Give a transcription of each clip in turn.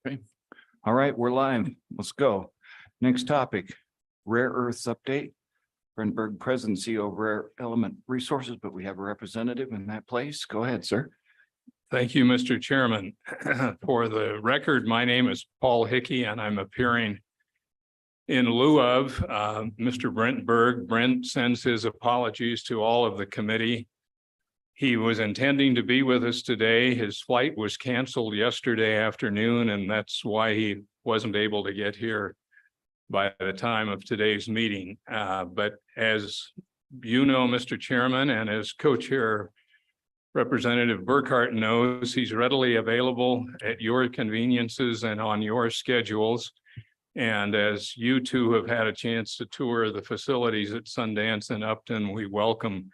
Okay. All right, we're live. Let's go. Next topic, rare earths update. Brenberg, President CEO of Rare Element Resources, but we have a representative in that place. Go ahead, sir. Thank you, Mr. Chairman. For the record, my name is Paul Hickey, and I'm appearing in lieu of Mr. Brent Berg. Brent sends his apologies to all of the committee. He was intending to be with us today. His flight was canceled yesterday afternoon, and that's why he wasn't able to get here by the time of today's meeting. But as you know, Mr. Chairman, and as co-chair Representative Burkhart knows, he's readily available at your conveniences and on your schedules. And as you two have had a chance to tour the facilities at Sundance and Upton, we welcome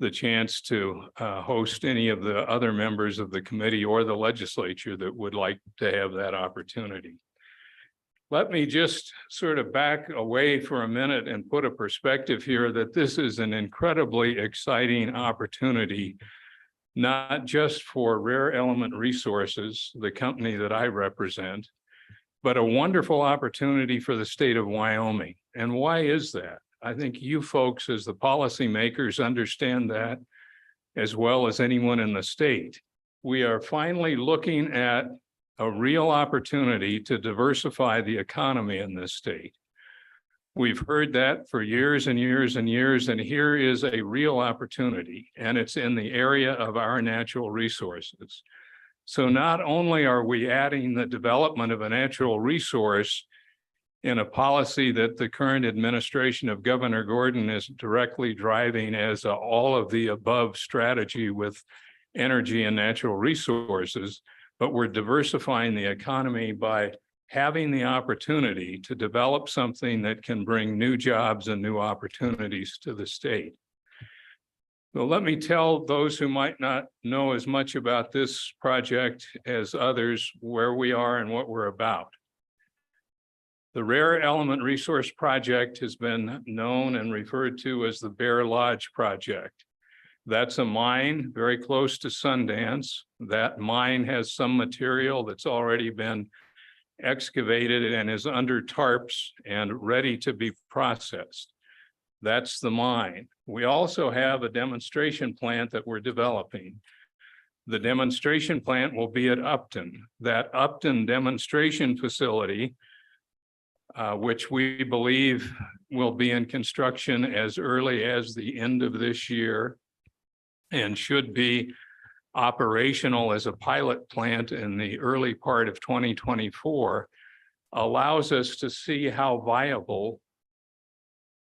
the chance to host any of the other members of the committee or the legislature that would like to have that opportunity. Let me just sort of back away for a minute and put a perspective here that this is an incredibly exciting opportunity, not just for Rare Element Resources, the company that I represent, but a wonderful opportunity for the state of Wyoming. And why is that? I think you folks as the policymakers understand that as well as anyone in the state. We are finally looking at a real opportunity to diversify the economy in this state. We've heard that for years and years and years, and here is a real opportunity, and it's in the area of our natural resources. So not only are we adding the development of a natural resource in a policy that the current administration of Governor Gordon is directly driving as a all of the above strategy with energy and natural resources, but we're diversifying the economy by having the opportunity to develop something that can bring new jobs and new opportunities to the state. Well, let me tell those who might not know as much about this project as others where we are and what we're about. The Rare Element Resource Project has been known and referred to as the Bear Lodge Project. That's a mine very close to Sundance. That mine has some material that's already been excavated and is under tarps and ready to be processed. That's the mine. We also have a demonstration plant that we're developing. The demonstration plant will be at Upton. That Upton demonstration facility, which we believe will be in construction as early as the end of this year and should be operational as a pilot plant in the early part of 2024, allows us to see how viable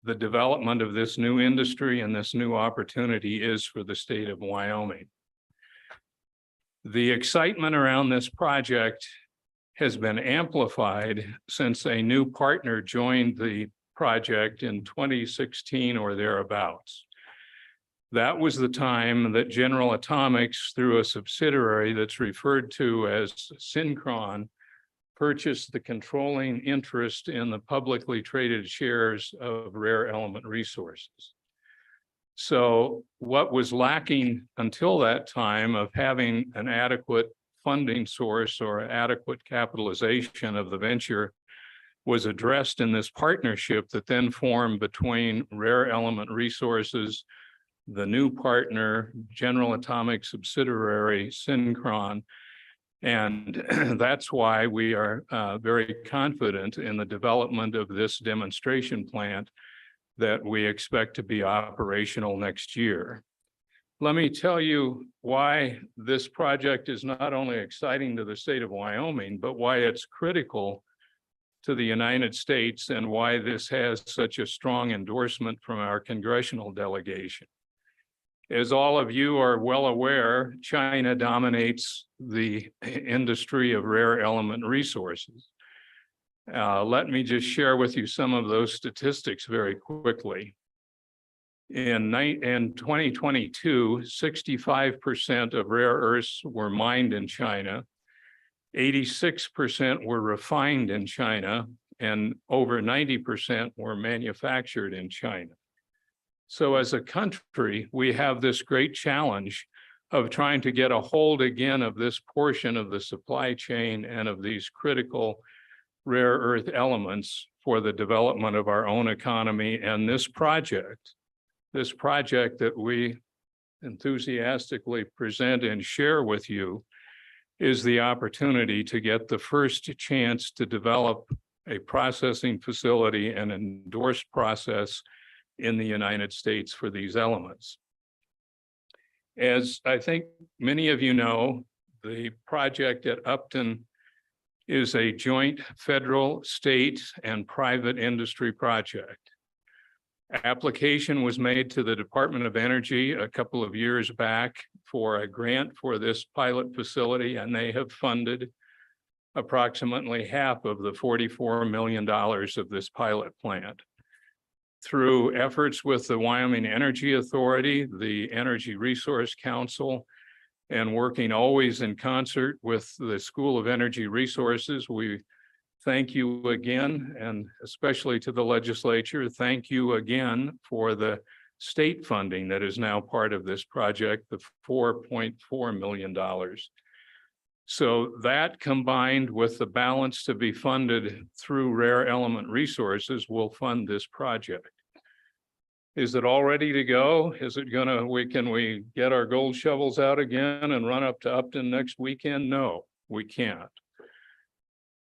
the development of this new industry and this new opportunity is for the state of Wyoming. The excitement around this project has been amplified since a new partner joined the project in 2016 or thereabouts. That was the time that General Atomics, through a subsidiary that's referred to as Synchron, purchased the controlling interest in the publicly traded shares of Rare Element Resources. So what was lacking until that time of having an adequate funding source or adequate capitalization of the venture was addressed in this partnership that then formed between Rare Element Resources, the new partner, General Atomics subsidiary, Synchron. And that's why we are very confident in the development of this demonstration plant that we expect to be operational next year. Let me tell you why this project is not only exciting to the state of Wyoming, but why it's critical to the United States and why this has such a strong endorsement from our congressional delegation. As all of you are well aware, China dominates the industry of rare element resources. Let me just share with you some of those statistics very quickly. In 2022, 65% of rare earths were mined in China, 86% were refined in China, and over 90% were manufactured in China. So as a country, we have this great challenge of trying to get a hold again of this portion of the supply chain and of these critical rare earth elements for the development of our own economy. And this project that we enthusiastically present and share with you is the opportunity to get the first chance to develop a processing facility and endorsed process in the United States for these elements. As I think many of you know, the project at Upton is a joint federal, state, and private industry project. Application was made to the Department of Energy a couple of years back for a grant for this pilot facility, and they have funded approximately half of the $44 million of this pilot plant. Through efforts with the Wyoming Energy Authority, the Energy Resource Council, and working always in concert with the School of Energy Resources, we thank you again, and especially to the legislature, thank you again for the state funding that is now part of this project, the $4.4 million. So that combined with the balance to be funded through Rare Element Resources will fund this project. Is it all ready to go? Is it can we get our gold shovels out again and run up to Upton next weekend? No, we can't.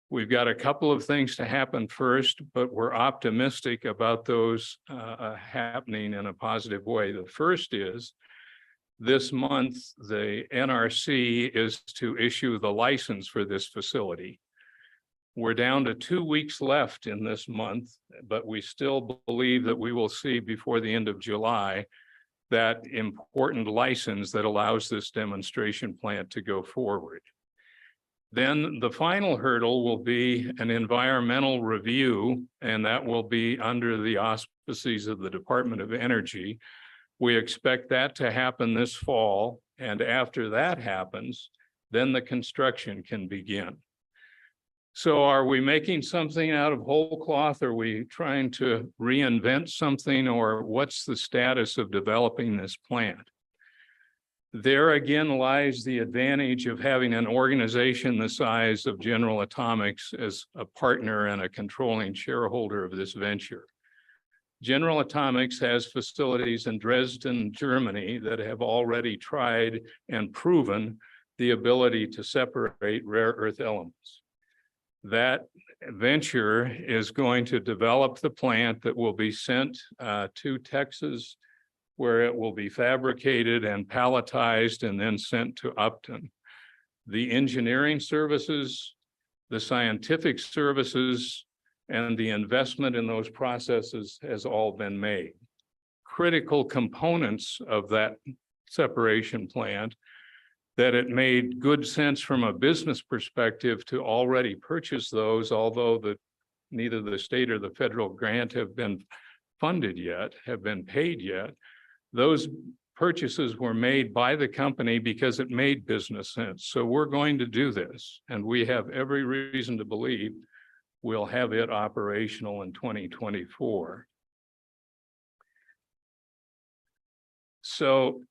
We've got a couple of things to happen first, but we're optimistic about those happening in a positive way. The first is this month, the NRC is to issue the license for this facility. We're down to 2 weeks left in this month, but we still believe that we will see before the end of July that important license that allows this demonstration plant to go forward. Then the final hurdle will be an environmental review, and that will be under the auspices of the Department of Energy. We expect that to happen this fall, and after that happens, then the construction can begin. So are we making something out of whole cloth? Are we trying to reinvent something, or what's the status of developing this plant? There again lies the advantage of having an organization the size of General Atomics as a partner and a controlling shareholder of this venture. General Atomics has facilities in Dresden, Germany that have already tried and proven the ability to separate rare earth elements. That venture is going to develop the plant that will be sent to Texas, where it will be fabricated and palletized and then sent to Upton. The engineering services, the scientific services, and the investment in those processes has all been made. Critical components of that separation plant that it made good sense from a business perspective to already purchase those, although neither the state or the federal grant have been funded yet, have been paid yet. Those purchases were made by the company because it made business sense. So we're going to do this, and we have every reason to believe we'll have it operational in 2024. So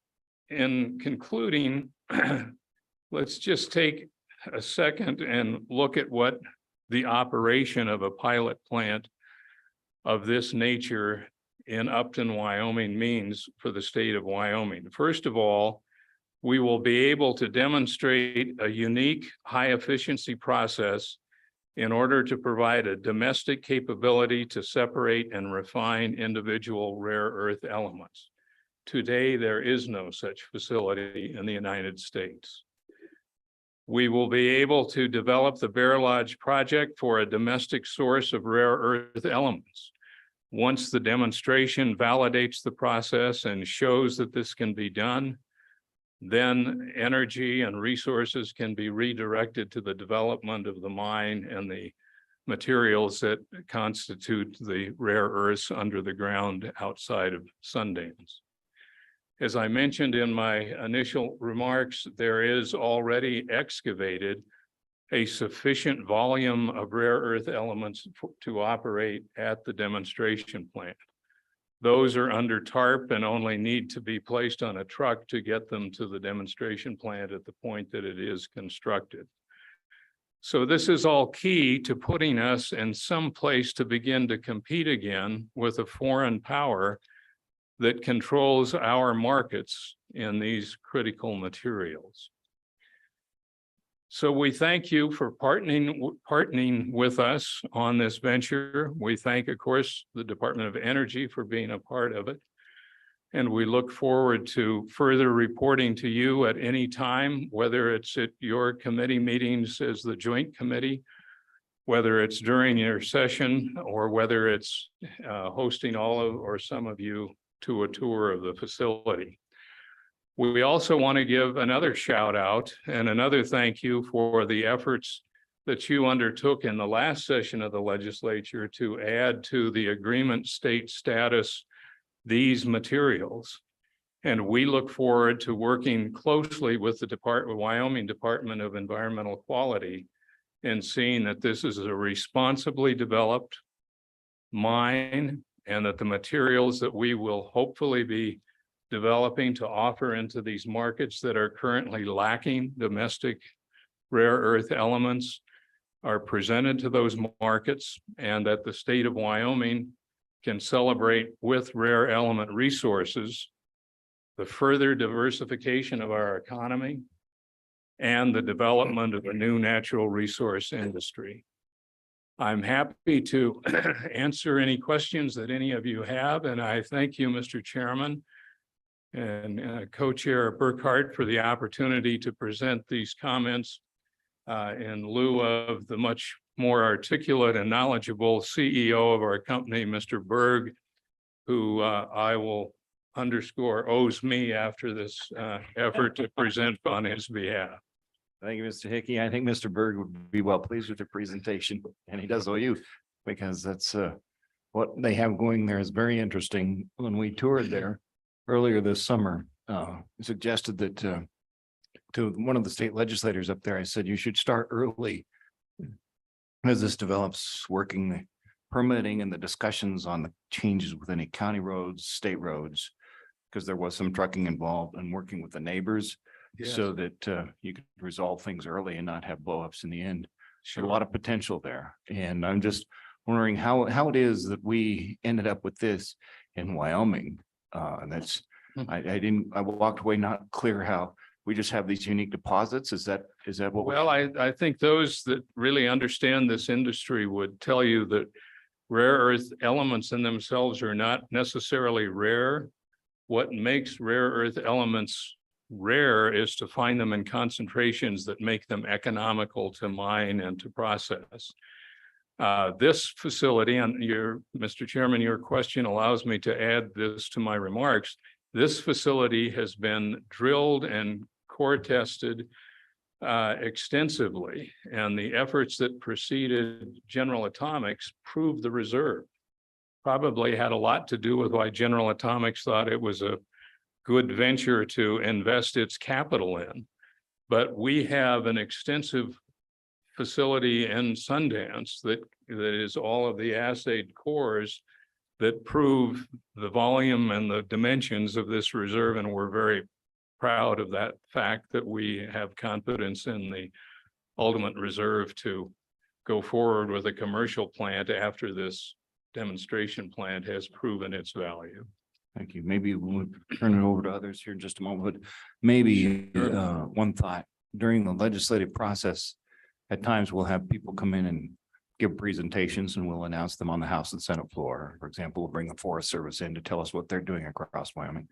in concluding, let's just take a second and look at what the operation of a pilot plant of this nature in Upton, Wyoming means for the state of Wyoming. First of all, we will be able to demonstrate a unique high efficiency process in order to provide a domestic capability to separate and refine individual rare earth elements. Today, there is no such facility in the United States. We will be able to develop the Bear Lodge project for a domestic source of rare earth elements. Once the demonstration validates the process and shows that this can be done, then energy and resources can be redirected to the development of the mine and the materials that constitute the rare earths under the ground outside of Sundance. As I mentioned in my initial remarks, there is already excavated a sufficient volume of rare earth elements to operate at the demonstration plant. Those are under tarp and only need to be placed on a truck to get them to the demonstration plant at the point that it is constructed. So this is all key to putting us in some place to begin to compete again with a foreign power that controls our markets in these critical materials. So we thank you for partnering with us on this venture. We thank, of course, the Department of Energy for being a part of it. And we look forward to further reporting to you at any time, whether it's at your committee meetings as the joint committee, whether it's during your session, or whether it's hosting all of or some of you to a tour of the facility. We also want to give another shout out and another thank you for the efforts that you undertook in the last session of the legislature to add to the agreement state status these materials. And we look forward to working closely with the Wyoming Department of Environmental Quality and seeing that this is a responsibly developed mine and that the materials that we will hopefully be developing to offer into these markets that are currently lacking domestic rare earth elements are presented to those markets, and that the state of Wyoming can celebrate with rare element resources the further diversification of our economy and the development of a new natural resource industry. I'm happy to answer any questions that any of you have, and I thank you, Mr. Chairman, and Co-Chair Burkhart for the opportunity to present these comments in lieu of the much more articulate and knowledgeable CEO of our company, Mr. Berg, who I will underscore owes me after this effort to present on his behalf. Thank you, Mr. Hickey. I think Mr. Berg would be well pleased with the presentation, and he does owe you, because that's what they have going there is very interesting. When we toured there earlier this summer, suggested that to one of the state legislators up there, I said, you should start early as this develops, working the permitting and the discussions on the changes with any county roads, state roads, because there was some trucking involved, and working with the neighbors. Yes. So that you could resolve things early and not have blowups in the end. Sure. A lot of potential there. And I'm just wondering how it is that we ended up with this in Wyoming. And that's, I walked away not clear how we just have these unique deposits. Is that what? Well, I think those that really understand this industry would tell you that rare earth elements in themselves are not necessarily rare. What makes rare earth elements rare is to find them in concentrations that make them economical to mine and to process. This facility, and Mr. Chairman, your question allows me to add this to my remarks. This facility has been drilled and core tested extensively, and the efforts that preceded General Atomics proved the reserve. Probably had a lot to do with why General Atomics thought it was a good venture to invest its capital in. But we have an extensive facility in Sundance that is all of the assayed cores that prove the volume and the dimensions of this reserve, and we're very proud of that fact that we have confidence in the ultimate reserve to go forward with a commercial plant after this demonstration plant has proven its value. Thank you. Maybe we'll turn it over to others here in just a moment, but maybe Sure. one thought during the legislative process, at times we'll have people come in and give presentations, and we'll announce them on the House and Senate floor. For example, we'll bring the Forest Service in to tell us what they're doing across Wyoming.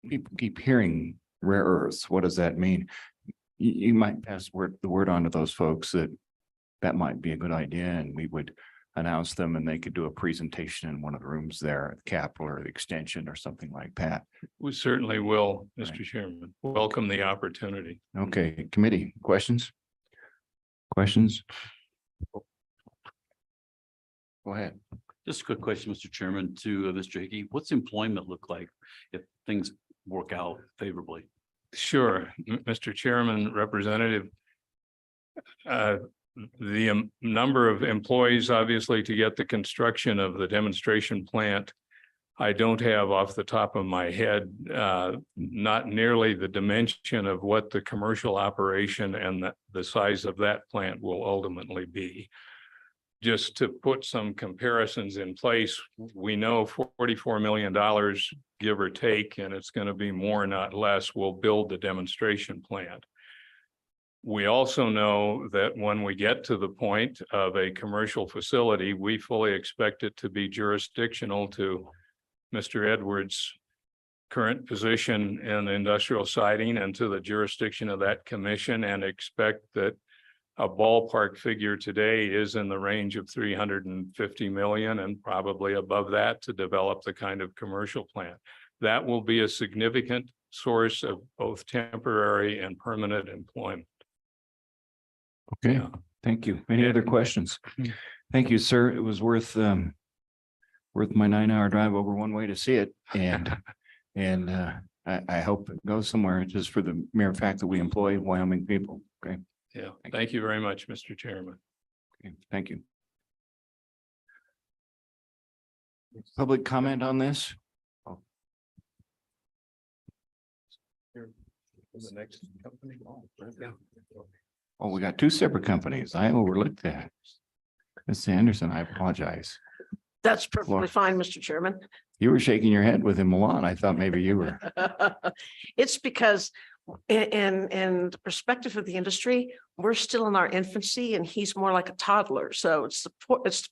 People keep hearing rare earths. What does that mean? You might pass the word on to those folks that might be a good idea, and we would announce them, and they could do a presentation in one of the rooms there at the Capitol or the Extension or something like that. We certainly will, Mr. Right. Chairman. Welcome the opportunity. Okay, committee, questions? Questions? Go ahead. Just a quick question, Mr. Chairman, to Mr. Hickey. What's employment look like if things work out favorably? Sure, Mr. Chairman, Representative. The number of employees, obviously, to get the construction of the demonstration plant I don't have off the top of my head, not nearly the dimension of what the commercial operation and the size of that plant will ultimately be. Just to put some comparisons in place, we know $44 million, give or take, and it's going to be more, not less, will build the demonstration plant. We also know that when we get to the point of a commercial facility, we fully expect it to be jurisdictional to Mr. Edwards' current position in industrial siting and to the jurisdiction of that commission, and expect that a ballpark figure today is in the range of 350 million and probably above that to develop the kind of commercial plant. That will be a significant source of both temporary and permanent employment. Okay, Yeah. thank you. Any other questions? Thank you, sir. It was worth my 9-hour drive over one way to see it, and I hope it goes somewhere just for the mere fact that we employ Wyoming people. Okay. Yeah, thank you very much, Mr. Chairman. Okay, thank you. Public comment on this? The next company. Yeah. Oh, we got two separate companies. I overlooked that. Ms. Anderson, I apologize. That's perfectly Laura. fine, Mr. Chairman. You were shaking your head with him a lot. I thought maybe you were. It's because in the perspective of the industry, we're still in our infancy and he's more like a toddler. So it's the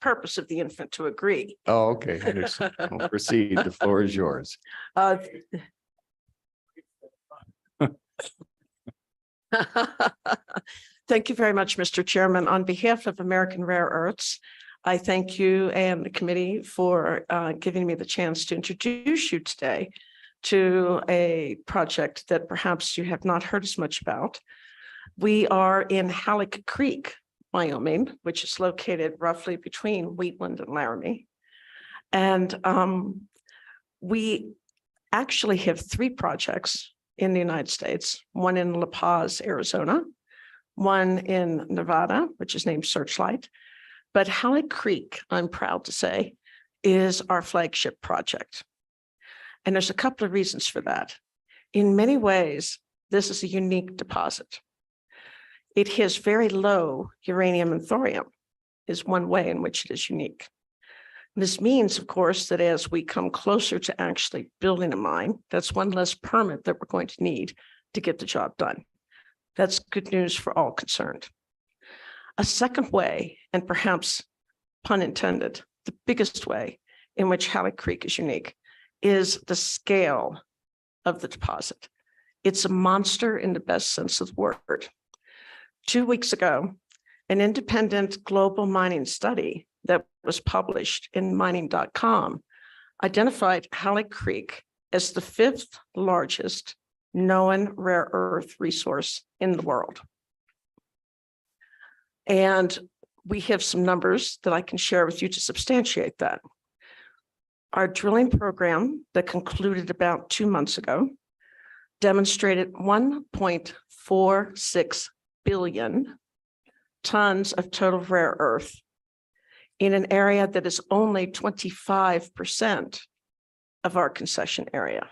purpose of the infant to agree. Oh, okay. I understand. Well, proceed. The floor is yours. Thank you very much, Mr. Chairman. On behalf of American Rare Earths, I thank you and the committee for giving me the chance to introduce you today to a project that perhaps you have not heard as much about. We are in Halleck Creek, Wyoming, which is located roughly between Wheatland and Laramie. And we actually have 3 projects in the United States, one in La Paz, Arizona, one in Nevada, which is named Searchlight. But Halleck Creek, I'm proud to say, is our flagship project. And there's a couple of reasons for that. In many ways, this is a unique deposit. It has very low uranium and thorium, is one way in which it is unique. This means, of course, that as we come closer to actually building a mine, that's one less permit that we're going to need to get the job done. That's good news for all concerned. A second way, and perhaps pun intended, the biggest way in which Halleck Creek is unique is the scale of the deposit. It's a monster in the best sense of the word. 2 weeks ago, an independent global mining study that was published in mining.com identified Halleck Creek as the 5th largest known rare earth resource in the world. And we have some numbers that I can share with you to substantiate that. Our drilling program that concluded about 2 months ago demonstrated 1.46 billion tons of total rare earth in an area that is only 25% of our concession area.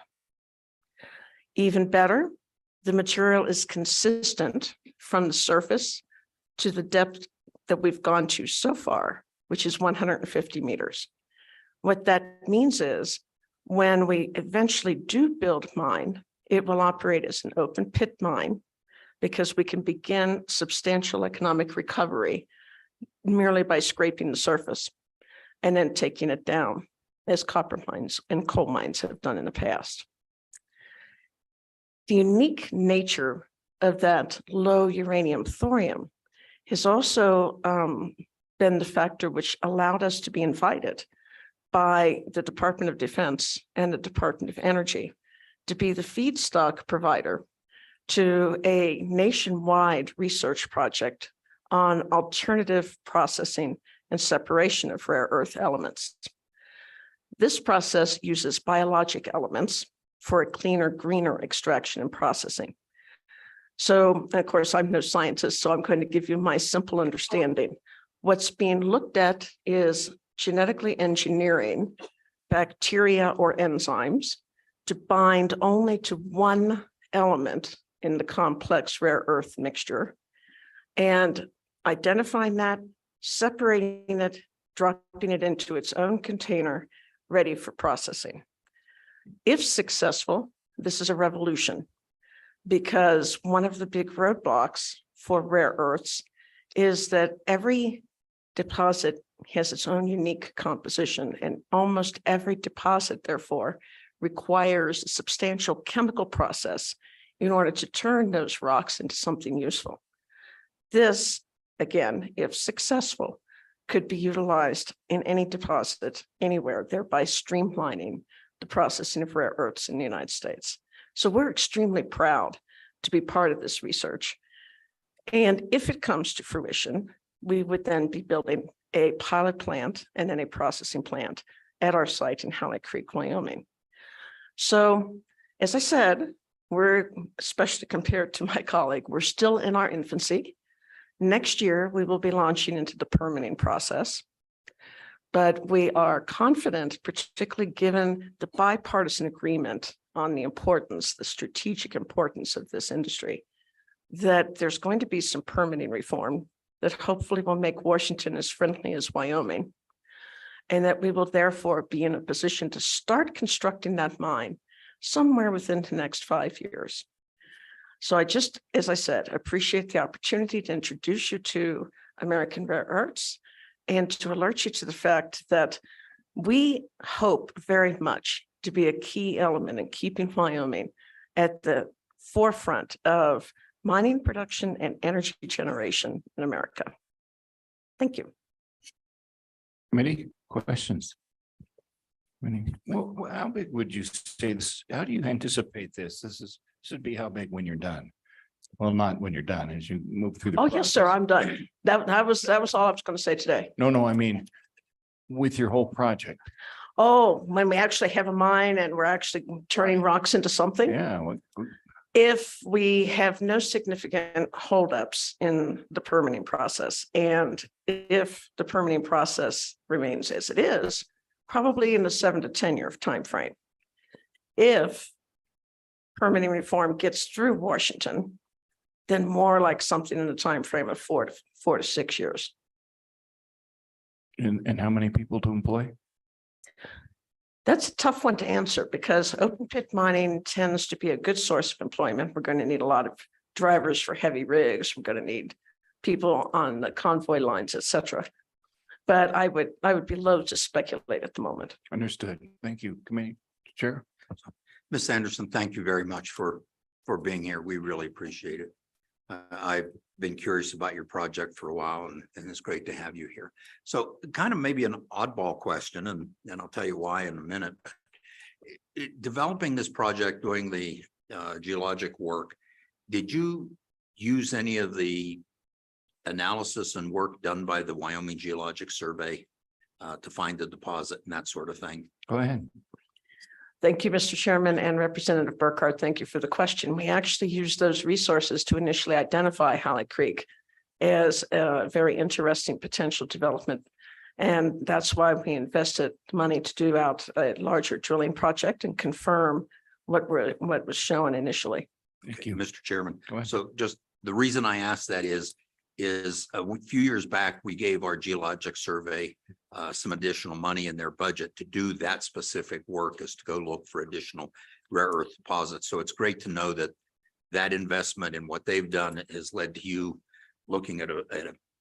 Even better, the material is consistent from the surface to the depth that we've gone to so far, which is 150 meters. What that means is when we eventually do build mine, it will operate as an open pit mine because we can begin substantial economic recovery merely by scraping the surface and then taking it down, as copper mines and coal mines have done in the past. The unique nature of that low uranium thorium has also been the factor which allowed us to be invited by the Department of Defense and the Department of Energy to be the feedstock provider to a nationwide research project on alternative processing and separation of rare earth elements. This process uses biologic elements for a cleaner, greener extraction and processing. So, of course, I'm no scientist, so I'm going to give you my simple understanding. What's being looked at is genetically engineering bacteria or enzymes to bind only to one element in the complex rare earth mixture, and identifying that, separating it, dropping it into its own container, ready for processing. If successful, this is a revolution, because one of the big roadblocks for rare earths is that every deposit has its own unique composition, and almost every deposit, therefore, requires a substantial chemical process in order to turn those rocks into something useful. This, again, if successful, could be utilized in any deposit anywhere, thereby streamlining the processing of rare earths in the United States. So we're extremely proud to be part of this research. And if it comes to fruition, we would then be building a pilot plant and then a processing plant at our site in Halleck Creek, Wyoming. So, as I said, we're, especially compared to my colleague, we're still in our infancy. Next year, we will be launching into the permitting process. But we are confident, particularly given the bipartisan agreement on the importance, the strategic importance of this industry, that there's going to be some permitting reform that hopefully will make Washington as friendly as Wyoming, and that we will therefore be in a position to start constructing that mine somewhere within the next 5 years. So I just, as I said, appreciate the opportunity to introduce you to American Rare Earths and to alert you to the fact that we hope very much to be a key element in keeping Wyoming at the forefront of mining, production, and energy generation in America. Thank you. Committee, questions? Well, how big would you say this? How do you anticipate this? This would be how big when you're done? Well, not when you're done, as you move through the. Oh, yes, sir, process. I'm done. That was all I was going to say today. No, I mean, with your whole project. Oh, when we actually have a mine and we're actually turning rocks into something. Yeah. If we have no significant holdups in the permitting process, and if the permitting process remains as it is, probably in the 7 to 10 year timeframe. If permitting reform gets through Washington, then more like something in the timeframe of 4 to 6 years. And how many people to employ? That's a tough one to answer because open pit mining tends to be a good source of employment. We're going to need a lot of drivers for heavy rigs. We're going to need people on the convoy lines, et cetera. But I would be loath to speculate at the moment. Understood. Thank you, Committee Chair. Ms. Anderson, thank you very much for being here. We really appreciate it. I've been curious about your project for a while, and it's great to have you here. So kind of maybe an oddball question, and I'll tell you why in a minute. Developing this project, doing the geologic work, did you use any of the analysis and work done by the Wyoming Geologic Survey to find the deposit and that sort of thing? Go ahead. Thank you, Mr. Chairman, and Representative Burkhardt. Thank you for the question. We actually used those resources to initially identify Halleck Creek as a very interesting potential development. And that's why we invested money to do out a larger drilling project and confirm what was shown initially. Thank you. Mr. Chairman. Go ahead. So just the reason I asked that is a few years back, we gave our geologic survey some additional money in their budget to do that specific work, is to go look for additional rare earth deposits. So it's great to know that that investment and what they've done has led to you looking at a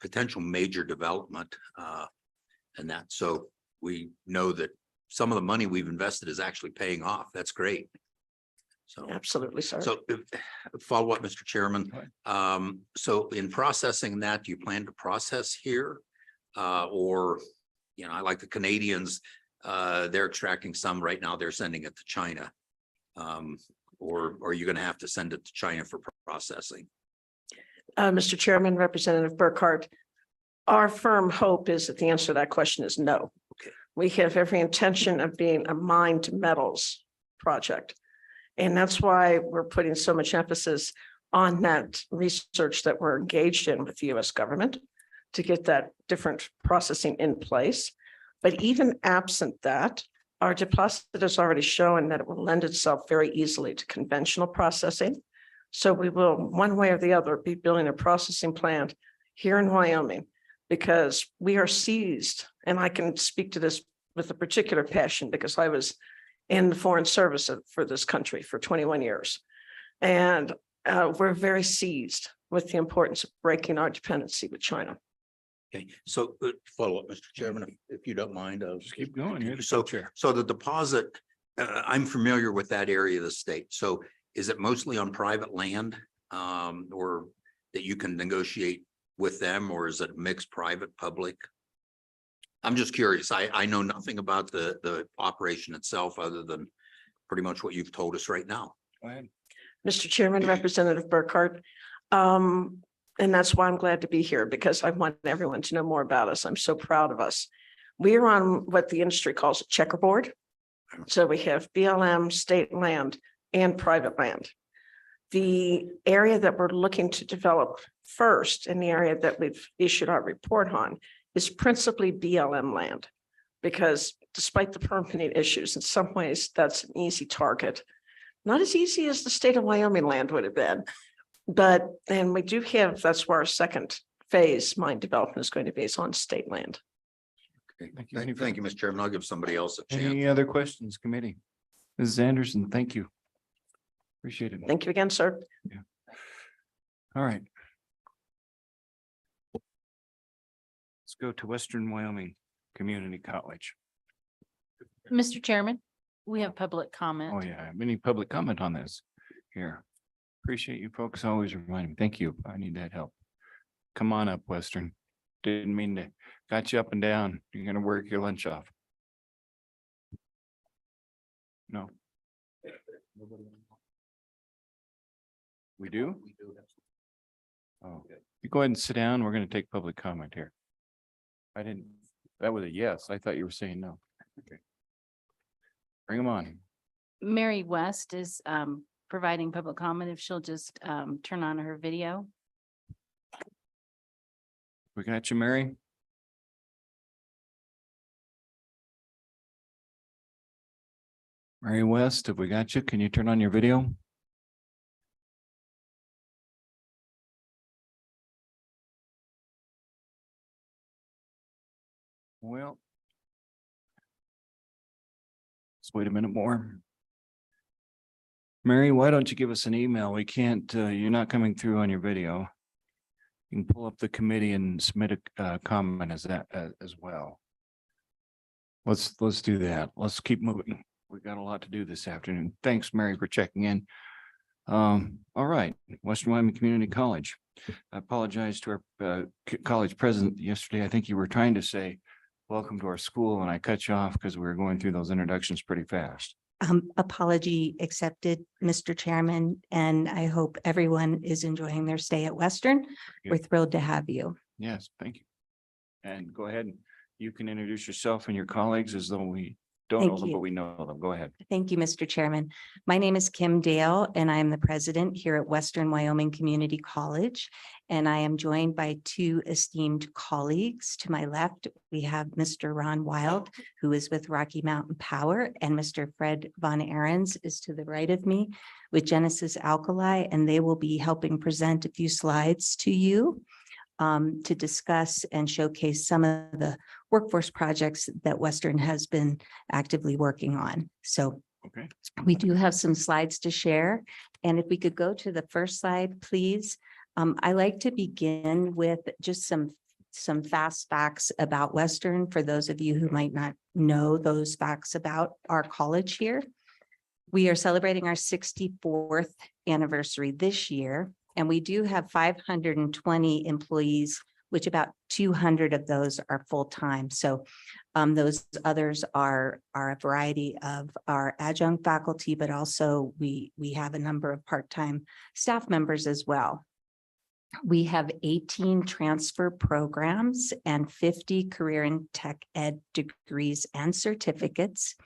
potential major development and that. So we know that some of the money we've invested is actually paying off. That's great. So Absolutely, sir. so follow up, Mr. Chairman. So in processing that, do you plan to process here? Or, you know, I like the Canadians, they're extracting some right now, they're sending it to China. Or are you going to have to send it to China for processing? Mr. Chairman, Representative Burkhardt, our firm hope is that the answer to that question is no. Okay. We have every intention of being a mine to metals project. And that's why we're putting so much emphasis on that research that we're engaged in with the U.S. government to get that different processing in place. But even absent that, Our deposit has already shown that it will lend itself very easily to conventional processing. So we will, one way or the other, be building a processing plant here in Wyoming because we are seized, and I can speak to this with a particular passion because I was in the foreign service for this country for 21 years. And we're very seized with the importance of breaking our dependency with China. Okay, so follow up, Mr. Chairman, if you don't mind. Just keep going. You're the So, co-chair. so the deposit, I'm familiar with that area of the state. So is it mostly on private land? Or that you can negotiate with them, or is it mixed private, public? I'm just curious. I know nothing about the operation itself other than pretty much what you've told us right now. Go ahead. Mr. Chairman, Representative Burkhart. And that's why I'm glad to be here because I want everyone to know more about us. I'm so proud of us. We are on what the industry calls a checkerboard. So we have BLM, state land, and private land. The area that we're looking to develop first, and the area that we've issued our report on, is principally BLM land. Because despite the permitting issues, in some ways, that's an easy target. Not as easy as the state of Wyoming land would have been. But, and we do have, that's where our second phase mine development is going to be, is on state land. Okay, Thank you. thank you, Mr. Chairman. I'll give somebody else a chance. Any other questions, committee? Mrs. Anderson, thank you. Appreciate it. Thank you again, sir. All right. Let's go to Western Wyoming Community College. Mr. Chairman, we have public comment. Oh, yeah. Any public comment on this here? Appreciate you folks always reminding me. Thank you. I need that help. Come on up, Western. Didn't mean to got you up and down. You're gonna work your lunch off. No. We do? Oh, you go ahead and sit down. We're gonna take public comment here. I didn't, that was a yes. I thought you were saying no. Okay. Bring them on. Mary West is providing public comment if she'll just turn on her video. We got you, Mary. Mary West, have we got you? Can you turn on your video? Well. Let's wait a minute more. Mary, why don't you give us an email? We can't, you're not coming through on your video. You can pull up the committee and submit a comment as that as well. Let's do that. Let's keep moving. We've got a lot to do this afternoon. Thanks, Mary, for checking in. All right, Western Wyoming Community College. I apologize to our college president yesterday. I think you were trying to say, welcome to our school, and I cut you off because we were going through those introductions pretty fast. Apology accepted, Mr. Chairman, and I hope everyone is enjoying their stay at Western. We're thrilled to have you. Yes, thank you. And go ahead, and you can introduce yourself and your colleagues as though we don't know Thank them, you. but we know them. Go ahead. Thank you, Mr. Chairman. My name is Kim Dale, and I am the president here at Western Wyoming Community College. And I am joined by two esteemed colleagues. To my left, we have Mr. Ron Wild, who is with Rocky Mountain Power, and Mr. Fred Von Ahrens is to the right of me with Genesis Alkali, and they will be helping present a few slides to you to discuss and showcase some of the workforce projects that Western has been actively working on. So Okay. we do have some slides to share. And if we could go to the first slide, please. I like to begin with just some fast facts about Western for those of you who might not know those facts about our college here. We are celebrating our 64th anniversary this year. And we do have 520 employees, which about 200 of those are full-time. So those others are a variety of our adjunct faculty, but also we have a number of part-time staff members as well. We have 18 transfer programs and 50 career and tech ed degrees and certificates.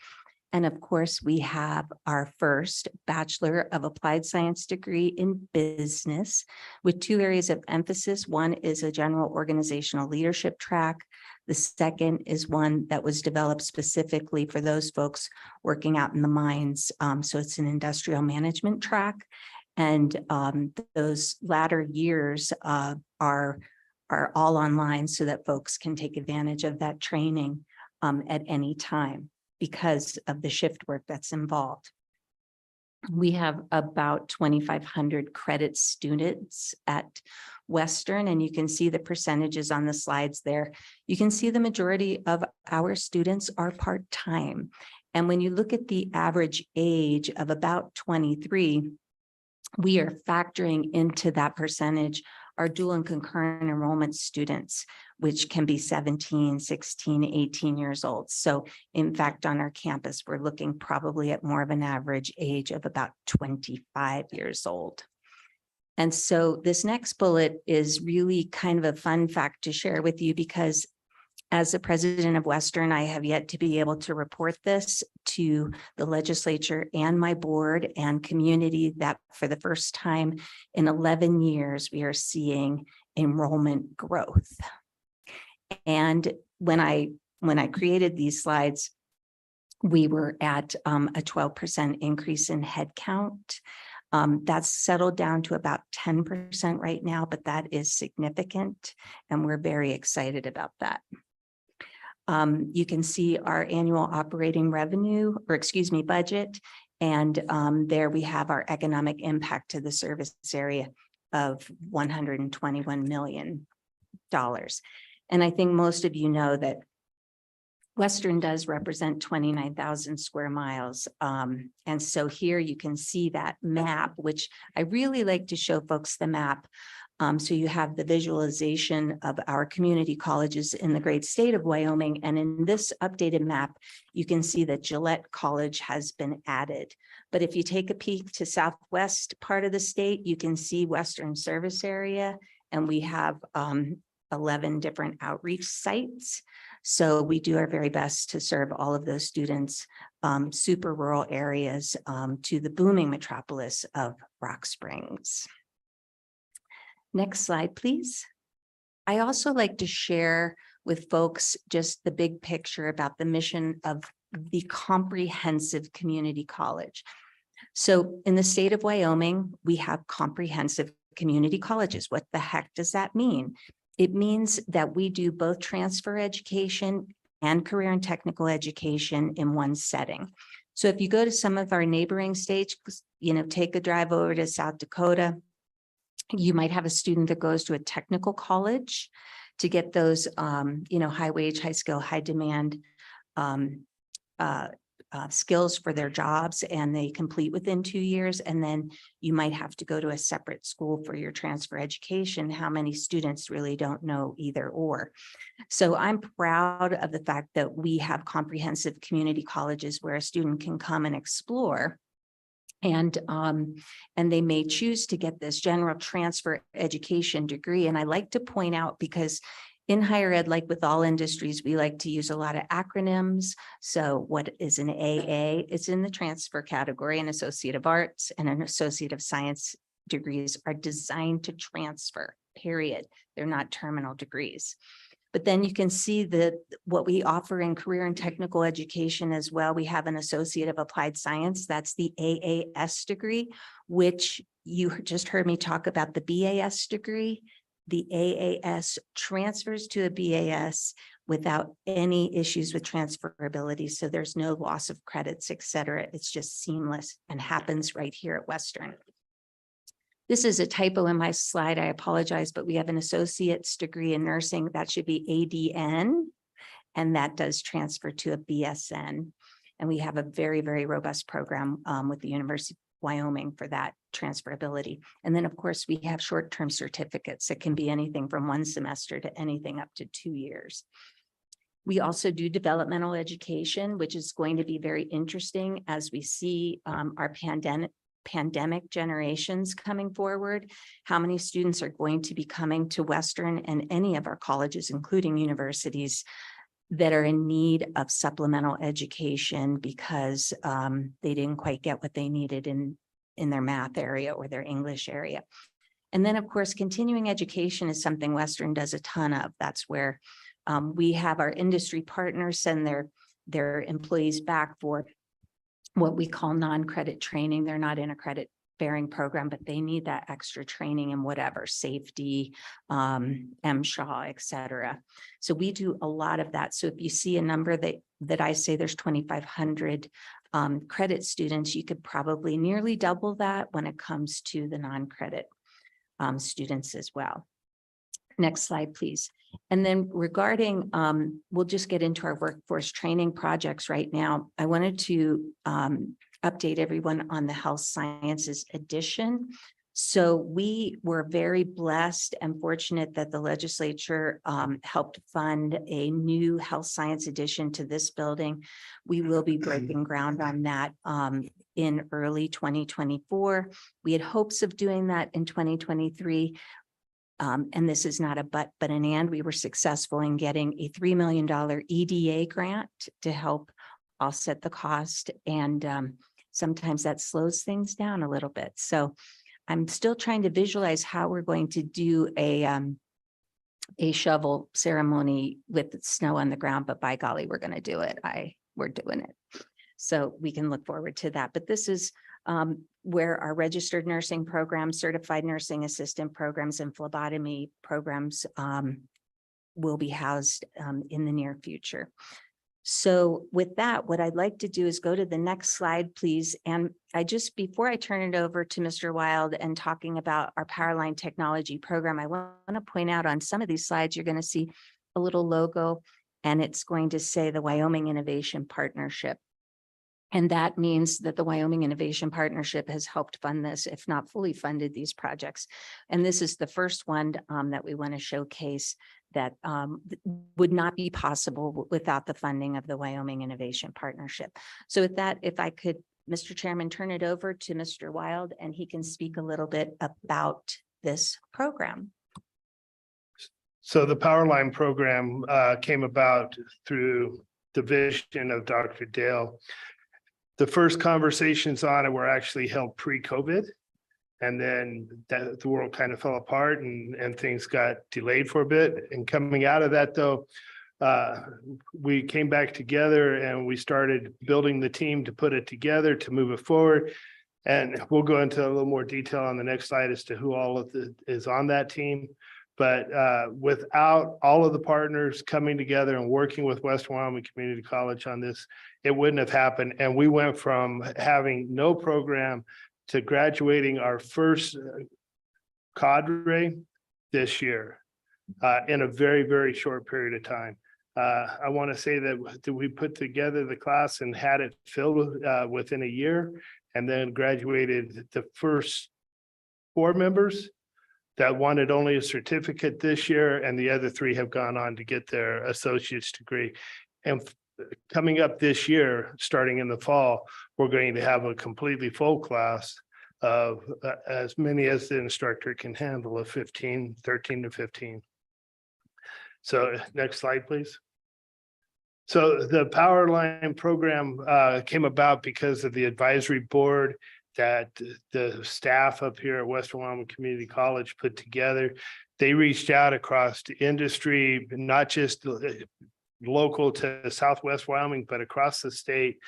And of course, we have our first Bachelor of Applied Science degree in business with two areas of emphasis. One is a general organizational leadership track The second is one that was developed specifically for those folks working out in the mines. So it's an industrial management track. And those latter years are all online so that folks can take advantage of that training at any time because of the shift work that's involved. We have about 2,500 credit students at Western, and you can see the percentages on the slides there. You can see the majority of our students are part-time. And when you look at the average age of about 23, we are factoring into that percentage our dual and concurrent enrollment students, which can be 17, 16, 18 years old. So in fact, on our campus, we're looking probably at more of an average age of about 25 years old. And so this next bullet is really kind of a fun fact to share with you because as the president of Western, I have yet to be able to report this to the legislature and my board and community that for the first time in 11 years, we are seeing enrollment growth. And when I created these slides, we were at a 12% increase in headcount. That's settled down to about 10% right now, but that is significant. And we're very excited about that. You can see our annual operating revenue, or excuse me, budget. And there we have our economic impact to the service area of $121 million. And I think most of you know that Western does represent 29,000 square miles. And so here you can see that map, which I really like to show folks the map. So you have the visualization of our community colleges in the great state of Wyoming. And in this updated map, you can see that Gillette College has been added. But if you take a peek to southwest part of the state, you can see Western service area, and we have 11 different outreach sites. So we do our very best to serve all of those students, super rural areas to the booming metropolis of Rock Springs. Next slide, please. I also like to share with folks just the big picture about the mission of the comprehensive community college. So in the state of Wyoming, we have comprehensive community colleges. What the heck does that mean? It means that we do both transfer education and career and technical education in one setting. So if you go to some of our neighboring states, take a drive over to South Dakota, you might have a student that goes to a technical college to get those, high wage, high skill, high demand skills for their jobs, and they complete within 2 years. And then you might have to go to a separate school for your transfer education. How many students really don't know either or? So I'm proud of the fact that we have comprehensive community colleges where a student can come and explore. And they may choose to get this general transfer education degree. And I like to point out, because in higher ed, like with all industries, we like to use a lot of acronyms. So what is an AA? It's in the transfer category. An Associate of Arts and an Associate of Science degrees are designed to transfer, period. They're not terminal degrees. But then you can see what we offer in career and technical education as well. We have an Associate of Applied Science. That's the AAS degree, which you just heard me talk about the BAS degree. The AAS transfers to a BAS without any issues with transferability. So there's no loss of credits, et cetera. It's just seamless and happens right here at Western. This is a typo in my slide. I apologize, but we have an associate's degree in nursing. That should be ADN, and that does transfer to a BSN. And we have a very, very robust program with the University of Wyoming for that transferability. And then, of course, we have short-term certificates. It can be anything from 1 semester to anything up to 2 years. We also do developmental education, which is going to be very interesting as we see our pandemic generations coming forward. How many students are going to be coming to Western and any of our colleges, including universities, that are in need of supplemental education because they didn't quite get what they needed in their math area or their English area. And then, of course, continuing education is something Western does a ton of. That's where We have our industry partners send their employees back for what we call non-credit training. They're not in a credit bearing program, but they need that extra training in whatever, safety, MSHA, et cetera. So we do a lot of that. So if you see a number that I say there's 2,500 credit students, you could probably nearly double that when it comes to the non-credit students as well. Next slide, please. And then regarding, we'll just get into our workforce training projects right now. I wanted to update everyone on the health sciences edition. So we were very blessed and fortunate that the legislature helped fund a new health science addition to this building. We will be breaking ground on that in early 2024. We had hopes of doing that in 2023. And this is not a but an and. We were successful in getting a $3 million EDA grant to help offset the cost. And sometimes that slows things down a little bit. So I'm still trying to visualize how we're going to do a shovel ceremony with snow on the ground, but by golly, we're going to do it. We're doing it. So we can look forward to that. But this is where our registered nursing programs, certified nursing assistant programs, and phlebotomy programs will be housed in the near future. So with that, what I'd like to do is go to the next slide, please. And before I turn it over to Mr. Wild and talking about our Powerline technology program, I want to point out on some of these slides, you're going to see a little logo, and it's going to say the Wyoming Innovation Partnership. And that means that the Wyoming Innovation Partnership has helped fund this, if not fully funded these projects. And this is the first one that we want to showcase that would not be possible without the funding of the Wyoming Innovation Partnership. So with that, if I could, Mr. Chairman, turn it over to Mr. Wild, and he can speak a little bit about this program. So the Powerline program came about through the vision of Dr. Dale. The first conversations on it were actually held pre-COVID. And then the world kind of fell apart and things got delayed for a bit. And coming out of that, though, we came back together and we started building the team to put it together to move it forward. And we'll go into a little more detail on the next slide as to who all of is on that team. But without all of the partners coming together and working with Western Wyoming Community College on this, it wouldn't have happened. And we went from having no program to graduating our first cadre this year in a very, very short period of time. I want to say that we put together the class and had it filled within a year, and then graduated the first 4 members that wanted only a certificate this year, and the other 3 have gone on to get their associate's degree. And coming up this year, starting in the fall, we're going to have a completely full class of as many as the instructor can handle, of 13 to 15. So next slide, please. So the Powerline program came about because of the advisory board that the staff up here at Western Wyoming Community College put together. They reached out across the industry, not just local to Southwest Wyoming, but across the state.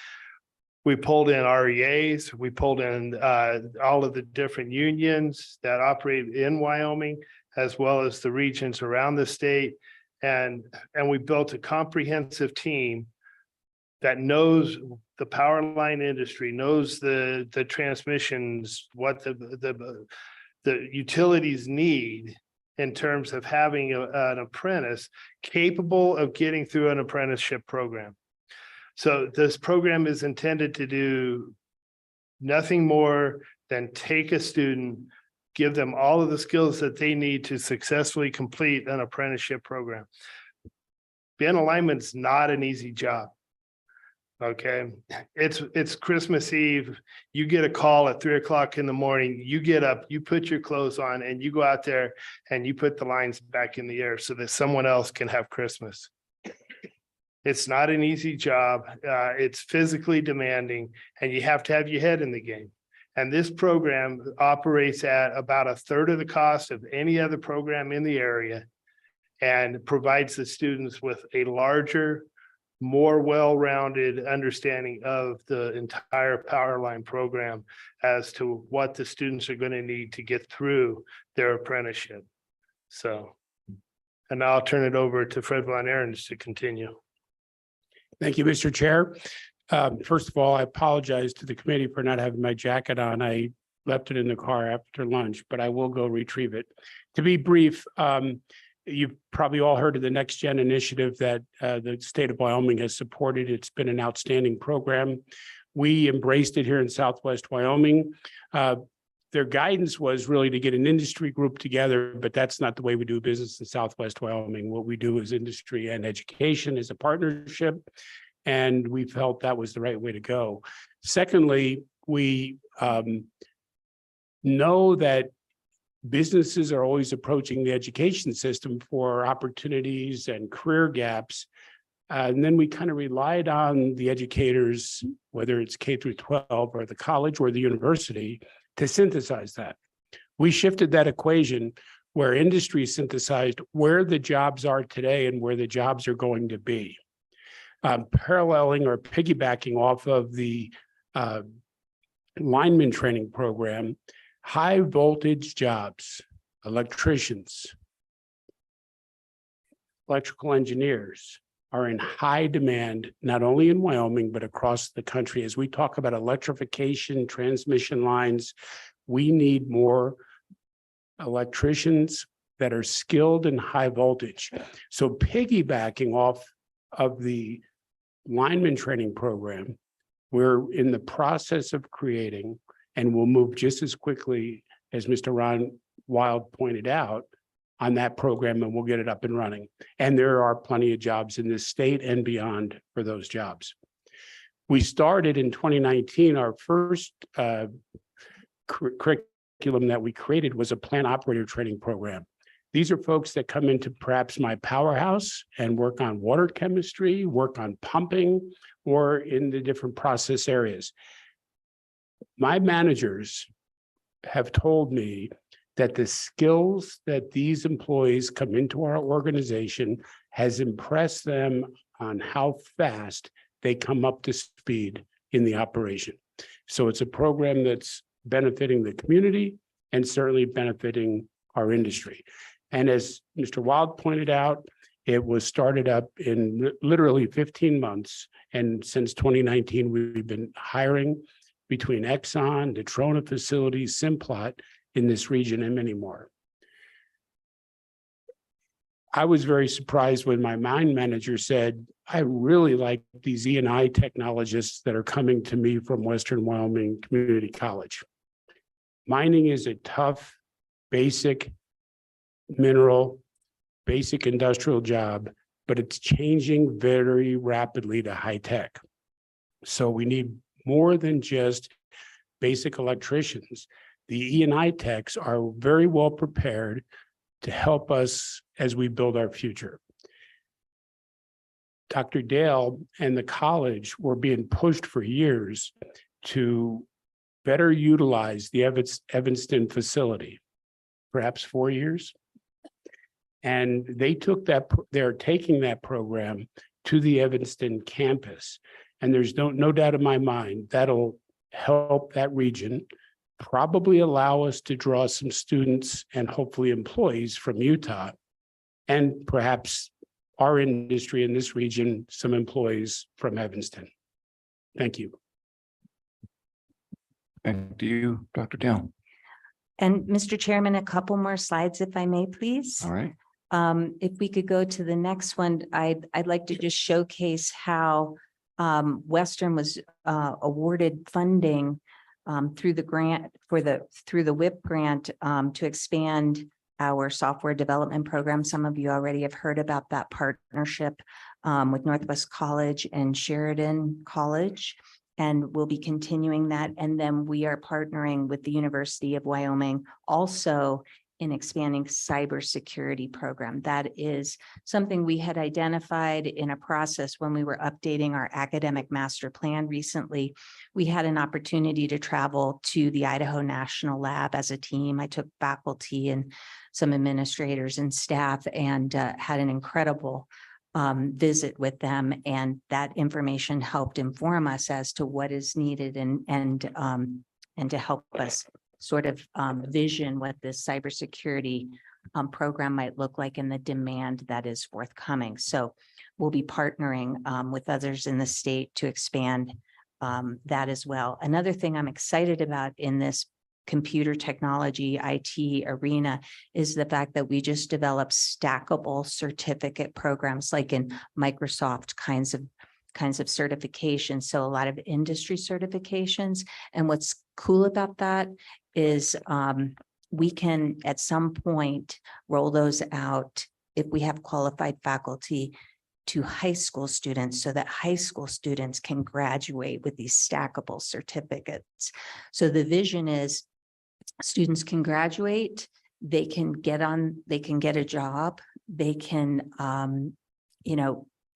We pulled in REAs, we pulled in all of the different unions that operate in Wyoming, as well as the regions around the state. And we built a comprehensive team that knows the power line industry, knows the transmissions, what the utilities need in terms of having an apprentice capable of getting through an apprenticeship program. So this program is intended to do nothing more than take a student, give them all of the skills that they need to successfully complete an apprenticeship program. Being a lineman's not an easy job. Okay, it's Christmas Eve. You get a call at 3 o'clock in the morning. You get up, you put your clothes on, and you go out there and you put the lines back in the air so that someone else can have Christmas. It's not an easy job. It's physically demanding, and you have to have your head in the game. And this program operates at about 1/3 of the cost of any other program in the area. and provides the students with a larger, more well-rounded understanding of the entire power line program as to what the students are going to need to get through their apprenticeship. So, and now I'll turn it over to Fred Von Ahrens to continue. Thank you, Mr. Chair. First of all, I apologize to the committee for not having my jacket on. I left it in the car after lunch, but I will go retrieve it. To be brief, you've probably all heard of the Next Gen initiative that the state of Wyoming has supported. It's been an outstanding program. We embraced it here in Southwest Wyoming. Their guidance was really to get an industry group together, but that's not the way we do business in Southwest Wyoming. What we do is industry and education as a partnership, and we felt that was the right way to go. Secondly, we know that businesses are always approaching the education system for opportunities and career gaps. And then we kind of relied on the educators, whether it's K through 12 or the college or the university, to synthesize that. We shifted that equation where industry synthesized where the jobs are today and where the jobs are going to be. Paralleling or piggybacking off of the lineman training program, high voltage jobs, electricians, electrical engineers are in high demand, not only in Wyoming, but across the country. As we talk about electrification, transmission lines, we need more electricians that are skilled in high voltage. So piggybacking off of the lineman training program, we're in the process of creating, and we'll move just as quickly as Mr. Ron Wild pointed out on that program, and we'll get it up and running. And there are plenty of jobs in this state and beyond for those jobs. We started in 2019, our first curriculum that we created was a plant operator training program. These are folks that come into perhaps my powerhouse and work on water chemistry, work on pumping, or in the different process areas. My managers have told me that the skills that these employees come into our organization has impressed them on how fast they come up to speed in the operation. So it's a program that's benefiting the community and certainly benefiting our industry. And as Mr. Wild pointed out, it was started up in literally 15 months. And since 2019, we've been hiring between Exxon, the Trona facilities, Simplot in this region, and many more. I was very surprised when my mine manager said, I really like these E&I technologists that are coming to me from Western Wyoming Community College. Mining is a tough, basic mineral, basic industrial job, but it's changing very rapidly to high tech. So we need more than just basic electricians. The E&I techs are very well prepared to help us as we build our future. Dr. Dale and the college were being pushed for years to better utilize the Evanston facility, perhaps 4 years. And they took that, they're taking that program to the Evanston campus. And there's no doubt in my mind that'll help that region, probably allow us to draw some students and hopefully employees from Utah, and perhaps our industry in this region, some employees from Evanston. Thank you. Back to you, Dr. Dale. And Mr. Chairman, a couple more slides, if I may, please. All right. If we could go to the next one, I'd like to just showcase how Western was awarded funding through the grant through the WIP grant to expand our software development program. Some of you already have heard about that partnership with Northwest College and Sheridan College, and we'll be continuing that. And then we are partnering with the University of Wyoming also in expanding cybersecurity program. That is something we had identified in a process when we were updating our academic master plan recently. We had an opportunity to travel to the Idaho National Lab as a team. I took faculty and some administrators and staff and had an incredible visit with them. And that information helped inform us as to what is needed and to help us sort of vision what this cybersecurity program might look like and the demand that is forthcoming. So we'll be partnering with others in the state to expand that as well. Another thing I'm excited about in this computer technology IT arena is the fact that we just developed stackable certificate programs like in Microsoft kinds of certifications. So a lot of industry certifications. And what's cool about that is we can at some point roll those out if we have qualified faculty to high school students so that high school students can graduate with these stackable certificates. So the vision is students can graduate, they can get a job, they can,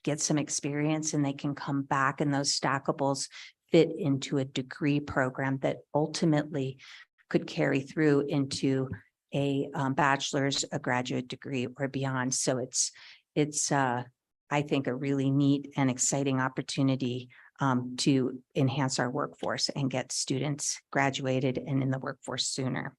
get some experience and they can come back, and those stackables fit into a degree program that ultimately could carry through into a bachelor's, a graduate degree or beyond. So it's I think a really neat and exciting opportunity to enhance our workforce and get students graduated and in the workforce sooner.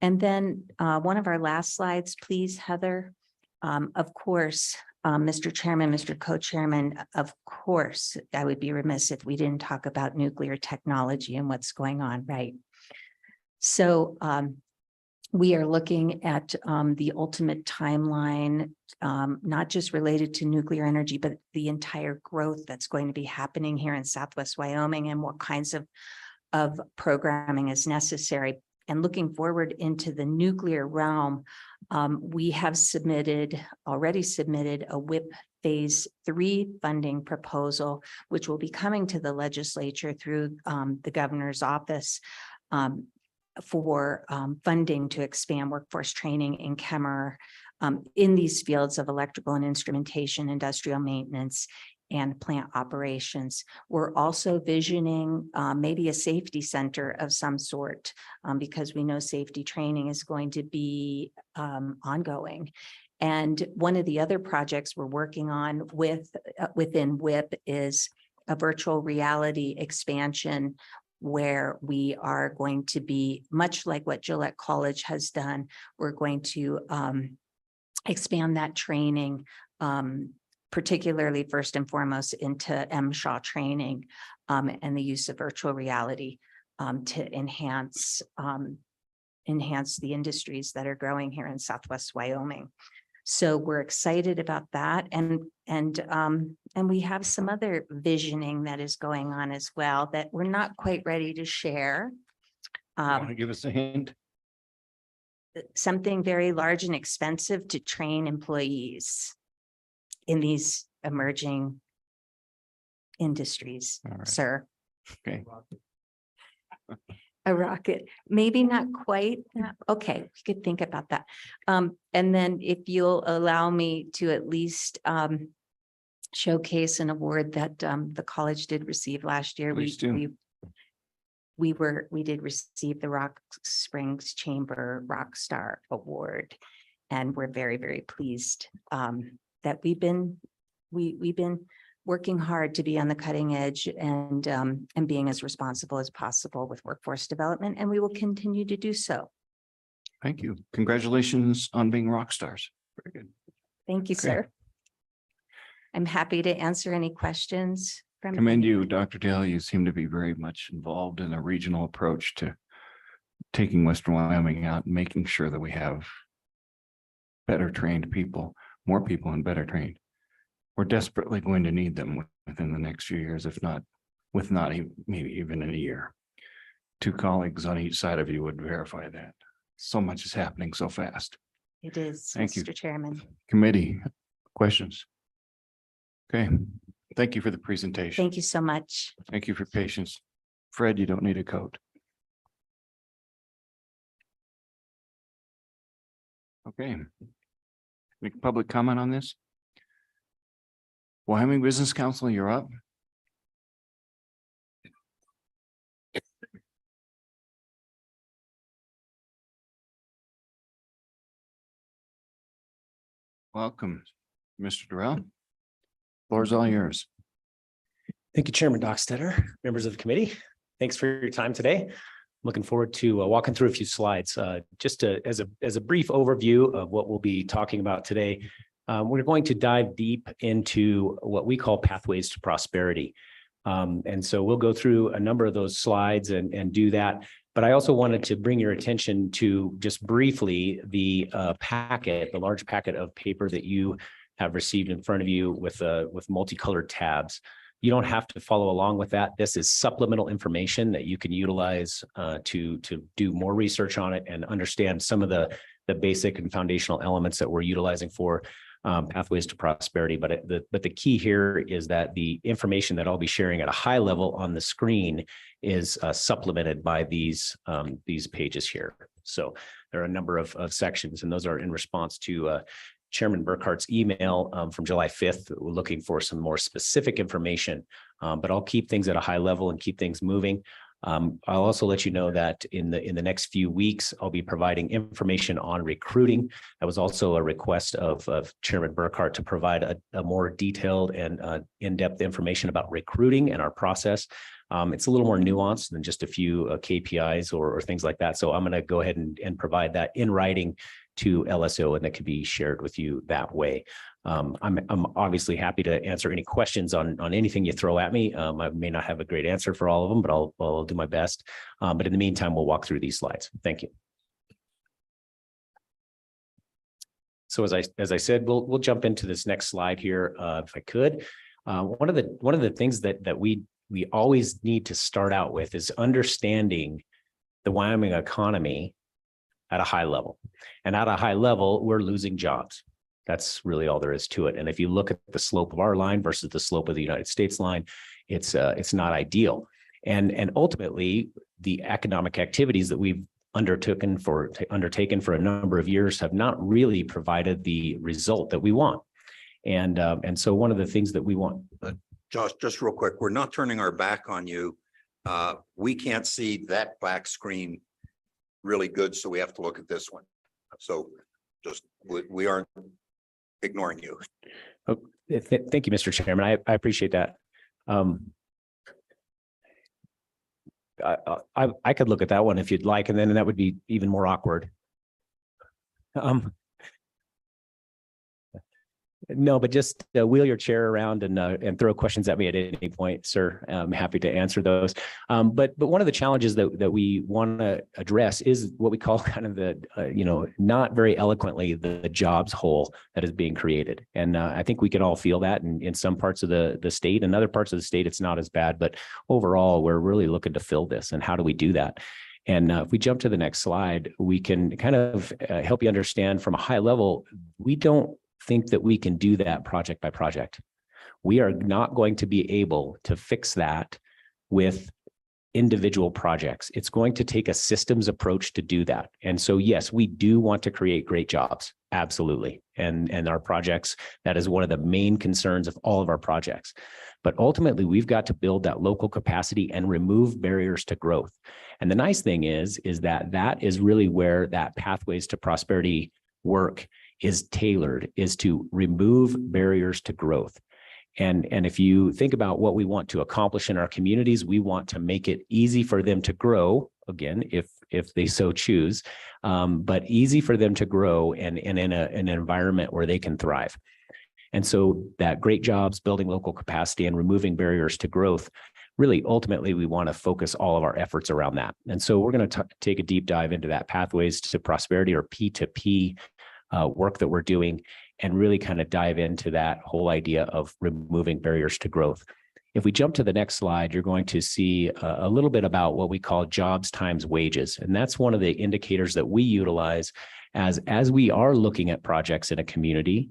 And then one of our last slides, please, Heather. Of course, Mr. Chairman, Mr. Co-Chairman, of course, I would be remiss if we didn't talk about nuclear technology and what's going on, right? So we are looking at the ultimate timeline, not just related to nuclear energy, but the entire growth that's going to be happening here in Southwest Wyoming and what kinds of programming is necessary. And looking forward into the nuclear realm, we have already submitted a WIP Phase 3 funding proposal, which will be coming to the legislature through the governor's office for funding to expand workforce training in Kemmerer in these fields of electrical and instrumentation, industrial maintenance, and plant operations. We're also visioning maybe a safety center of some sort because we know safety training is going to be ongoing. And one of the other projects we're working on within WIP is a virtual reality expansion where we are going to be, much like what Gillette College has done, we're going to expand that training, particularly first and foremost into MSHA training and the use of virtual reality to enhance the industries that are growing here in Southwest Wyoming. So we're excited about that. And we have some other visioning that is going on as well that we're not quite ready to share. Want to give us a hint? Something very large and expensive to train employees in these emerging industries, All right. sir. Okay. A rocket, maybe not quite. Okay, we could think about that. And then if you'll allow me to at least showcase an award that the college did receive last year. Please do. We did receive the Rock Springs Chamber Rockstar Award, and we're very, very pleased that we've been working hard to be on the cutting edge and being as responsible as possible with workforce development, and we will continue to do so. Thank you. Congratulations on being rock stars. Very good. Thank you, Okay. sir. I'm happy to answer any questions from. Commend you, Dr. Dale. You seem to be very much involved in a regional approach to taking Western Wyoming out and making sure that we have better trained people, more people and better trained. We're desperately going to need them within the next few years, if not, maybe even in a year. 2 colleagues on each side of you would verify that. So much is happening so fast. It is, Thank you. Mr. Chairman. Committee, questions? Okay, thank you for the presentation. Thank you so much. Thank you for patience. Fred, you don't need a coat. Okay. Make public comment on this? Wyoming Business Council, you're up. Welcome, Mr. Durrell. Floor is all yours. Thank you, Chairman Dockstetter, members of the committee. Thanks for your time today. Looking forward to walking through a few slides. As a brief overview of what we'll be talking about today, we're going to dive deep into what we call pathways to prosperity. And so we'll go through a number of those slides and do that. But I also wanted to bring your attention to just briefly the packet, the large packet of paper that you have received in front of you with multicolored tabs. You don't have to follow along with that. This is supplemental information that you can utilize to do more research on it and understand some of the basic and foundational elements that we're utilizing for pathways to prosperity. But the key here is that the information that I'll be sharing at a high level on the screen is supplemented by these pages here. So there are a number of sections, and those are in response to Chairman Burkhart's email from July 5th, looking for some more specific information, but I'll keep things at a high level and keep things moving. I'll also let you know that in the next few weeks, I'll be providing information on recruiting. That was also a request of Chairman Burkhart to provide a more detailed and in-depth information about recruiting and our process. It's a little more nuanced than just a few KPIs or things like that. So I'm going to go ahead and provide that in writing to LSO, and that can be shared with you that way. I'm obviously happy to answer any questions on anything you throw at me. I may not have a great answer for all of them, but I'll do my best. But in the meantime, we'll walk through these slides. Thank you. So as I said, we'll jump into this next slide here, if I could. One of the things that we always need to start out with is understanding the Wyoming economy at a high level. And at a high level, we're losing jobs. That's really all there is to it. And if you look at the slope of our line versus the slope of the United States line, it's not ideal. And ultimately, the economic activities that we've undertaken for a number of years have not really provided the result that we want. And so one of the things that we want. Josh, just real quick, we're not turning our back on you. We can't see that black screen really good, so we have to look at this one. So just, we aren't ignoring you. Oh, thank you, Mr. Chairman. I appreciate that. I could look at that one if you'd like, and then that would be even more awkward. No, but just wheel your chair around and throw questions at me at any point, sir. I'm happy to answer those. But one of the challenges that we want to address is what we call kind of the, not very eloquently, the jobs hole that is being created. And I think we can all feel that in some parts of the state. In other parts of the state, it's not as bad. But overall, we're really looking to fill this. And how do we do that? And if we jump to the next slide, we can kind of help you understand from a high level, we don't think that we can do that project by project. We are not going to be able to fix that with individual projects. It's going to take a systems approach to do that. And so, yes, we do want to create great jobs. Absolutely. And our projects, that is one of the main concerns of all of our projects. But ultimately, we've got to build that local capacity and remove barriers to growth. And the nice thing is that is really where that pathways to prosperity work is tailored, is to remove barriers to growth. And if you think about what we want to accomplish in our communities, we want to make it easy for them to grow, again, if they so choose, but easy for them to grow and in an environment where they can thrive. And so that great jobs, building local capacity and removing barriers to growth, really, ultimately, we want to focus all of our efforts around that. And so we're going to take a deep dive into that pathways to prosperity, or P2P, work that we're doing, and really kind of dive into that whole idea of removing barriers to growth. If we jump to the next slide, you're going to see a little bit about what we call jobs times wages. And that's one of the indicators that we utilize as we are looking at projects in a community.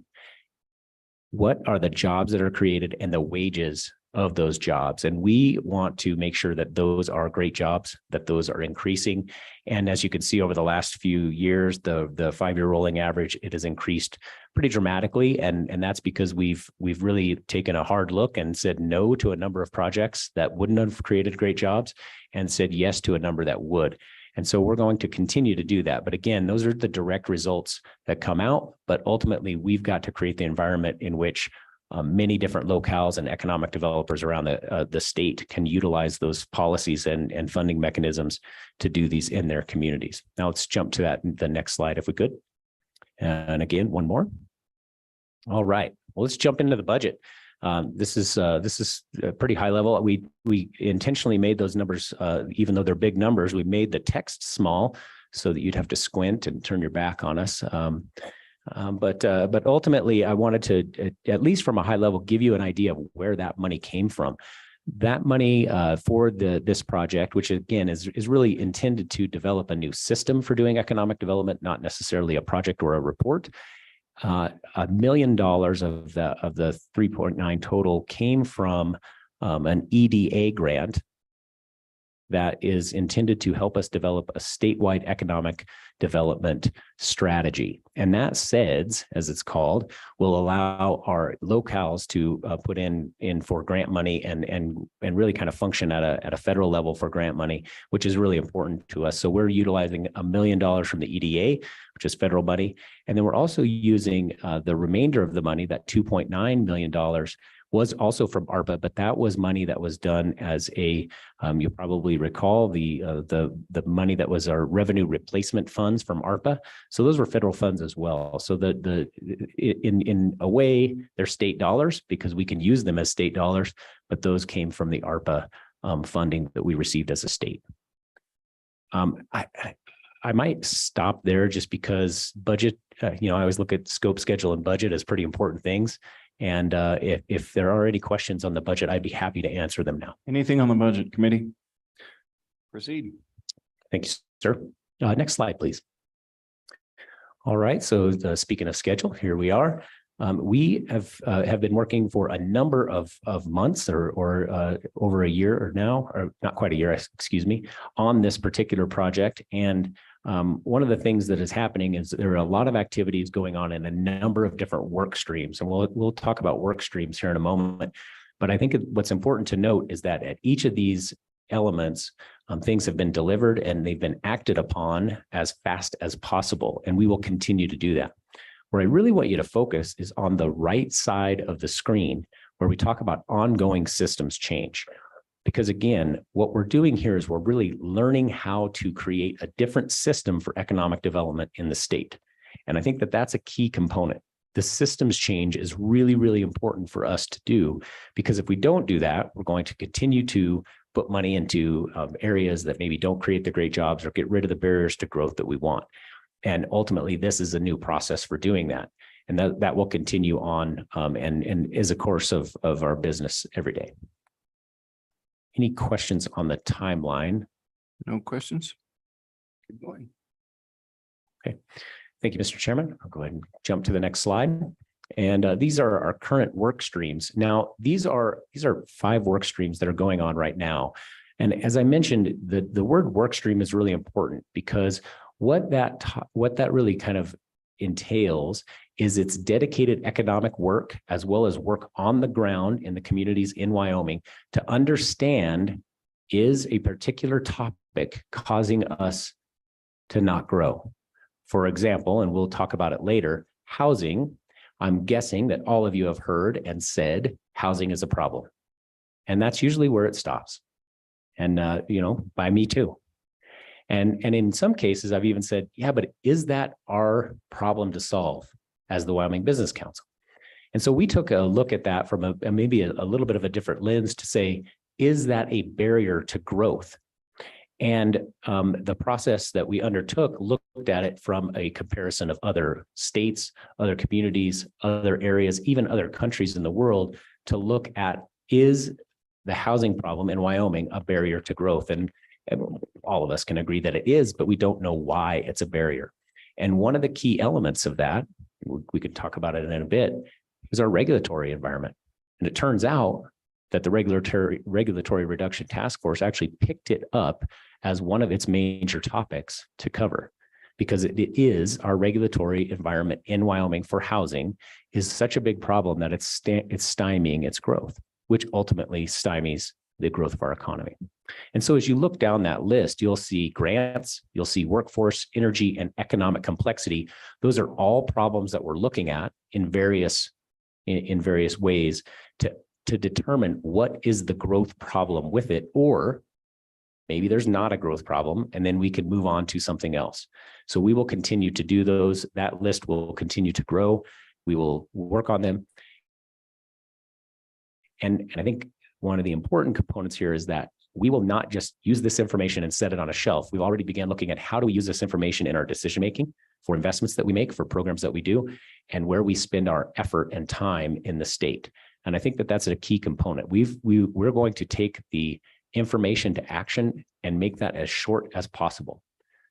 What are the jobs that are created and the wages of those jobs. And we want to make sure that those are great jobs, that those are increasing. And as you can see over the last few years, the 5-year rolling average, it has increased pretty dramatically. And that's because we've really taken a hard look and said no to a number of projects that wouldn't have created great jobs and said yes to a number that would. And so we're going to continue to do that. But again, those are the direct results that come out. But ultimately, we've got to create the environment in which many different locales and economic developers around the state can utilize those policies and funding mechanisms to do these in their communities. Now let's jump to the next slide if we could. And again, one more. All right, well, let's jump into the budget. This is a pretty high level. We intentionally made those numbers, even though they're big numbers, we made the text small so that you'd have to squint and turn your back on us. But ultimately, I wanted to, at least from a high level, give you an idea of where that money came from. That money for this project, which again is really intended to develop a new system for doing economic development, not necessarily a project or a report. $1 million of the 3.9 total came from an EDA grant that is intended to help us develop a statewide economic development strategy. And that SEDS, as it's called, will allow our locales to put in for grant money and really kind of function at a federal level for grant money, which is really important to us. So we're utilizing $1 million from the EDA, which is federal money. And then we're also using the remainder of the money, that $2.9 million, was also from ARPA, but that was money that was done as a, you probably recall the money that was our revenue replacement funds from ARPA. So those were federal funds as well. So in a way, they're state dollars because we can use them as state dollars, but those came from the ARPA funding that we received as a state. I might stop there just because budget, I always look at scope, schedule, and budget as pretty important things. And if there are any questions on the budget, I'd be happy to answer them now. Anything on the budget committee? Proceed. Thank you, sir. Next slide, please. All right. So speaking of schedule, here we are. We have been working for a number of months or over a year or now, or not quite a year, excuse me, on this particular project. And one of the things that is happening is there are a lot of activities going on in a number of different work streams. And we'll talk about work streams here in a moment. But I think what's important to note is that at each of these elements, things have been delivered and they've been acted upon as fast as possible. And we will continue to do that. Where I really want you to focus is on the right side of the screen, where we talk about ongoing systems change. Because again, what we're doing here is we're really learning how to create a different system for economic development in the state. And I think that that's a key component. The systems change is really, really important for us to do, because if we don't do that, we're going to continue to put money into areas that maybe don't create the great jobs or get rid of the barriers to growth that we want. And ultimately, this is a new process for doing that. And that will continue on and is a course of our business every day. Any questions on the timeline? No questions? Keep going. Okay. Thank you, Mr. Chairman. I'll go ahead and jump to the next slide. And these are our current work streams. Now, these are 5 work streams that are going on right now. And as I mentioned, the word work stream is really important because what that really kind of entails is it's dedicated economic work as well as work on the ground in the communities in Wyoming to understand, is a particular topic causing us to not grow? For example, and we'll talk about it later, housing. I'm guessing that all of you have heard and said housing is a problem. And that's usually where it stops. And, by me too. And in some cases, I've even said, yeah, but is that our problem to solve as the Wyoming Business Council? And so we took a look at that from maybe a little bit of a different lens to say, is that a barrier to growth? And the process that we undertook looked at it from a comparison of other states, other communities, other areas, even other countries in the world to look at, is the housing problem in Wyoming a barrier to growth? And all of us can agree that it is, but we don't know why it's a barrier. And one of the key elements of that, we could talk about it in a bit, is our regulatory environment. And it turns out that the regulatory reduction task force actually picked it up as one of its major topics to cover, because it is our regulatory environment in Wyoming for housing is such a big problem that it's stymieing its growth, which ultimately stymies the growth of our economy. And so as you look down that list, you'll see grants, you'll see workforce, energy, and economic complexity. Those are all problems that we're looking at in various ways to determine what is the growth problem with it, or maybe there's not a growth problem, and then we could move on to something else. So we will continue to do those. That list will continue to grow. We will work on them. And I think one of the important components here is that we will not just use this information and set it on a shelf. We've already began looking at how do we use this information in our decision-making for investments that we make, for programs that we do, and where we spend our effort and time in the state. And I think that that's a key component. We're going to take the information to action and make that as short as possible,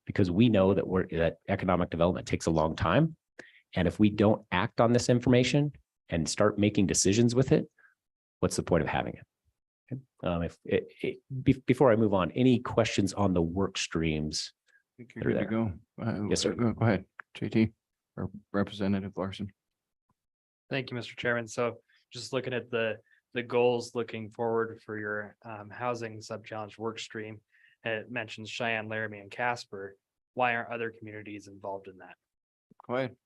because we know that economic development takes a long time. And if we don't act on this information and start making decisions with it, what's the point of having it? Before I move on, any questions on the work streams? I think you're good to go. Yes, sir. Go ahead, JT or Representative Larson. Thank you, Mr. Chairman. So just looking at the goals looking forward for your housing sub-challenge work stream, it mentions Cheyenne, Laramie, and Casper. Why aren't other communities involved in that? Go ahead.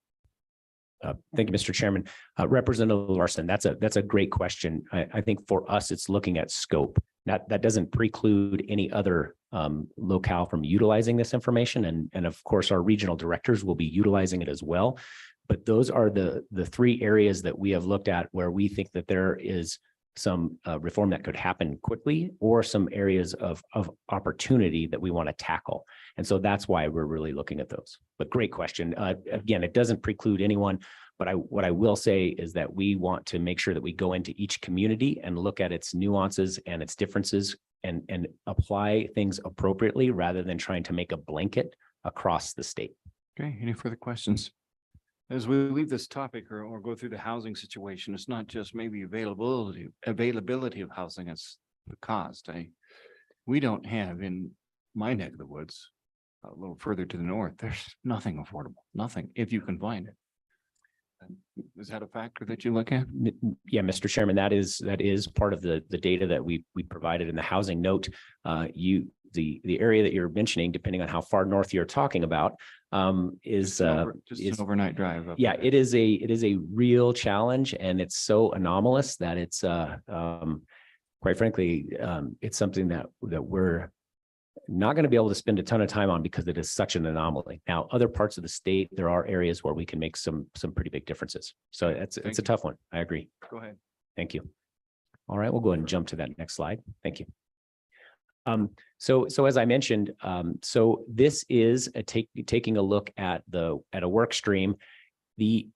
Thank you, Mr. Chairman. Representative Larson, that's a great question. I think for us, it's looking at scope. That doesn't preclude any other locale from utilizing this information. And of course, our regional directors will be utilizing it as well. But those are the three areas that we have looked at where we think that there is some reform that could happen quickly, or some areas of opportunity that we want to tackle. And so that's why we're really looking at those. But great question. Again, it doesn't preclude anyone, but what I will say is that we want to make sure that we go into each community and look at its nuances and its differences and apply things appropriately, rather than trying to make a blanket across the state. Okay, any further questions? As we leave this topic or go through the housing situation, it's not just maybe availability of housing, it's the cost. We don't have in my neck of the woods, a little further to the north, there's nothing affordable, nothing, if you can find it. Is that a factor that you look at? Yeah, Mr. Chairman, that is part of the data that we provided in the housing note. The area that you're mentioning, depending on how far north you're talking about, is just an overnight drive. Yeah, it is a real challenge, and it's so anomalous that it's quite frankly, it's something that we're not going to be able to spend a ton of time on, because it is such an anomaly. Now, other parts of the state, there are areas where we can make some pretty big differences. So it's a tough one. I agree. Go ahead. Thank you. All right, we'll go ahead and jump to that next slide. Thank you. So as I mentioned, so this is taking a look at a work stream.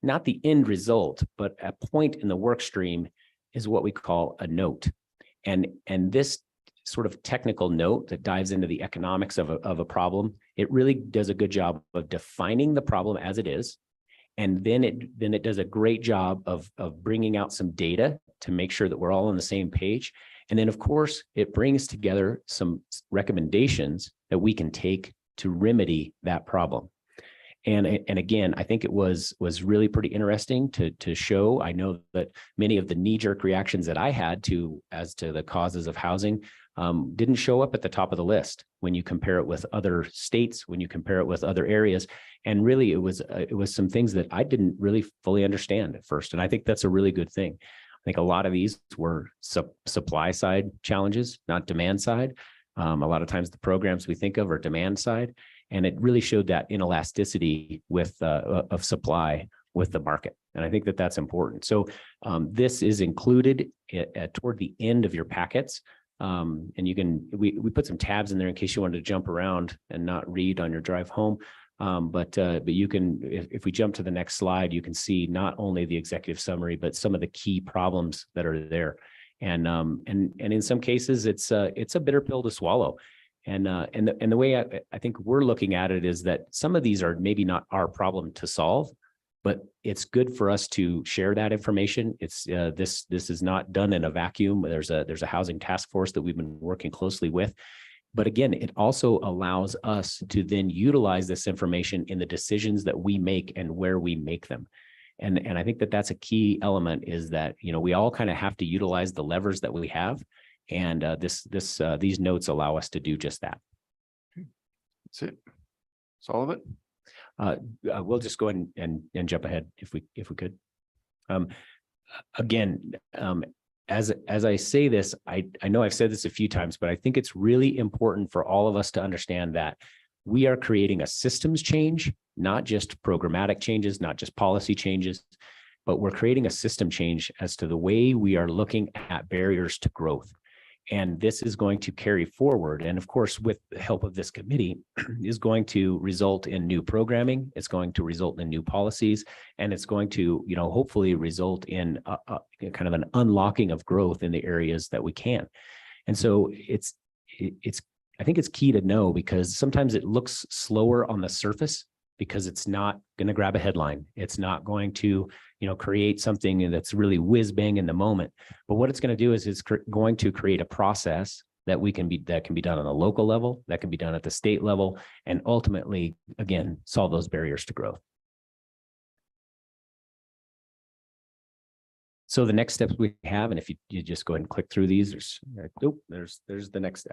Not the end result, but a point in the work stream is what we call a note. And this sort of technical note that dives into the economics of a problem, it really does a good job of defining the problem as it is. And then it does a great job of bringing out some data to make sure that we're all on the same page. And then, of course, it brings together some recommendations that we can take to remedy that problem. And again, I think it was really pretty interesting to show. I know that many of the knee-jerk reactions that I had as to the causes of housing didn't show up at the top of the list when you compare it with other states, when you compare it with other areas. And really, it was some things that I didn't really fully understand at first. And I think that's a really good thing. I think a lot of these were supply side challenges, not demand side. A lot of times the programs we think of are demand side, and it really showed that inelasticity of supply with the market. And I think that that's important. So this is included toward the end of your packets. And we put some tabs in there in case you wanted to jump around and not read on your drive home. But you can, if we jump to the next slide, you can see not only the executive summary, but some of the key problems that are there. And in some cases, it's a bitter pill to swallow. And the way I think we're looking at it is that some of these are maybe not our problem to solve, But it's good for us to share that information. It's this is not done in a vacuum. There's a housing task force that we've been working closely with. But again, it also allows us to then utilize this information in the decisions that we make and where we make them. And I think that that's a key element, is that, you know, we all kind of have to utilize the levers that we have. And these notes allow us to do just that. That's it. That's all of it. We'll just go ahead and jump ahead if we could. Again, as I say this, I know I've said this a few times, but I think it's really important for all of us to understand that we are creating a systems change, not just programmatic changes, not just policy changes, but we're creating a system change as to the way we are looking at barriers to growth. And this is going to carry forward. And of course, with the help of this committee, is going to result in new programming. It's going to result in new policies, and it's going to, you know, hopefully result in a kind of an unlocking of growth in the areas that we can. And so I think it's key to know, because sometimes it looks slower on the surface because it's not going to grab a headline. It's not going to, you know, create something that's really whiz bang in the moment. But what it's going to do is it's going to create a process that can be done on a local level, that can be done at the state level, and ultimately, again, solve those barriers to growth. So the next steps we have, and if you just go ahead and click through these, there's the next.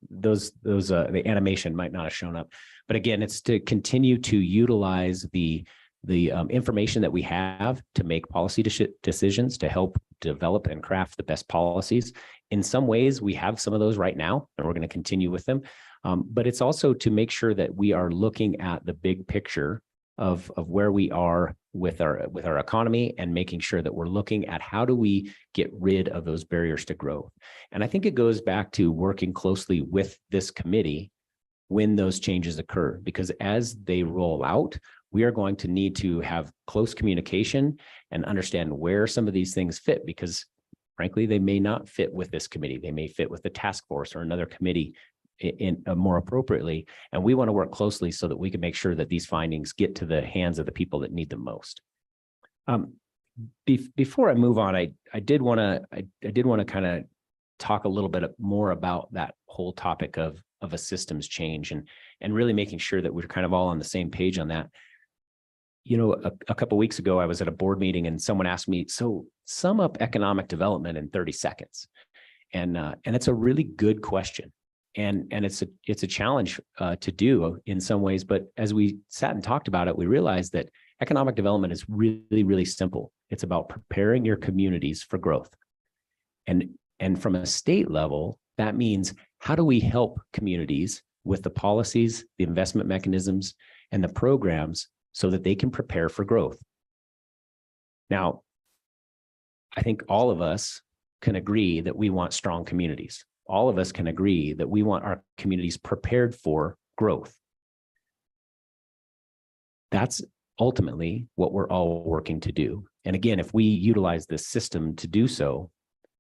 The animation might not have shown up, but again, it's to continue to utilize the information that we have to make policy decisions, to help develop and craft the best policies. In some ways, we have some of those right now, and we're going to continue with them. But it's also to make sure that we are looking at the big picture of where we are with our economy, and making sure that we're looking at how do we get rid of those barriers to growth. And I think it goes back to working closely with this committee when those changes occur, because as they roll out, we are going to need to have close communication and understand where some of these things fit, because frankly, they may not fit with this committee. They may fit with the task force or another committee in more appropriately. And we want to work closely so that we can make sure that these findings get to the hands of the people that need them most. Before I move on, I did want to kind of talk a little bit more about that whole topic of a systems change, and really making sure that we're kind of all on the same page on that. You know, a couple of weeks ago, I was at a board meeting and someone asked me, so sum up economic development in 30 seconds. And it's a really good question. And it's a challenge to do in some ways. But as we sat and talked about it, we realized that economic development is really, really simple. It's about preparing your communities for growth. And from a state level, that means, how do we help communities with the policies, the investment mechanisms, and the programs so that they can prepare for growth? Now, I think all of us can agree that we want strong communities. All of us can agree that we want our communities prepared for growth. That's ultimately what we're all working to do. And again, if we utilize this system to do so,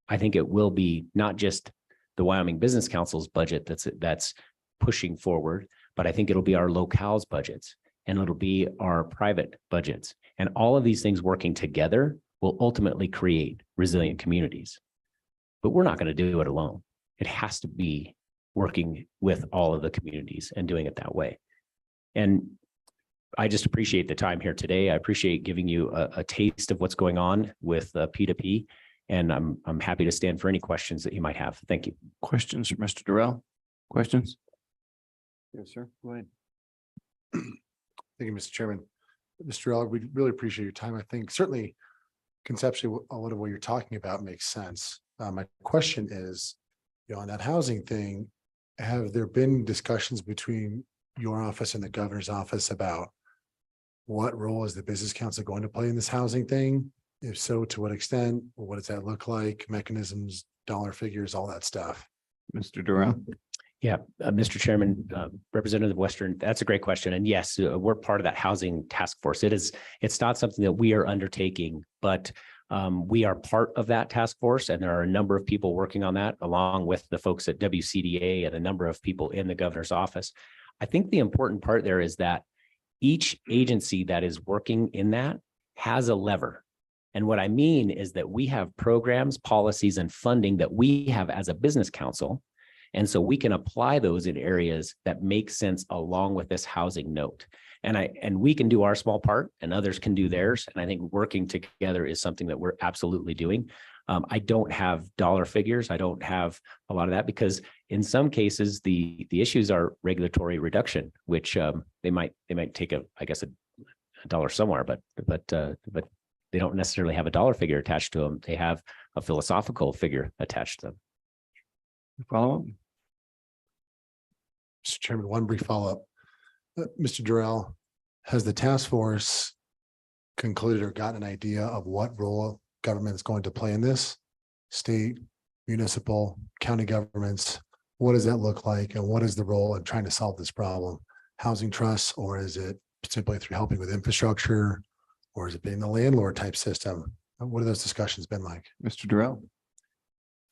I think it will be not just the Wyoming Business Council's budget that's pushing forward, but I think it'll be our locale's budgets, and it'll be our private budgets. And all of these things working together will ultimately create resilient communities. But we're not going to do it alone. It has to be working with all of the communities and doing it that way. And I just appreciate the time here today. I appreciate giving you a taste of what's going on with P2P. And I'm happy to stand for any questions that you might have. Thank you. Questions for Mr. Durrell? Questions? Yes, sir. Go ahead. Thank you, Mr. Chairman. Mr. Durrell, we really appreciate your time. I think certainly conceptually, a lot of what you're talking about makes sense. My question is, on that housing thing, have there been discussions between your office and the governor's office about what role is the business council going to play in this housing thing? If so, to what extent? What does that look like? Mechanisms, dollar figures, all that stuff. Mr. Durrell? Yeah, Mr. Chairman, Representative Western, that's a great question. And yes, we're part of that housing task force. It's not something that we are undertaking, but we are part of that task force, and there are a number of people working on that, along with the folks at WCDA and a number of people in the governor's office. I think the important part there is that each agency that is working in that has a lever. And what I mean is that we have programs, policies, and funding that we have as a business council. And so we can apply those in areas that make sense along with this housing note. And we can do our small part and others can do theirs. And I think working together is something that we're absolutely doing. I don't have dollar figures. I don't have a lot of that because in some cases, the issues are regulatory reduction, which they might take a dollar somewhere, but they don't necessarily have a dollar figure attached to them. They have a philosophical figure attached to them. Follow up? Mr. Chairman, one brief follow-up. Mr. Durrell, has the task force concluded or gotten an idea of what role government is going to play in this? State, municipal, county governments, what does that look like? And what is the role in trying to solve this problem? Housing trusts, or is it simply through helping with infrastructure? Or is it being the landlord type system? What have those discussions been like? Mr. Durrell?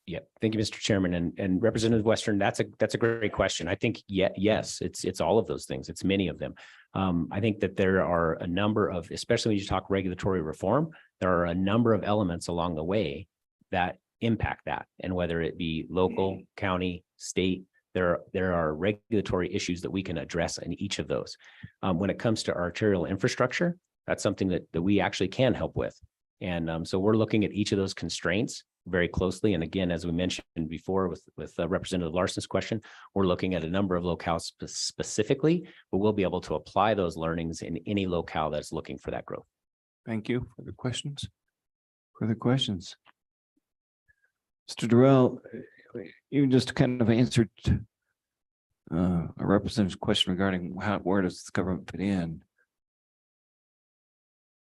Yeah, thank you, Mr. Chairman, and Representative Western. That's a great question. I think yes, it's all of those things. It's many of them. I think that there are a number of, especially when you talk regulatory reform, there are a number of elements along the way that impact that, and whether it be local, county, state, there are regulatory issues that we can address in each of those. When it comes to arterial infrastructure, that's something that we actually can help with, and so we're looking at each of those constraints very closely. And again, as we mentioned before with Representative Larson's question, we're looking at a number of locales specifically, but we'll be able to apply those learnings in any locale that's looking for that growth. Thank you. Further questions? Further questions? Mr. Durrell, you just kind of answered a representative's question regarding where does the government fit in?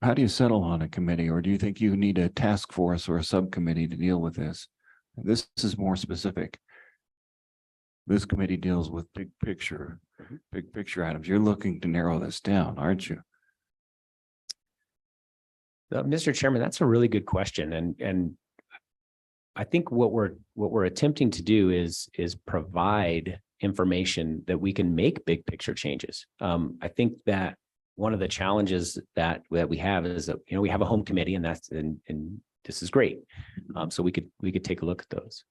How do you settle on a committee, or do you think you need a task force or a subcommittee to deal with this? This is more specific. This committee deals with big picture items. You're looking to narrow this down, aren't you? Mr. Chairman, that's a really good question. And I think what we're attempting to do is provide information that we can make big picture changes. I think that one of the challenges that we have is that, we have a home committee, and and this is great. So we could take a look at those.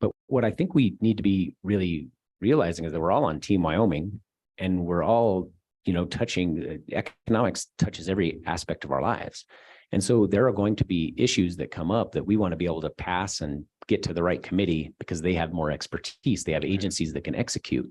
But what I think we need to be really realizing is that we're all on Team Wyoming, and we're all, touching economics touches every aspect of our lives. And so there are going to be issues that come up that we want to be able to pass and get to the right committee because they have more expertise. They have agencies that can execute.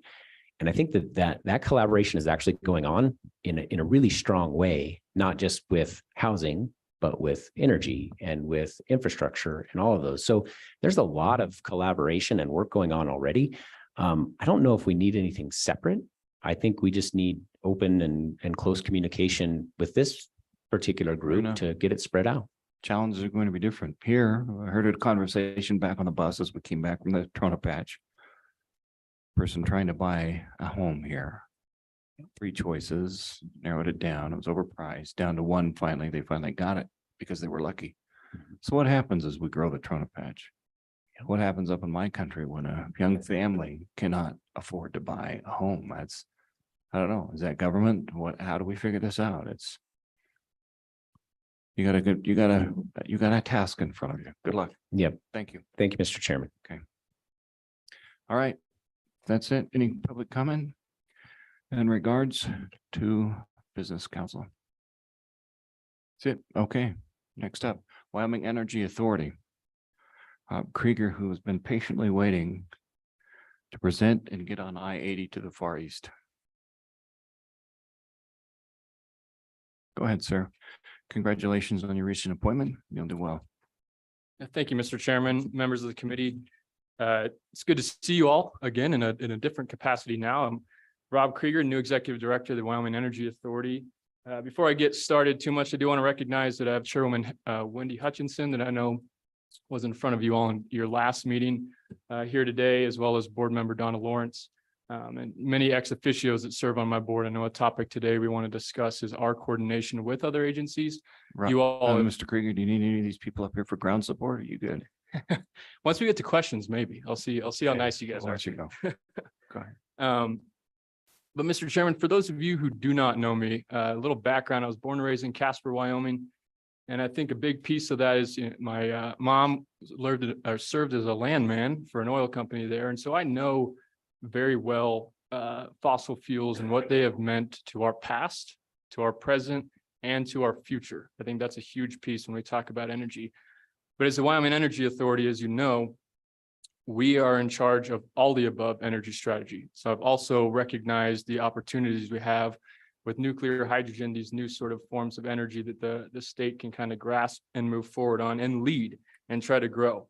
And I think that collaboration is actually going on in a really strong way, not just with housing, but with energy and with infrastructure and all of those. So there's a lot of collaboration and work going on already. I don't know if we need anything separate. I think we just need open and close communication with this particular group to get it spread out. Challenges are going to be different. Here, I heard a conversation back on the bus as we came back from the Trona Patch. Person trying to buy a home here. 3 choices, narrowed it down. It was overpriced, down to one. Finally, they finally got it because they were lucky. So what happens as we grow the Trona Patch? What happens up in my country when a young family cannot afford to buy a home? I don't know. Is that government? How do we figure this out? You got a task in front of you. Good luck. Yep. Thank you. Thank you, Mr. Chairman. Okay. All right. That's it. Any public comment in regards to business council? That's it. Okay. Next up, Wyoming Energy Authority. Krieger, who has been patiently waiting to present and get on I-80 to the far east. Go ahead, sir. Congratulations on your recent appointment. You'll do well. Thank you, Mr. Chairman, members of the committee. It's good to see you all again in a different capacity now. I'm Rob Krieger, new executive director of the Wyoming Energy Authority. Before I get started too much, I do want to recognize that I have Chairwoman Wendy Hutchinson that I know was in front of you all in your last meeting here today, as well as board member Donna Lawrence, and many ex officios that serve on my board. I know a topic today we want to discuss is our coordination with other agencies. You all, Mr. Krieger, do you need any of these people up here for ground support? Are you good? Once we get to questions, maybe I'll see how nice you guys I'll are. let you go. Go ahead. But Mr. Chairman, for those of you who do not know me, a little background, I was born and raised in Casper, Wyoming. And I think a big piece of that is my mom served as a landman for an oil company there. And so I know very well fossil fuels and what they have meant to our past, to our present, and to our future. I think that's a huge piece when we talk about energy. But as the Wyoming Energy Authority, as you know, we are in charge of all the above energy strategy. So I've also recognized the opportunities we have with nuclear, hydrogen, these new sort of forms of energy that the state can kind of grasp and move forward on and lead and try to grow.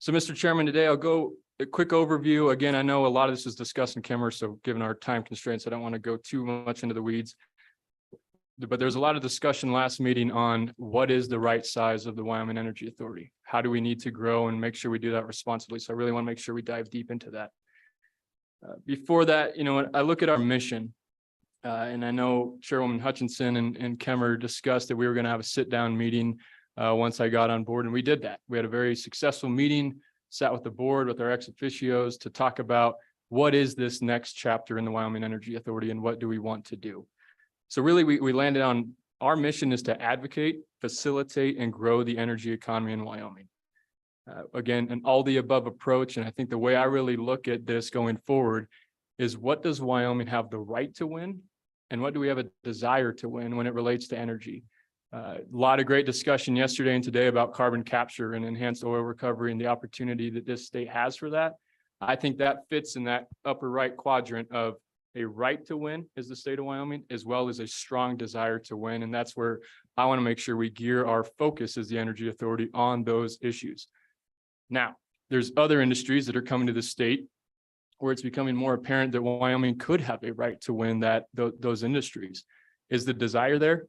So Mr. Chairman, today I'll go a quick overview. Again, I know a lot of this is discussed in camera, so given our time constraints, I don't want to go too much into the weeds. But there's a lot of discussion last meeting on what is the right size of the Wyoming Energy Authority? How do we need to grow and make sure we do that responsibly? So I really want to make sure we dive deep into that. Before that, I look at our mission, and I know Chairwoman Hutchinson and Kemmer discussed that we were going to have a sit-down meeting once I got on board, and we did that. We had a very successful meeting, sat with the board, with our ex officios to talk about what is this next chapter in the Wyoming Energy Authority and what do we want to do. So really, we landed on our mission is to advocate, facilitate, and grow the energy economy in Wyoming. Again, an all the above approach. And I think the way I really look at this going forward is what does Wyoming have the right to win? And what do we have a desire to win when it relates to energy? A lot of great discussion yesterday and today about carbon capture and enhanced oil recovery and the opportunity that this state has for that. I think that fits in that upper right quadrant of a right to win is the state of Wyoming, as well as a strong desire to win. And that's where I want to make sure we gear our focus as the Energy Authority on those issues. Now, there's other industries that are coming to the state where it's becoming more apparent that Wyoming could have a right to win those industries. Is the desire there?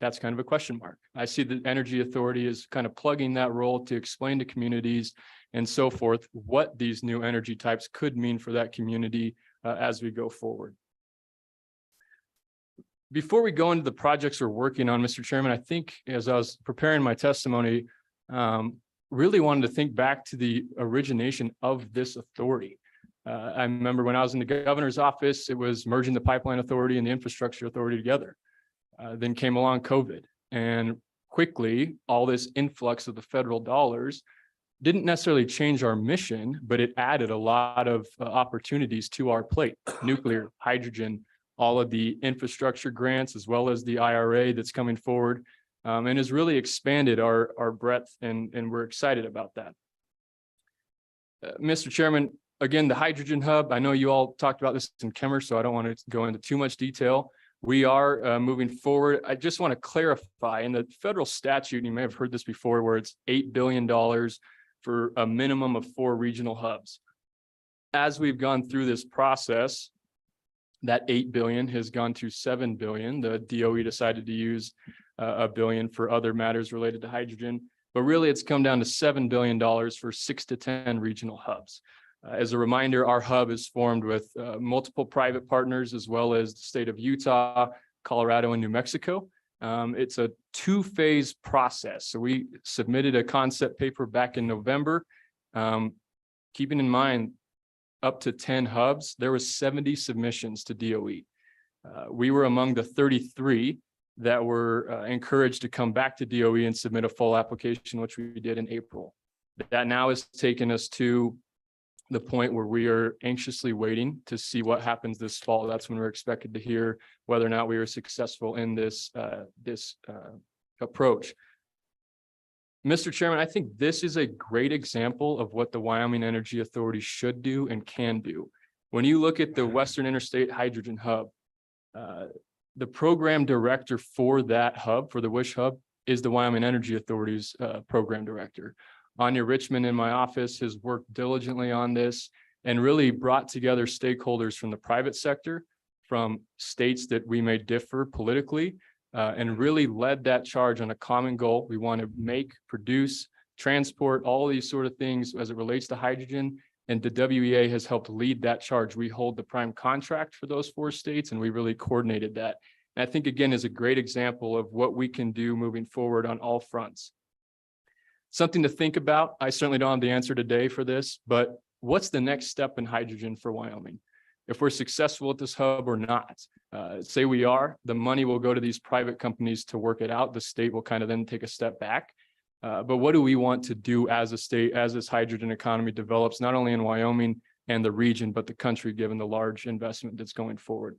That's kind of a question mark. I see the Energy Authority is kind of plugging that role to explain to communities and so forth what these new energy types could mean for that community as we go forward. Before we go into the projects we're working on, Mr. Chairman, I think as I was preparing my testimony, really wanted to think back to the origination of this authority. I remember when I was in the governor's office, it was merging the Pipeline Authority and the Infrastructure Authority together. Then came along COVID, and quickly all this influx of the federal dollars didn't necessarily change our mission, but it added a lot of opportunities to our plate. Nuclear, hydrogen, all of the infrastructure grants, as well as the IRA that's coming forward, and has really expanded our breadth, and we're excited about that. Mr. Chairman, again, the hydrogen hub, I know you all talked about this in Kemmer, so I don't want to go into too much detail. We are moving forward. I just want to clarify in the federal statute, and you may have heard this before, where it's $8 billion for a minimum of 4 regional hubs. As we've gone through this process, that 8 billion has gone to 7 billion. The DOE decided to use $1 billion for other matters related to hydrogen, but really it's come down to $7 billion for 6 to 10 regional hubs. As a reminder, our hub is formed with multiple private partners, as well as the state of Utah, Colorado, and New Mexico. It's a 2-phase process. So we submitted a concept paper back in November. Keeping in mind, up to 10 hubs, there was 70 submissions to DOE. We were among the 33 that were encouraged to come back to DOE and submit a full application, which we did in April. That now has taken us to the point where we are anxiously waiting to see what happens this fall. That's when we're expected to hear whether or not we are successful in this approach. Mr. Chairman, I think this is a great example of what the Wyoming Energy Authority should do and can do. When you look at the Western Interstate Hydrogen Hub, the program director for that hub, for the WISH hub, is the Wyoming Energy Authority's program director. Anya Richmond in my office has worked diligently on this and really brought together stakeholders from the private sector, from states that we may differ politically, and really led that charge on a common goal. We want to make, produce, transport, all these sort of things as it relates to hydrogen. And the WEA has helped lead that charge. We hold the prime contract for those 4 states, and we really coordinated that. And I think, again, is a great example of what we can do moving forward on all fronts. Something to think about. I certainly don't have the answer today for this, but what's the next step in hydrogen for Wyoming? if we're successful at this hub or not. Say we are, the money will go to these private companies to work it out. The state will kind of then take a step back. But what do we want to do as a state, as this hydrogen economy develops, not only in Wyoming and the region, but the country, given the large investment that's going forward?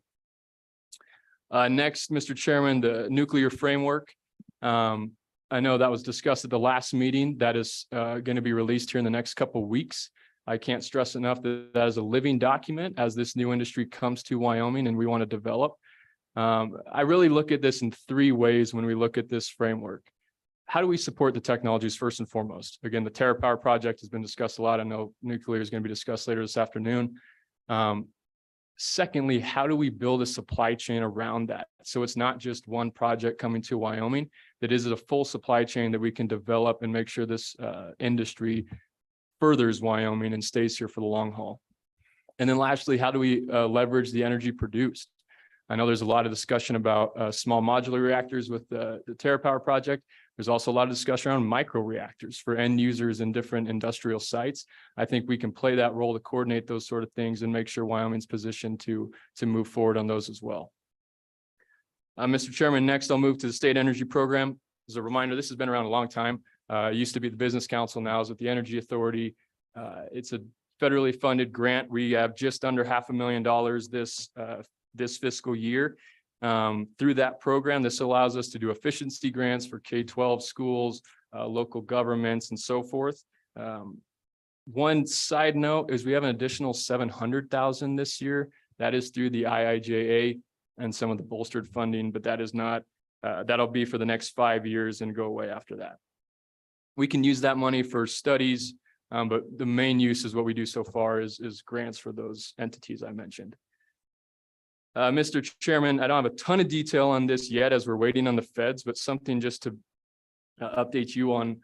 Next, Mr. Chairman, the nuclear framework. I know that was discussed at the last meeting. That is going to be released here in the next couple of weeks. I can't stress enough that that is a living document as this new industry comes to Wyoming and we want to develop. I really look at this in three ways when we look at this framework. How do we support the technologies first and foremost? Again, the TerraPower project has been discussed a lot. I know nuclear is going to be discussed later this afternoon. Secondly, how do we build a supply chain around that? So it's not just one project coming to Wyoming, that is a full supply chain that we can develop and make sure this industry furthers Wyoming and stays here for the long haul. And then lastly, how do we leverage the energy produced? I know there's a lot of discussion about small modular reactors with the TerraPower project. There's also a lot of discussion around micro reactors for end users in different industrial sites. I think we can play that role to coordinate those sort of things and make sure Wyoming's positioned to move forward on those as well. Mr. Chairman, next I'll move to the state energy program. As a reminder, this has been around a long time. It used to be the Business Council, now is with the Energy Authority. It's a federally funded grant. We have just under $500,000 this fiscal year. Through that program, this allows us to do efficiency grants for K-12 schools, local governments, and so forth. One side note is we have an additional $700,000 this year. That is through the IIJA and some of the bolstered funding, but that is not, that'll be for the next 5 years and go away after that. We can use that money for studies, but the main use is what we do so far is grants for those entities I mentioned. Mr. Chairman, I don't have a ton of detail on this yet as we're waiting on the feds, but something just to update you on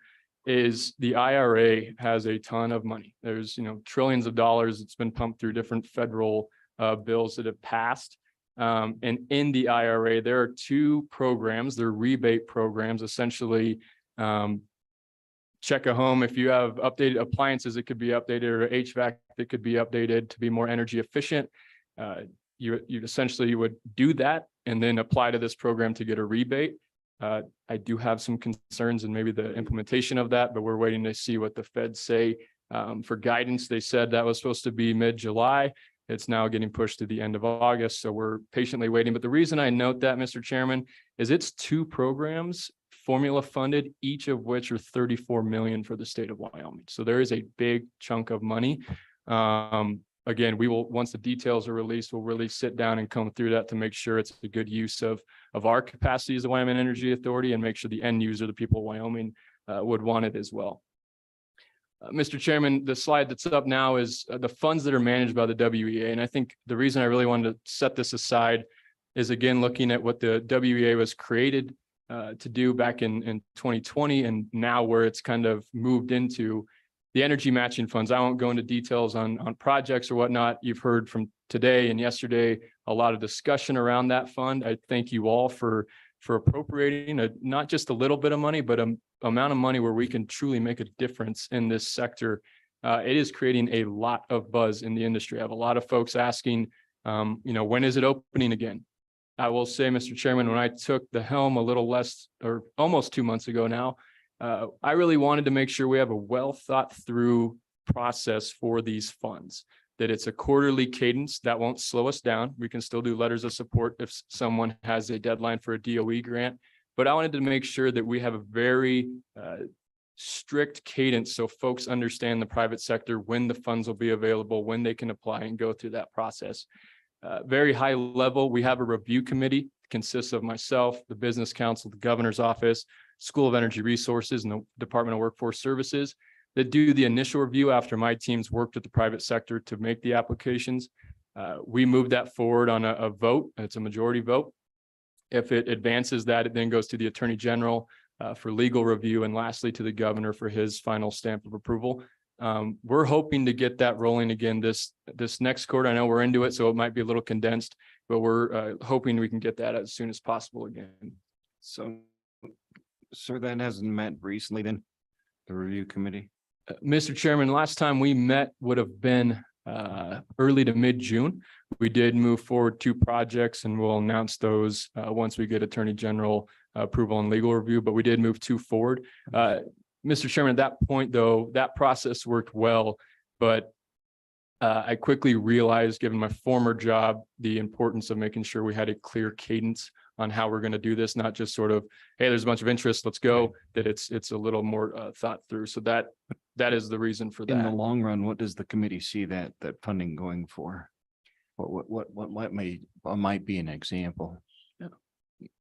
is the IRA has a ton of money. There's, trillions of dollars that's been pumped through different federal bills that have passed. And in the IRA, there are two programs, they're rebate programs, essentially. Check a home, if you have updated appliances, it could be updated, or HVAC, it could be updated to be more energy efficient. You essentially would do that and then apply to this program to get a rebate. I do have some concerns and maybe the implementation of that, but we're waiting to see what the feds say. For guidance, they said that was supposed to be mid-July. It's now getting pushed to the end of August, so we're patiently waiting. But the reason I note that, Mr. Chairman, is it's two programs, formula funded, each of which are $34 million for the state of Wyoming. So there is a big chunk of money. Again, we will, once the details are released, we'll really sit down and come through that to make sure it's a good use of our capacity as the Wyoming Energy Authority and make sure the end user, the people of Wyoming, would want it as well. Mr. Chairman, the slide that's up now is the funds that are managed by the WEA. And I think the reason I really wanted to set this aside is, again, looking at what the WEA was created to do back in 2020 and now where it's kind of moved into. The energy matching funds, I won't go into details on projects or whatnot. You've heard from today and yesterday a lot of discussion around that fund. I thank you all for appropriating not just a little bit of money, but an amount of money where we can truly make a difference in this sector. It is creating a lot of buzz in the industry. I have a lot of folks asking, when is it opening again? I will say, Mr. Chairman, when I took the helm a little less or almost 2 months ago now, I really wanted to make sure we have a well thought through process for these funds, that it's a quarterly cadence that won't slow us down. We can still do letters of support if someone has a deadline for a DOE grant, but I wanted to make sure that we have a very strict cadence so folks understand the private sector, when the funds will be available, when they can apply and go through that process. Very high level, we have a review committee, consists of myself, the Business Council, the Governor's Office, School of Energy Resources, and the Department of Workforce Services that do the initial review after my teams worked with the private sector to make the applications. We moved that forward on a vote. It's a majority vote. If it advances that, it then goes to the Attorney General for legal review, and lastly to the Governor for his final stamp of approval. We're hoping to get that rolling again this next quarter. I know we're into it, so it might be a little condensed, but we're hoping we can get that as soon as possible again. So, sir, that hasn't met recently then, the review committee? Mr. Chairman, last time we met would have been early to mid-June. We did move forward 2 projects and we'll announce those once we get Attorney General approval and legal review, but we did move 2 forward. Mr. Chairman, at that point, though, that process worked well, but I quickly realized, given my former job, the importance of making sure we had a clear cadence on how we're going to do this, not just sort of, hey, there's a bunch of interest, let's go, that it's a little more thought through. So that is the reason for In the that. long run, what does the committee see that funding going for? What might be an example?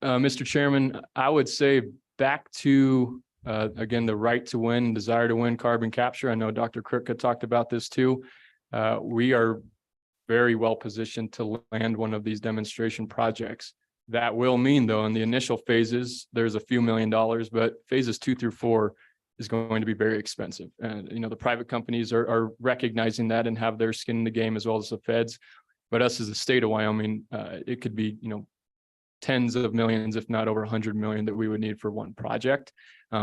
Mr. Chairman, I would say back to, again, the right to win, desire to win carbon capture. I know Dr. Kripke talked about this too. We are very well positioned to land one of these demonstration projects. That will mean, though, in the initial phases, there's a few $1 million, but phases 2 through 4 is going to be very expensive. And, the private companies are recognizing that and have their skin in the game, as well as the feds. But us as the state of Wyoming, it could be, tens of millions, if not over 100 million that we would need for one project.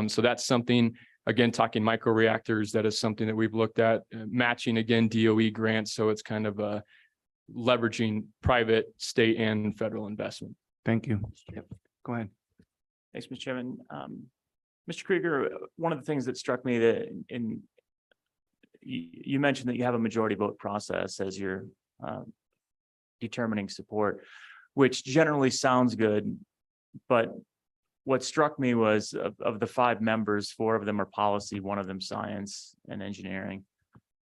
So that's something, again, talking micro reactors, that is something that we've looked at, matching again DOE grants. So it's kind of leveraging private, state and federal investment. Thank you. Yep. Go ahead. Thanks, Mr. Chairman. Mr. Krieger, one of the things that struck me that you mentioned that you have a majority vote process as you're determining support, which generally sounds good. But what struck me was of the 5 members, 4 of them are policy, 1 of them science and engineering.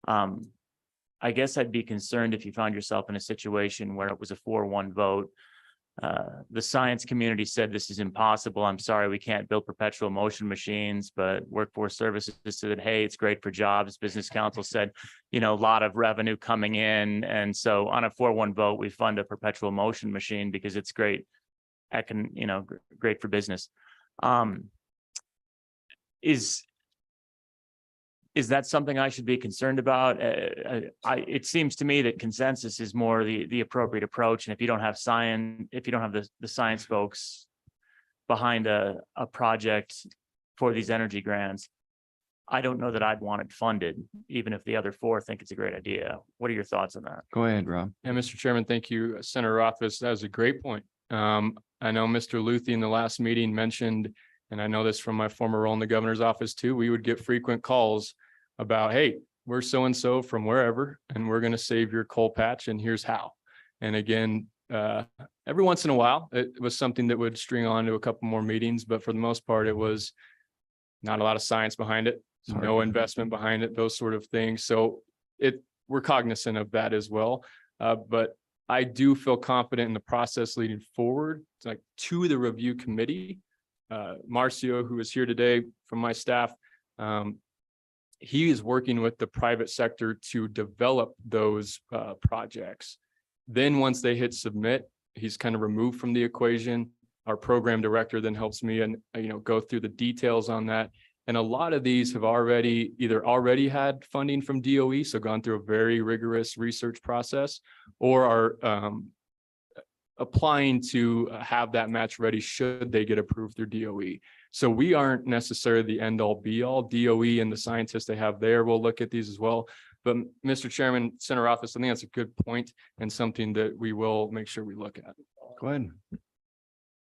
I guess I'd be concerned if you found yourself in a situation where it was a 4-1 vote. The science community said this is impossible. I'm sorry, we can't build perpetual motion machines, but Workforce Services said, hey, it's great for jobs. Business Council said, a lot of revenue coming in. And so on a 4-1 vote, we fund a perpetual motion machine because it's great, great for business. Is that something I should be concerned about? It seems to me that consensus is more the appropriate approach. And if you don't have the science folks behind a project for these energy grants, I don't know that I'd want it funded, even if the other 4 think it's a great idea. What are your thoughts on that? Go ahead, Rob. And Mr. Chairman, thank you, Senator Rothfuss. That was a great point. I know Mr. Luthi in the last meeting mentioned, and I know this from my former role in the governor's office too, we would get frequent calls about, hey, we're so-and-so from wherever, and we're going to save your coal patch, and here's how. And again, every once in a while, it was something that would string on to a couple more meetings, but for the most part, it was not a lot of science behind it, no investment behind it, those sort of things. So we're cognizant of that as well. But I do feel confident in the process leading forward, to the review committee. Marcio, who is here today from my staff, he is working with the private sector to develop those projects. Then once they hit submit, he's kind of removed from the equation. Our program director then helps me and go through the details on that. And a lot of these have either already had funding from DOE, so gone through a very rigorous research process, or are applying to have that match ready should they get approved through DOE. So we aren't necessarily the end all be all. DOE and the scientists they have there will look at these as well. But Mr. Chairman, Senator Office, I think that's a good point and something that we will make sure we look at. Go ahead.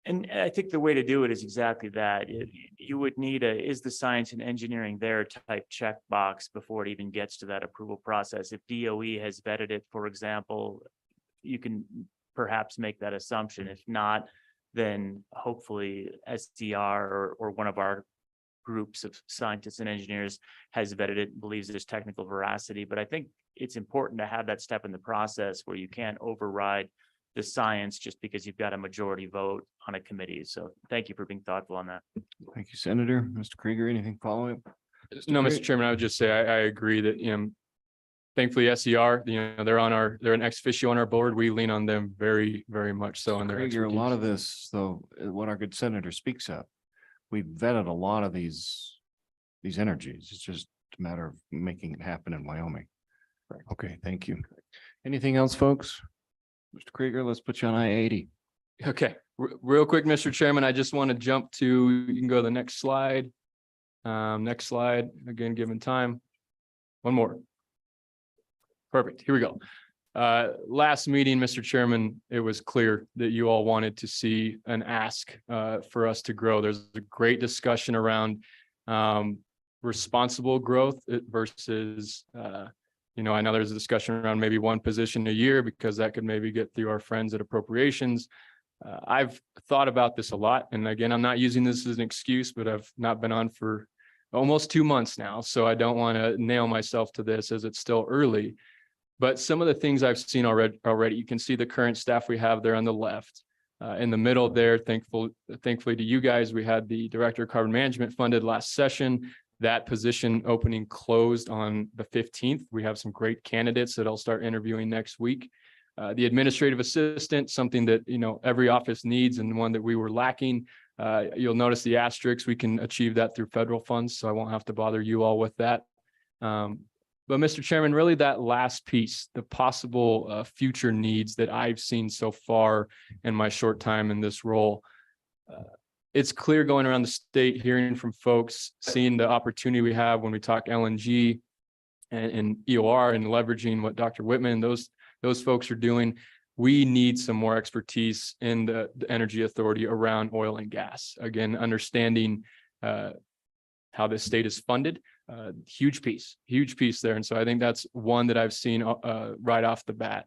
And I think the way to do it is exactly that. You would need is the science and engineering there type checkbox before it even gets to that approval process. If DOE has vetted it, for example, you can perhaps make that assumption. If not, then hopefully SDR or one of our groups of scientists and engineers has vetted it, believes there's technical veracity. But I think it's important to have that step in the process where you can't override the science just because you've got a majority vote on a committee. So thank you for being thoughtful on that. Thank you, Senator. Mr. Krieger, anything following up? No, Mr. Chairman, I would just say I agree that, thankfully SER, they're an ex officio on our board. We lean on them very, very much so. And Krieger, a lot of this, though, what our good senator speaks of, we've vetted a lot of these energies. It's just a matter of making it happen in Wyoming. Right. Okay, thank you. Anything else, folks? Mr. Krieger, let's put you on I-80. Okay, real quick, Mr. Chairman, I just want to jump to, you can go to the next slide. Next slide, again, given time. One more. Perfect. Here we go. Last meeting, Mr. Chairman, it was clear that you all wanted to see an ask for us to grow. There's a great discussion around responsible growth versus I know there's a discussion around maybe one position a year because that could maybe get through our friends at appropriations. I've thought about this a lot. And again, I'm not using this as an excuse, but I've not been on for almost 2 months now. So I don't want to nail myself to this as it's still early. But some of the things I've seen already, you can see the current staff we have there on the left. In the middle there, thankfully to you guys, we had the Director of Carbon Management funded last session. That position opening closed on the 15th. We have some great candidates that I'll start interviewing next week. The administrative assistant, something that every office needs and one that we were lacking. You'll notice the asterisks. We can achieve that through federal funds, so I won't have to bother you all with that. But Mr. Chairman, really that last piece, the possible future needs that I've seen so far in my short time in this role. It's clear going around the state, hearing from folks, seeing the opportunity we have when we talk LNG and EOR and leveraging what Dr. Whitman, those folks are doing. We need some more expertise in the energy authority around oil and gas. Again, understanding how this state is funded, huge piece there. And so I think that's one that I've seen right off the bat.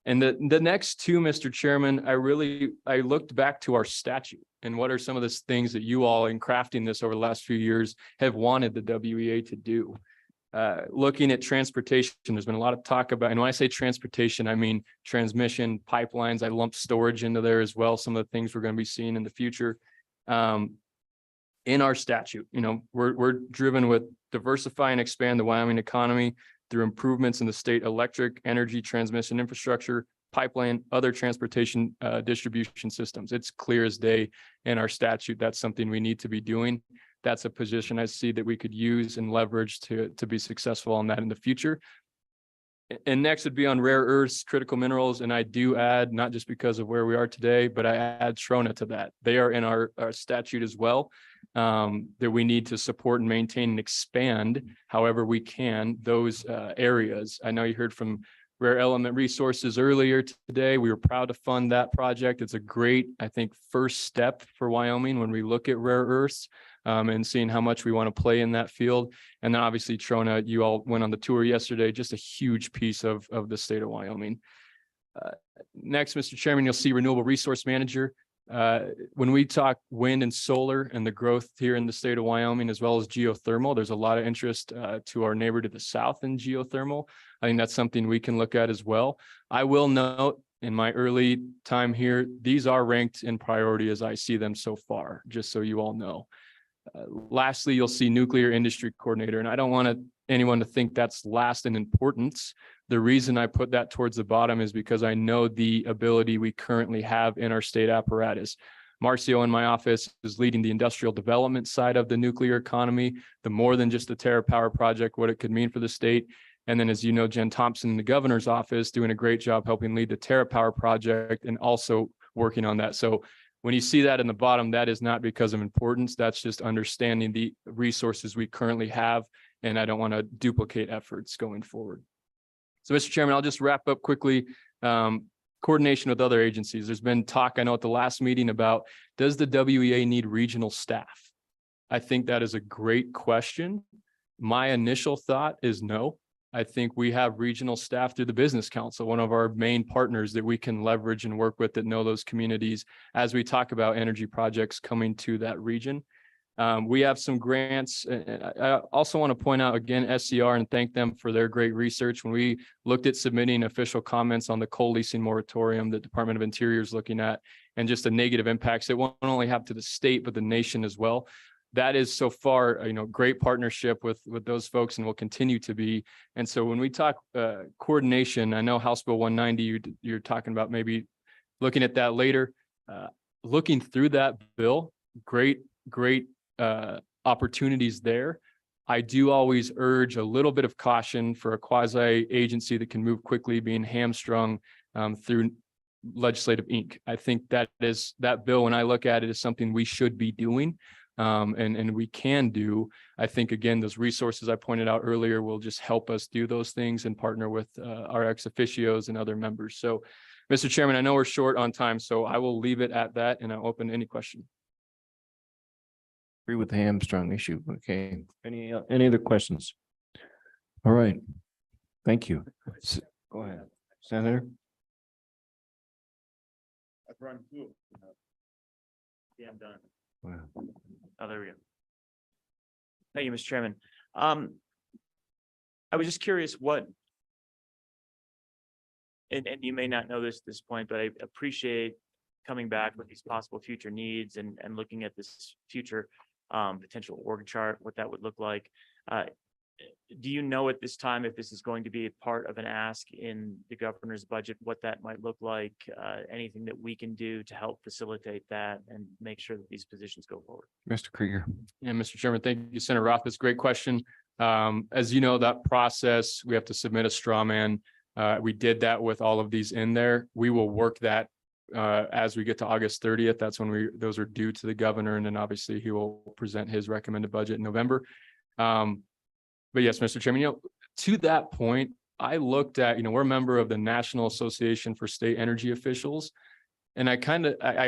And the next two, Mr. Chairman, I looked back to our statute and what are some of the things that you all in crafting this over the last few years have wanted the WEA to do. Looking at transportation, there's been a lot of talk about, and when I say transportation, I mean transmission, pipelines. I lump storage into there as well. Some of the things we're going to be seeing in the future. In our statute, we're driven with diversify and expand the Wyoming economy through improvements in the state electric, energy, transmission infrastructure, pipeline, other transportation distribution systems. It's clear as day in our statute. That's something we need to be doing. That's a position I see that we could use and leverage to be successful on that in the future. And next would be on rare earths, critical minerals. And I do add, not just because of where we are today, but I add Trona to that. They are in our statute as well, that we need to support and maintain and expand however we can those areas. I know you heard from Rare Element Resources earlier today. We were proud to fund that project. It's a great, I think, first step for Wyoming when we look at rare earths. And seeing how much we want to play in that field. And then obviously Trona, you all went on the tour yesterday, just a huge piece of the state of Wyoming. Next, Mr. Chairman, you'll see Renewable Resource Manager. When we talk wind and solar and the growth here in the state of Wyoming, as well as geothermal, there's a lot of interest to our neighbor to the south in geothermal. I think that's something we can look at as well. I will note in my early time here, these are ranked in priority as I see them so far, just so you all know. Lastly, you'll see nuclear industry coordinator, and I don't want anyone to think that's last in importance. The reason I put that towards the bottom is because I know the ability we currently have in our state apparatus. Marcio in my office is leading the industrial development side of the nuclear economy, the more than just the TerraPower project, what it could mean for the state. And then, as you know, Jen Thompson in the governor's office doing a great job helping lead the TerraPower project and also working on that. So when you see that in the bottom, that is not because of importance. That's just understanding the resources we currently have. And I don't want to duplicate efforts going forward. So, Mr. Chairman, I'll just wrap up quickly. Coordination with other agencies. There's been talk, I know, at the last meeting about, does the WEA need regional staff? I think that is a great question. My initial thought is no. I think we have regional staff through the Business Council, one of our main partners that we can leverage and work with that know those communities as we talk about energy projects coming to that region. We have some grants. I also want to point out again, SCR, and thank them for their great research. When we looked at submitting official comments on the coal leasing moratorium that Department of Interior is looking at, and just the negative impacts it won't only have to the state, but the nation as well. That is so far, great partnership with those folks and will continue to be. And so when we talk coordination, I know House Bill 190, you're talking about maybe looking at that later. Looking through that bill, great opportunities there. I do always urge a little bit of caution for a quasi agency that can move quickly, being hamstrung through legislative ink. I think that bill, when I look at it, is something we should be doing. and we can do. I think, again, those resources I pointed out earlier will just help us do those things and partner with our ex officios and other members. So, Mr. Chairman, I know we're short on time, so I will leave it at that and I'll open any question. Agree with the hamstrung issue. Okay. Any other questions? All right. Thank you. Go ahead, Senator. I've run through. Yeah, I'm done. Wow. Oh, there we go. Thank you, Mr. Chairman. I was just curious what, and you may not know this at this point, but I appreciate coming back with these possible future needs and looking at this future potential org chart, what that would look like. Do you know at this time if this is going to be a part of an ask in the governor's budget, what that might look like? Anything that we can do to help facilitate that and make sure that these positions go forward? Mr. Krieger. Yeah, Mr. Chairman, thank you, Senator Rothfuss. Great question. As you know, that process, we have to submit a straw man. We did that with all of these in there. We will work that as we get to August 30th. That's when those are due to the governor. And then obviously he will present his recommended budget in November. But yes, Mr. Chairman, to that point, I looked at, we're a member of the National Association for State Energy Officials. And I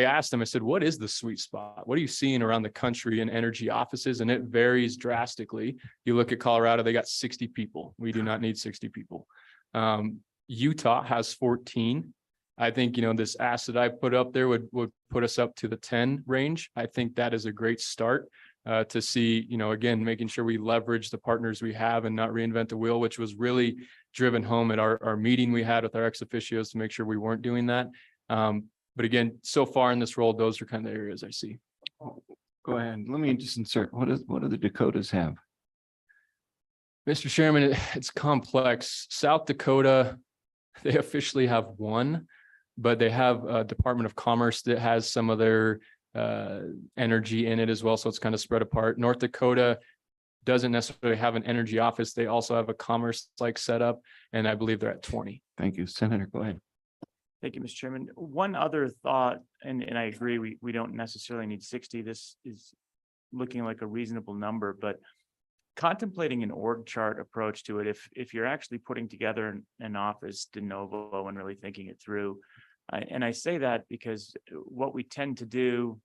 asked them, I said, what is the sweet spot? What are you seeing around the country in energy offices? And it varies drastically. You look at Colorado, they got 60 people. We do not need 60 people. Utah has 14. I think, this asset I put up there would put us up to the 10 range. I think that is a great start to see, again, making sure we leverage the partners we have and not reinvent the wheel, which was really driven home at our meeting we had with our ex officios to make sure we weren't doing that. But again, so far in this role, those are kind of the areas I see. Go ahead. Let me just insert, what do the Dakotas have? Mr. Chairman, it's complex. South Dakota, they officially have one, but they have a Department of Commerce that has some of their energy in it as well. So it's kind of spread apart. North Dakota doesn't necessarily have an energy office. They also have a commerce like setup, and I believe they're at 20. Thank you. Senator, go ahead. Thank you, Mr. Chairman. One other thought, and I agree, we don't necessarily need 60. This is looking like a reasonable number, but contemplating an org chart approach to it, if you're actually putting together an office de novo and really thinking it through, and I say that because what we tend to do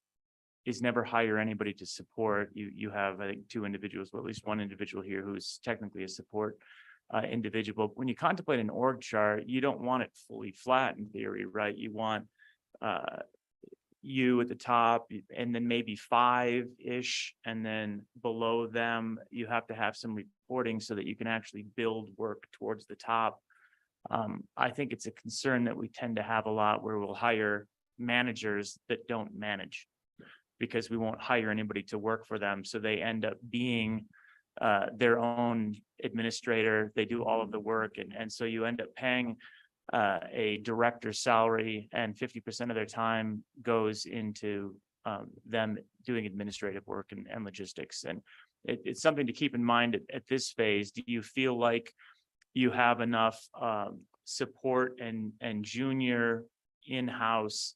is never hire anybody to support. You have, I think, two individuals, well, at least one individual here who's technically a support individual. When you contemplate an org chart, you don't want it fully flat in theory, right? You want you at the top and then maybe 5-ish, and then below them, you have to have some reporting so that you can actually build work towards the top. I think it's a concern that we tend to have a lot where we'll hire managers that don't manage because we won't hire anybody to work for them. So they end up being their own administrator. They do all of the work. And so you end up paying a director's salary, and 50% of their time goes into them doing administrative work and logistics. And it's something to keep in mind at this phase. Do you feel like you have enough support and junior in-house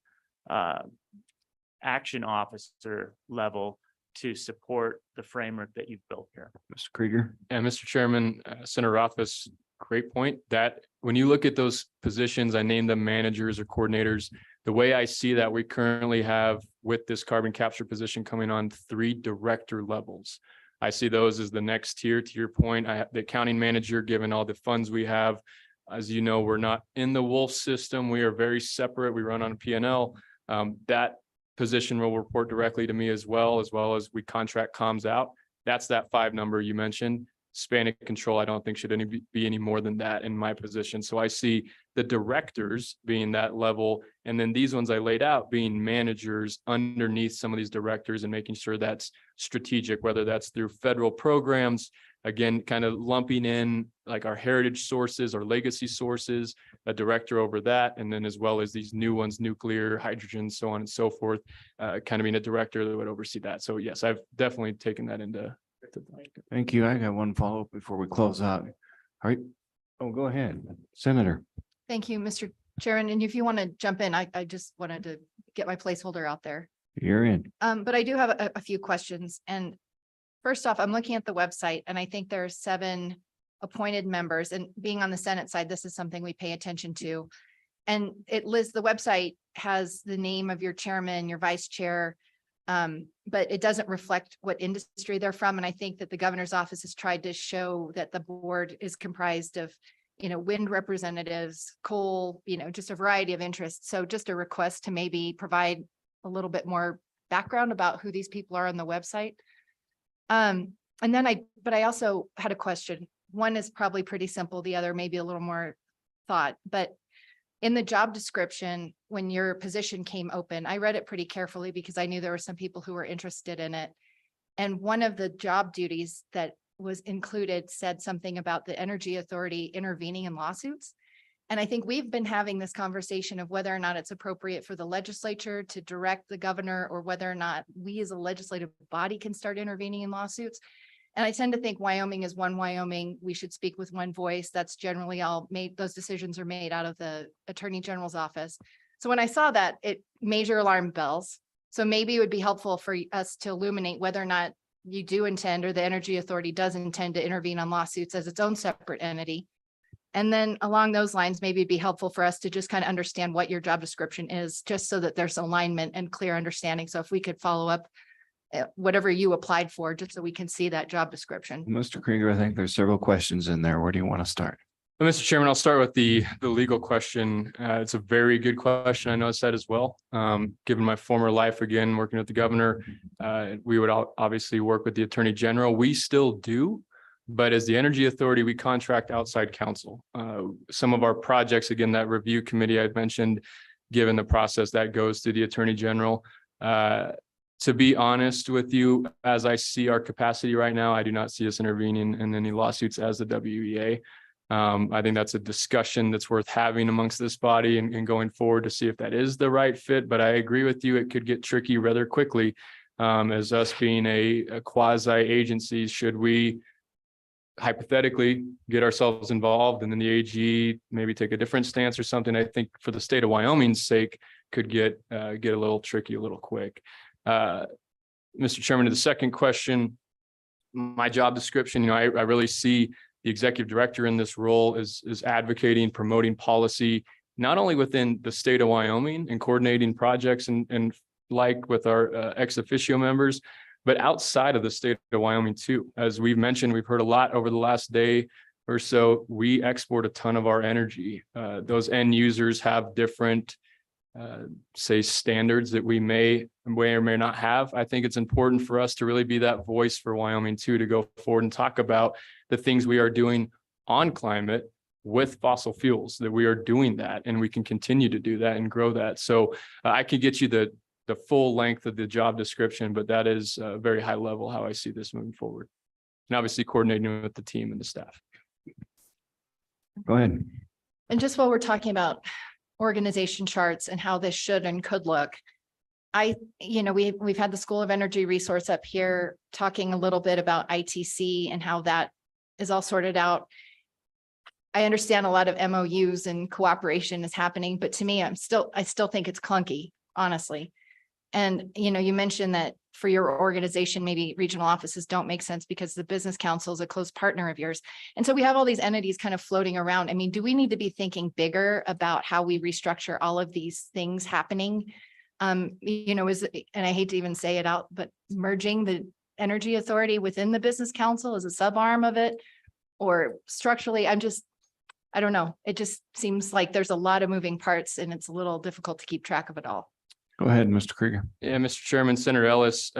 action officer level to support the framework that you've built here? Mr. Krieger. And Mr. Chairman, Senator Rothfuss, great point. That when you look at those positions, I named them managers or coordinators. The way I see that, we currently have with this carbon capture position coming on 3 director levels. I see those as the next tier. To your point, I have the accounting manager, given all the funds we have. As you know, we're not in the Wolf system. We are very separate. We run on a P&L. That position will report directly to me as well as we contract comms out. That's that 5 number you mentioned. Span of control, I don't think should be any more than that in my position. So I see the directors being that level, and then these ones I laid out being managers underneath some of these directors and making sure that's strategic, whether that's through federal programs, again, kind of lumping in like our heritage sources or legacy sources, a director over that, and then as well as these new ones, nuclear, hydrogen, so on and so forth, kind of being a director that would oversee that. So yes, I've definitely taken that into. Thank you. I got one follow-up before we close out. All right. Oh, go ahead, Senator. Thank you, Mr. Chairman. And if you want to jump in, I just wanted to get my placeholder out there. You're in. But I do have a few questions. And first off, I'm looking at the website and I think there are 7 appointed members, and being on the Senate side, this is something we pay attention to. And it lists, the website has the name of your chairman, your vice chair, but it doesn't reflect what industry they're from. And I think that the governor's office has tried to show that the board is comprised of, wind representatives, coal, just a variety of interests. So just a request to maybe provide a little bit more background about who these people are on the website. And then I also had a question. One is probably pretty simple. The other maybe a little more thought, but in the job description, when your position came open, I read it pretty carefully because I knew there were some people who were interested in it. And one of the job duties that was included said something about the Energy Authority intervening in lawsuits. And I think we've been having this conversation of whether or not it's appropriate for the legislature to direct the governor, or whether or not we as a legislative body can start intervening in lawsuits. And I tend to think Wyoming is one Wyoming. We should speak with one voice. That's generally all made. Those decisions are made out of the Attorney General's office. So when I saw that, it major alarm bells. So maybe it would be helpful for us to illuminate whether or not you do intend, or the Energy Authority does intend, to intervene on lawsuits as its own separate entity. And then along those lines, maybe it'd be helpful for us to just kind of understand what your job description is, just so that there's alignment and clear understanding. So if we could follow up whatever you applied for, just so we can see that job description. Mr. Krieger, I think there's several questions in there. Where do you want to start? Well, Mr. Chairman, I'll start with the legal question. It's a very good question. I know it's that as well. Given my former life, again, working with the governor, we would obviously work with the Attorney General. We still do, but as the Energy Authority, we contract outside counsel. Some of our projects, again, that review committee I'd mentioned, given the process that goes to the Attorney General. To be honest with you, as I see our capacity right now, I do not see us intervening in any lawsuits as the WEA. I think that's a discussion that's worth having amongst this body and going forward to see if that is the right fit. But I agree with you, it could get tricky rather quickly, as us being a quasi agency. Should we hypothetically get ourselves involved and then the AG maybe take a different stance or something, I think for the state of Wyoming's sake could get a little tricky, a little quick. Mr. Chairman, to the second question, my job description, I really see the executive director in this role is advocating, promoting policy, not only within the state of Wyoming and coordinating projects and like with our ex officio members, but outside of the state of Wyoming too. As we've mentioned, we've heard a lot over the last day or so, we export a ton of our energy. Those end users have different say standards that we may or may not have. I think it's important for us to really be that voice for Wyoming too, to go forward and talk about the things we are doing on climate with fossil fuels, that we are doing that and we can continue to do that and grow that. So I could get you the full length of the job description, but that is a very high level how I see this moving forward. And obviously coordinating with the team and the staff. Go ahead. And just while we're talking about organization charts and how this should and could look, we've had the School of Energy Resource up here talking a little bit about ITC and how that is all sorted out. I understand a lot of MOUs and cooperation is happening, but to me, I still think it's clunky, honestly. And, you mentioned that for your organization, maybe regional offices don't make sense because the business council is a close partner of yours. And so we have all these entities kind of floating around. I mean, do we need to be thinking bigger about how we restructure all of these things happening? And I hate to even say it out, but merging the Energy Authority within the business council as a sub-arm of it, or structurally, I don't know. It just seems like there's a lot of moving parts and it's a little difficult to keep track of it all. Go ahead, Mr. Krieger. Yeah, Mr. Chairman, Senator Ellis,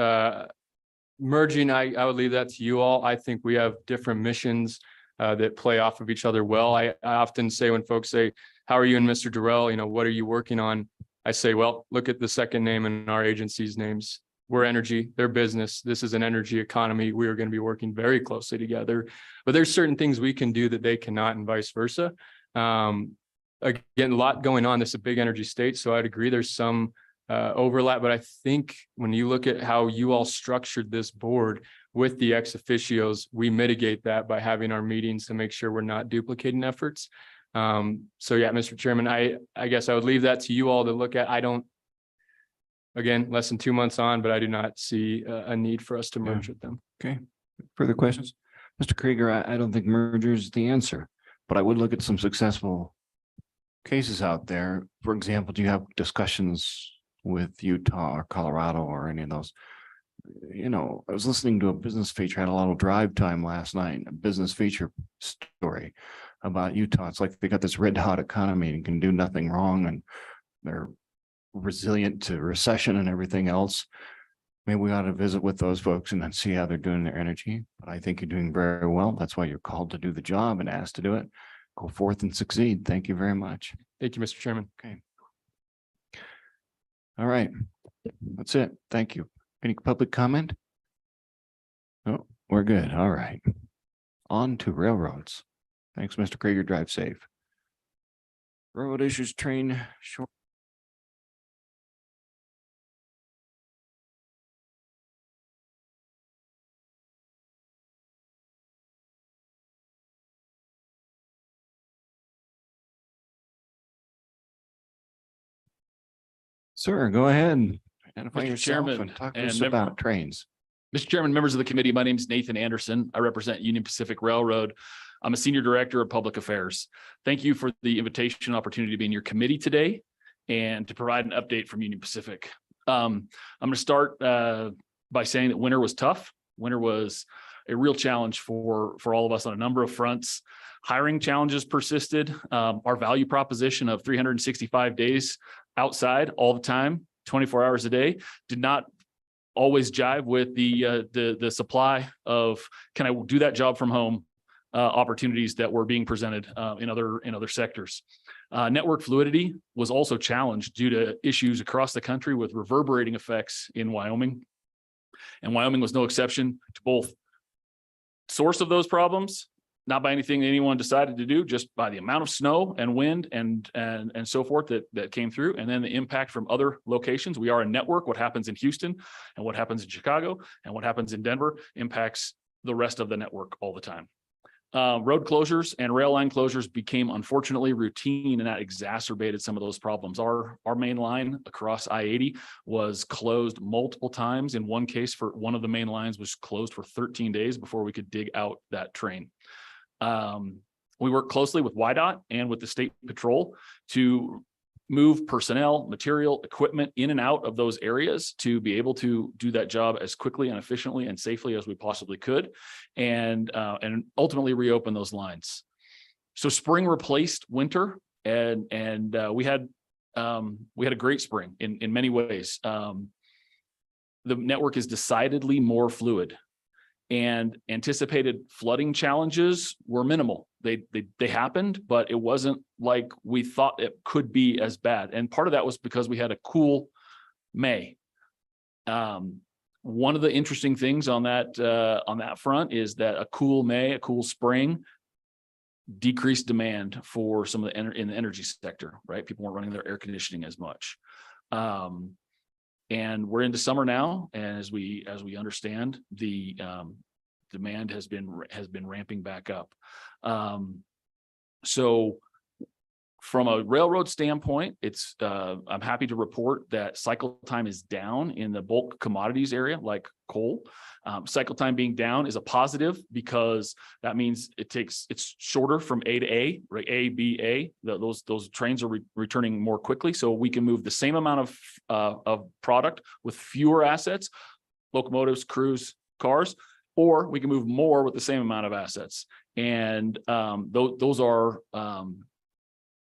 merging, I would leave that to you all. I think we have different missions that play off of each other well. I often say when folks say, how are you and Mr. Durrell, what are you working on? I say, well, look at the second name in our agency's names. We're energy, they're business. This is an energy economy. We are going to be working very closely together, but there's certain things we can do that they cannot and vice versa. Again, a lot going on. This is a big energy state. So I'd agree there's some overlap, but I think when you look at how you all structured this board with the ex officios, we mitigate that by having our meetings to make sure we're not duplicating efforts. So yeah, Mr. Chairman, I guess I would leave that to you all to look at. again, less than 2 months on, but I do not see a need for us to Yeah. merge with them. Okay, further questions? Mr. Krieger, I don't think merger is the answer, but I would look at some successful cases out there. For example, do you have discussions with Utah or Colorado or any of those? You know, I was listening to a business feature, had a lot of drive time last night, a business feature story about Utah. It's like they got this red hot economy and can do nothing wrong, and they're resilient to recession and everything else. Maybe we ought to visit with those folks and then see how they're doing their energy. But I think you're doing very well. That's why you're called to do the job and asked to do it. Go forth and succeed. Thank you very much. Thank you, Mr. Chairman. Okay. All right. That's it. Thank you. Any public comment? Oh, we're good. All right. On to railroads. Thanks, Mr. Krieger. Drive safe. Railroad issues train short. Sir, go ahead. Identify Mr. yourself Chairman and talk to and us member- about trains. Mr. Chairman, members of the committee, my name is Nathan Anderson. I represent Union Pacific Railroad. I'm a Senior Director of Public Affairs. Thank you for the invitation and opportunity to be in your committee today and to provide an update from Union Pacific. I'm going to start by saying that winter was tough. Winter was a real challenge for all of us on a number of fronts. Hiring challenges persisted. Our value proposition of 365 days outside all the time, 24 hours a day, did not always jive with the supply of, can I do that job from home opportunities that were being presented in other sectors. Network fluidity was also challenged due to issues across the country with reverberating effects in Wyoming. And Wyoming was no exception to both source of those problems, not by anything anyone decided to do, just by the amount of snow and wind and so forth that came through, and then the impact from other locations. We are a network. What happens in Houston and what happens in Chicago and what happens in Denver impacts the rest of the network all the time. Road closures and rail line closures became unfortunately routine, and that exacerbated some of those problems. Our main line across I-80 was closed multiple times. In one case, for one of the main lines was closed for 13 days before we could dig out that train. We work closely with YDOT and with the State Patrol to move personnel, material, equipment in and out of those areas to be able to do that job as quickly and efficiently and safely as we possibly could, and ultimately reopen those lines. So spring replaced winter, and we had a great spring in many ways. The network is decidedly more fluid, and anticipated flooding challenges were minimal. They happened, but it wasn't like we thought it could be as bad. And part of that was because we had a cool May. One of the interesting things on that front is that a cool May, a cool spring, decreased demand for some of the in the energy sector, right? People weren't running their air conditioning as much. And we're into summer now, and as we understand, the demand has been ramping back up. So from a railroad standpoint, I'm happy to report that cycle time is down in the bulk commodities area like coal. Cycle time being down is a positive because that means it's shorter from A to A, right? A, B, A. Those trains are returning more quickly, so we can move the same amount of product with fewer assets, locomotives, crews, cars, or we can move more with the same amount of assets. And those are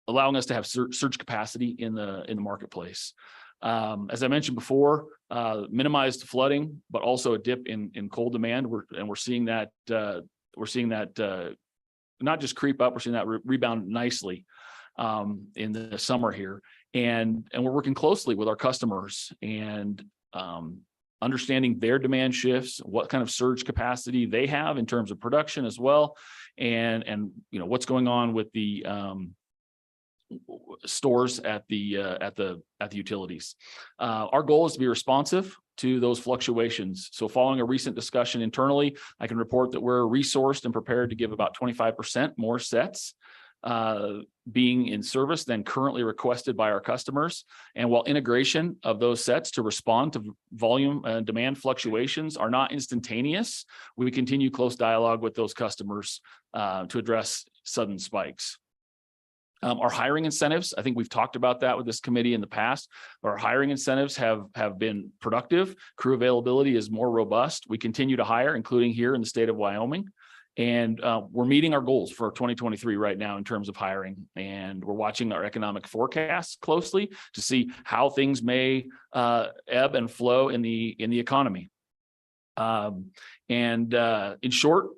allowing us to have surge capacity in the marketplace. As I mentioned before, minimized flooding, but also a dip in coal demand. We're seeing that not just creep up, we're seeing that rebound nicely in the summer here. And we're working closely with our customers and understanding their demand shifts, what kind of surge capacity they have in terms of production as well, and what's going on with the stores at the utilities. Our goal is to be responsive to those fluctuations. So following a recent discussion internally, I can report that we're resourced and prepared to give about 25% more sets being in service than currently requested by our customers. And while integration of those sets to respond to volume and demand fluctuations are not instantaneous, we continue close dialogue with those customers to address sudden spikes. Our hiring incentives, I think we've talked about that with this committee in the past. Our hiring incentives have been productive. Crew availability is more robust. We continue to hire, including here in the state of Wyoming. And we're meeting our goals for 2023 right now in terms of hiring. And we're watching our economic forecasts closely to see how things may ebb and flow in the economy. In short,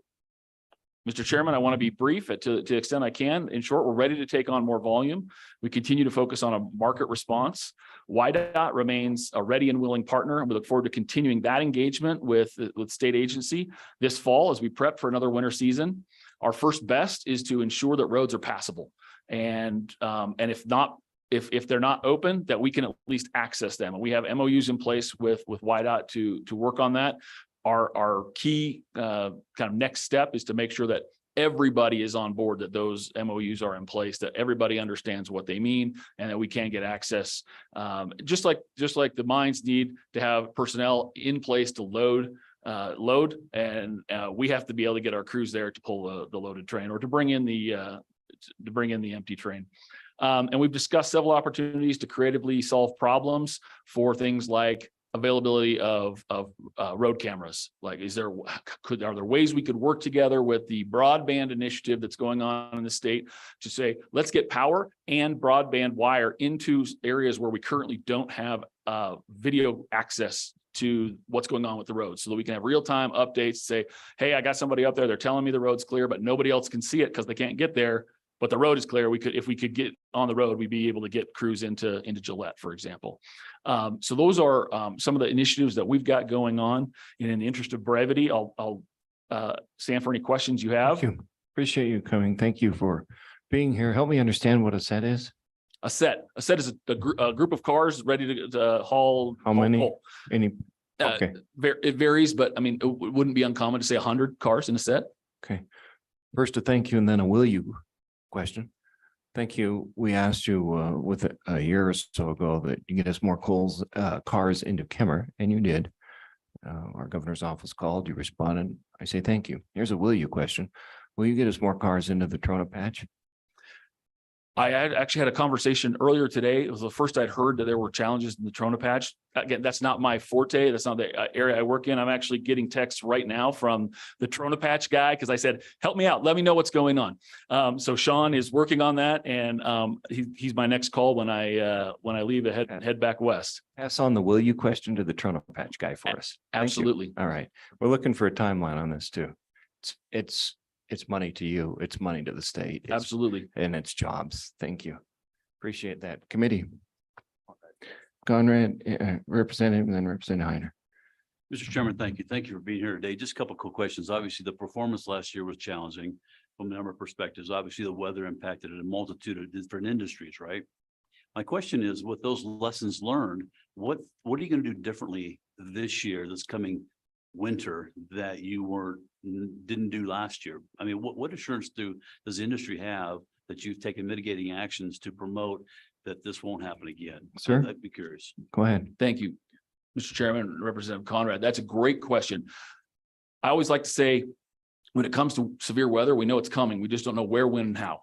Mr. Chairman, I want to be brief to the extent I can. In short, we're ready to take on more volume. We continue to focus on a market response. WYDOT remains a ready and willing partner, and we look forward to continuing that engagement with state agency this fall as we prep for another winter season. Our first best is to ensure that roads are passable, and if they're not open, that we can at least access them. And we have MOUs in place with WYDOT to work on that. Our key kind of next step is to make sure that everybody is on board, that those MOUs are in place, that everybody understands what they mean, and that we can get access. Just like the mines need to have personnel in place to load, and we have to be able to get our crews there to pull the loaded train or to bring in the empty train. And we've discussed several opportunities to creatively solve problems for things like availability of road cameras. Like, are there ways we could work together with the broadband initiative that's going on in the state to say, let's get power and broadband wire into areas where we currently don't have video access to what's going on with the roads, so that we can have real-time updates, say, hey, I got somebody up there, they're telling me the road's clear, but nobody else can see it because they can't get there. But the road is clear. If we could get on the road, we'd be able to get crews into Gillette, for example. So those are some of the initiatives that we've got going on. And in the interest of brevity, I'll stand for any questions you have. Thank you. Appreciate you coming. Thank you for being here. Help me understand what a set is. A set is a group of cars ready to haul. How many? Coal. Any? Okay. It varies, but I mean, it wouldn't be uncommon to say 100 cars in a set. Okay. First, a thank you, and then a will you question. Thank you. We asked you with a year or so ago that you get us more cars into Kemmer, and you did. Our governor's office called, you responded. I say thank you. Here's a will you question. Will you get us more cars into the Trona Patch? I actually had a conversation earlier today. It was the first I'd heard that there were challenges in the Trona Patch. Again, that's not my forte. That's not the area I work in. I'm actually getting texts right now from the Trona Patch guy because I said, help me out. Let me know what's going on. So Sean is working on that, and he's my next call when I leave and head back west. Pass on the will you question to the Trona Patch guy for us. Absolutely. All right. We're looking for a timeline on this too. It's money to you. It's money to the state. Absolutely. And it's jobs. Thank you. Appreciate that. Committee. Conrad, Representative, and then Representative Heiner. Mr. Chairman, thank you. Thank you for being here today. Just a couple of quick questions. Obviously, the performance last year was challenging from a number of perspectives. Obviously, the weather impacted a multitude of different industries, right? My question is, with those lessons learned, what are you going to do differently this year, this coming winter, that you didn't do last year? I mean, what assurance does the industry have that you've taken mitigating actions to promote that this won't happen again? Sir? I'd be curious. Go ahead. Thank you, Mr. Chairman, Representative Conrad. That's a great question. I always like to say, when it comes to severe weather, we know it's coming. We just don't know where, when, and how.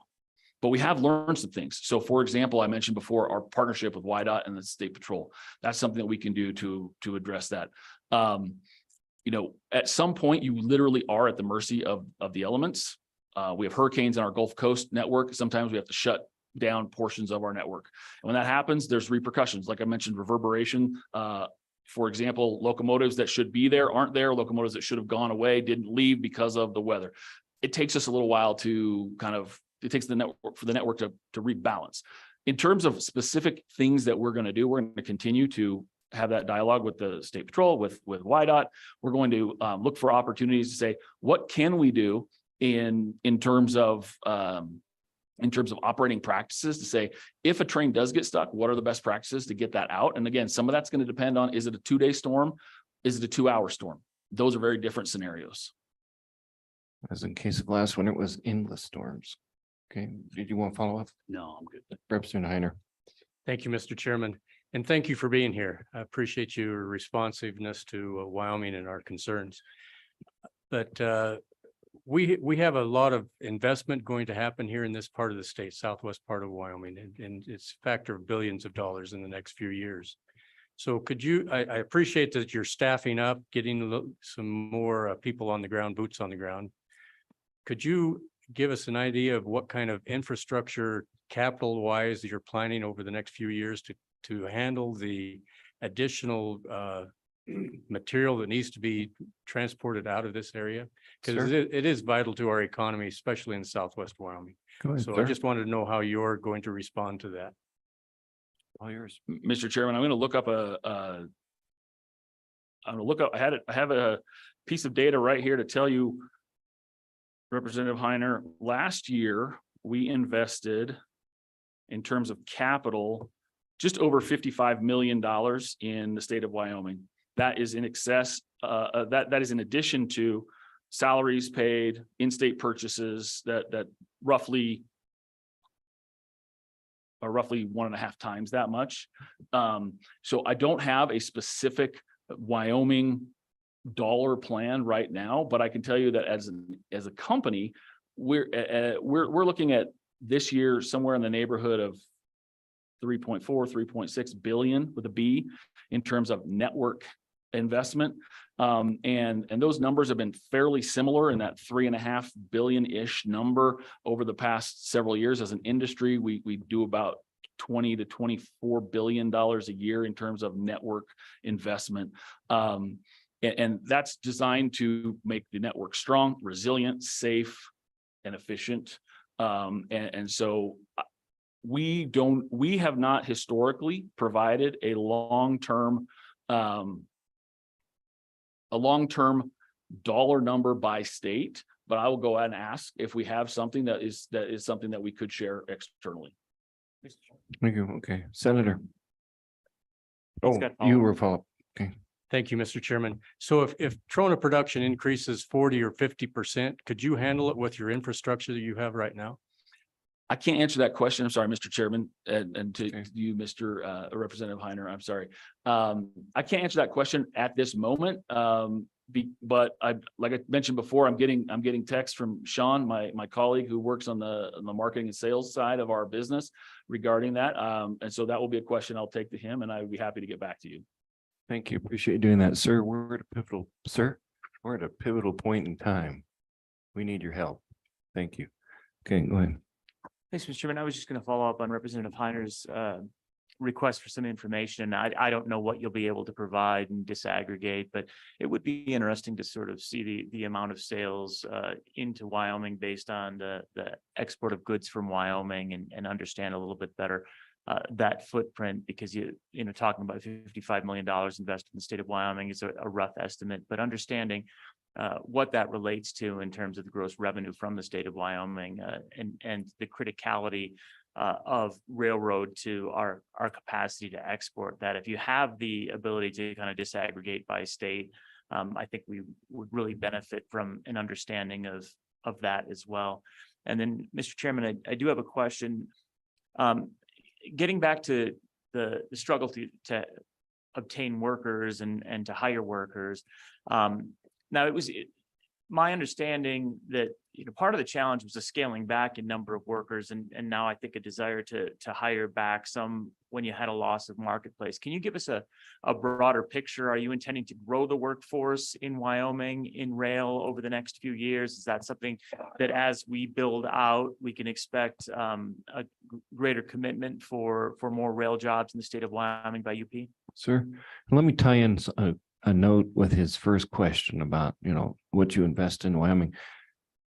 But we have learned some things. So, for example, I mentioned before our partnership with WYDOT and the State Patrol. That's something that we can do to address that. At some point, you literally are at the mercy of the elements. We have hurricanes in our Gulf Coast network. Sometimes we have to shut down portions of our network. And when that happens, there's repercussions. Like I mentioned, reverberation. For example, locomotives that should be there aren't there. Locomotives that should have gone away didn't leave because of the weather. It takes us a little while to it takes the network for the network to rebalance. In terms of specific things that we're going to do, we're going to continue to have that dialogue with the State Patrol, with WYDOT. We're going to look for opportunities to say, what can we do in terms of operating practices, to say, if a train does get stuck, what are the best practices to get that out? And again, some of that's going to depend on, is it a 2-day storm? Is it a 2-hour storm? Those are very different scenarios. As in case of last winter, it was endless storms. Okay, did you want to follow up? No, I'm good. Representative Heiner. Thank you, Mr. Chairman, and thank you for being here. I appreciate your responsiveness to Wyoming and our concerns. But we have a lot of investment going to happen here in this part of the state, southwest part of Wyoming, and it's a factor of billions of dollars in the next few years. So could you, I appreciate that you're staffing up, getting some more people on the ground, boots on the ground. Could you give us an idea of what kind of infrastructure capital wise you're planning over the next few years to handle the additional material that needs to be transported out of this area? Because Sir? it is vital to our economy, especially in southwest Wyoming. Go ahead, So I sir. just wanted to know how you're going to respond to that. All yours. Mr. Chairman, I'm going to look up I'm going to look up, I have a piece of data right here to tell you, Representative Heiner, last year, we invested in terms of capital, just over $55 million in the state of Wyoming. That is in excess, that is in addition to salaries paid, in-state purchases that roughly are roughly 1.5 times that much. So I don't have a specific Wyoming dollar plan right now, but I can tell you that as a company, we're looking at this year somewhere in the neighborhood of 3.4, 3.6 billion with a B in terms of network investment. And those numbers have been fairly similar in that 3.5 billion-ish number over the past several years. As an industry, we do about $20 to $24 billion a year in terms of network investment. And that's designed to make the network strong, resilient, safe, and efficient. And so we have not historically provided a long-term dollar number by state, but I will go ahead and ask if we have something that is something that we could share externally. Thank you. Okay, Senator. Oh, got you follow-up. were follow-up. Okay. Thank you, Mr. Chairman. So if Trona production increases 40 or 50%, could you handle it with your infrastructure that you have right now? I can't answer that question. I'm sorry, Mr. Chairman, and to you, Mr. Representative Heiner, I'm sorry. I can't answer that question at this moment. But like I mentioned before, I'm getting text from Sean, my colleague who works on the marketing and sales side of our business regarding that. And so that will be a question I'll take to him, and I would be happy to get back to you. Thank you. Appreciate you doing that, sir. We're at a pivotal point in time. We need your help. Thank you. Okay, go ahead. Thanks, Mr. Chairman. I was just going to follow up on Representative Heiner's request for some information. I don't know what you'll be able to provide and disaggregate, but it would be interesting to sort of see the amount of sales into Wyoming based on the export of goods from Wyoming and understand a little bit better that footprint, because talking about $55 million invested in the state of Wyoming is a rough estimate, but understanding what that relates to in terms of the gross revenue from the state of Wyoming and the criticality of railroad to our capacity to export, that if you have the ability to kind of disaggregate by state, I think we would really benefit from an understanding of that as well. And then, Mr. Chairman, I do have a question. Getting back to the struggle to obtain workers and to hire workers. Now, it was my understanding that part of the challenge was a scaling back in number of workers, and now I think a desire to hire back some when you had a loss of marketplace. Can you give us a broader picture? Are you intending to grow the workforce in Wyoming in rail over the next few years? Is that something that as we build out, we can expect a greater commitment for more rail jobs in the state of Wyoming by UP? Sir, let me tie in a note with his first question about, what you invest in Wyoming.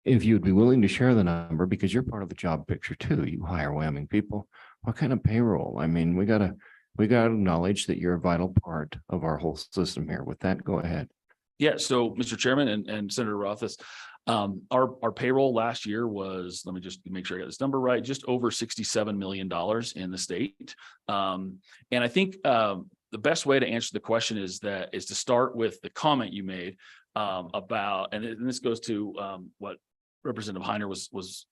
If you'd be willing to share the number, because you're part of the job picture too, you hire Wyoming people, what kind of payroll? I mean, we gotta acknowledge that you're a vital part of our whole system here. With that, go ahead. Yeah, so Mr. Chairman and Senator Rothfuss, our payroll last year was, let me just make sure I got this number right, just over $67 million in the state. And I think the best way to answer the question is to start with the comment you made about, and this goes to what Representative Heiner was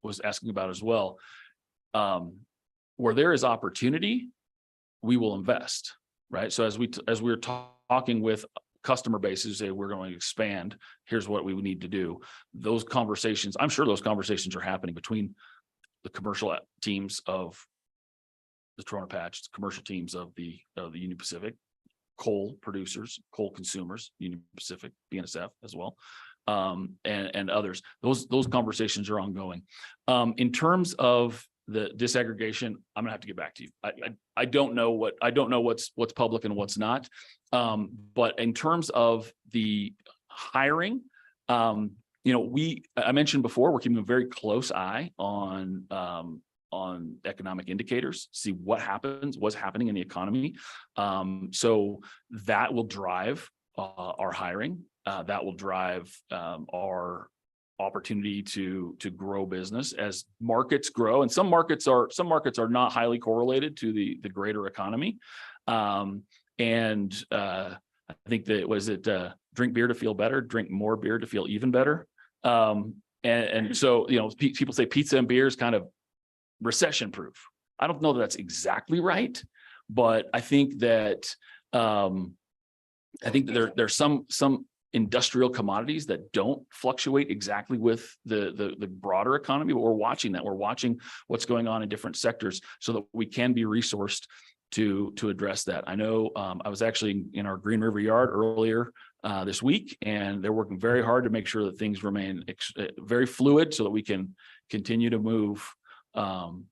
was asking about as well. Where there is opportunity, we will invest, right? So as we're talking with customer bases, say we're going to expand, here's what we would need to do. Those conversations, I'm sure those conversations are happening between the commercial teams of the Trona Patch, commercial teams of the Union Pacific, coal producers, coal consumers, Union Pacific, BNSF as well, and others. Those conversations are ongoing. In terms of the disaggregation, I'm gonna have to get back to you. I don't know what's public and what's not. But in terms of the hiring, I mentioned before, we're keeping a very close eye on economic indicators, see what's happening in the economy. So that will drive our hiring. That will drive our opportunity to grow business as markets grow. And some markets are not highly correlated to the greater economy. I think that drink beer to feel better, drink more beer to feel even better. So, people say pizza and beer is kind of recession proof. I don't know that that's exactly right, but I think that there's some industrial commodities that don't fluctuate exactly with the broader economy, but we're watching that. We're watching what's going on in different sectors so that we can be resourced to address that. I know I was actually in our Green River yard earlier this week, and they're working very hard to make sure that things remain very fluid so that we can continue to move all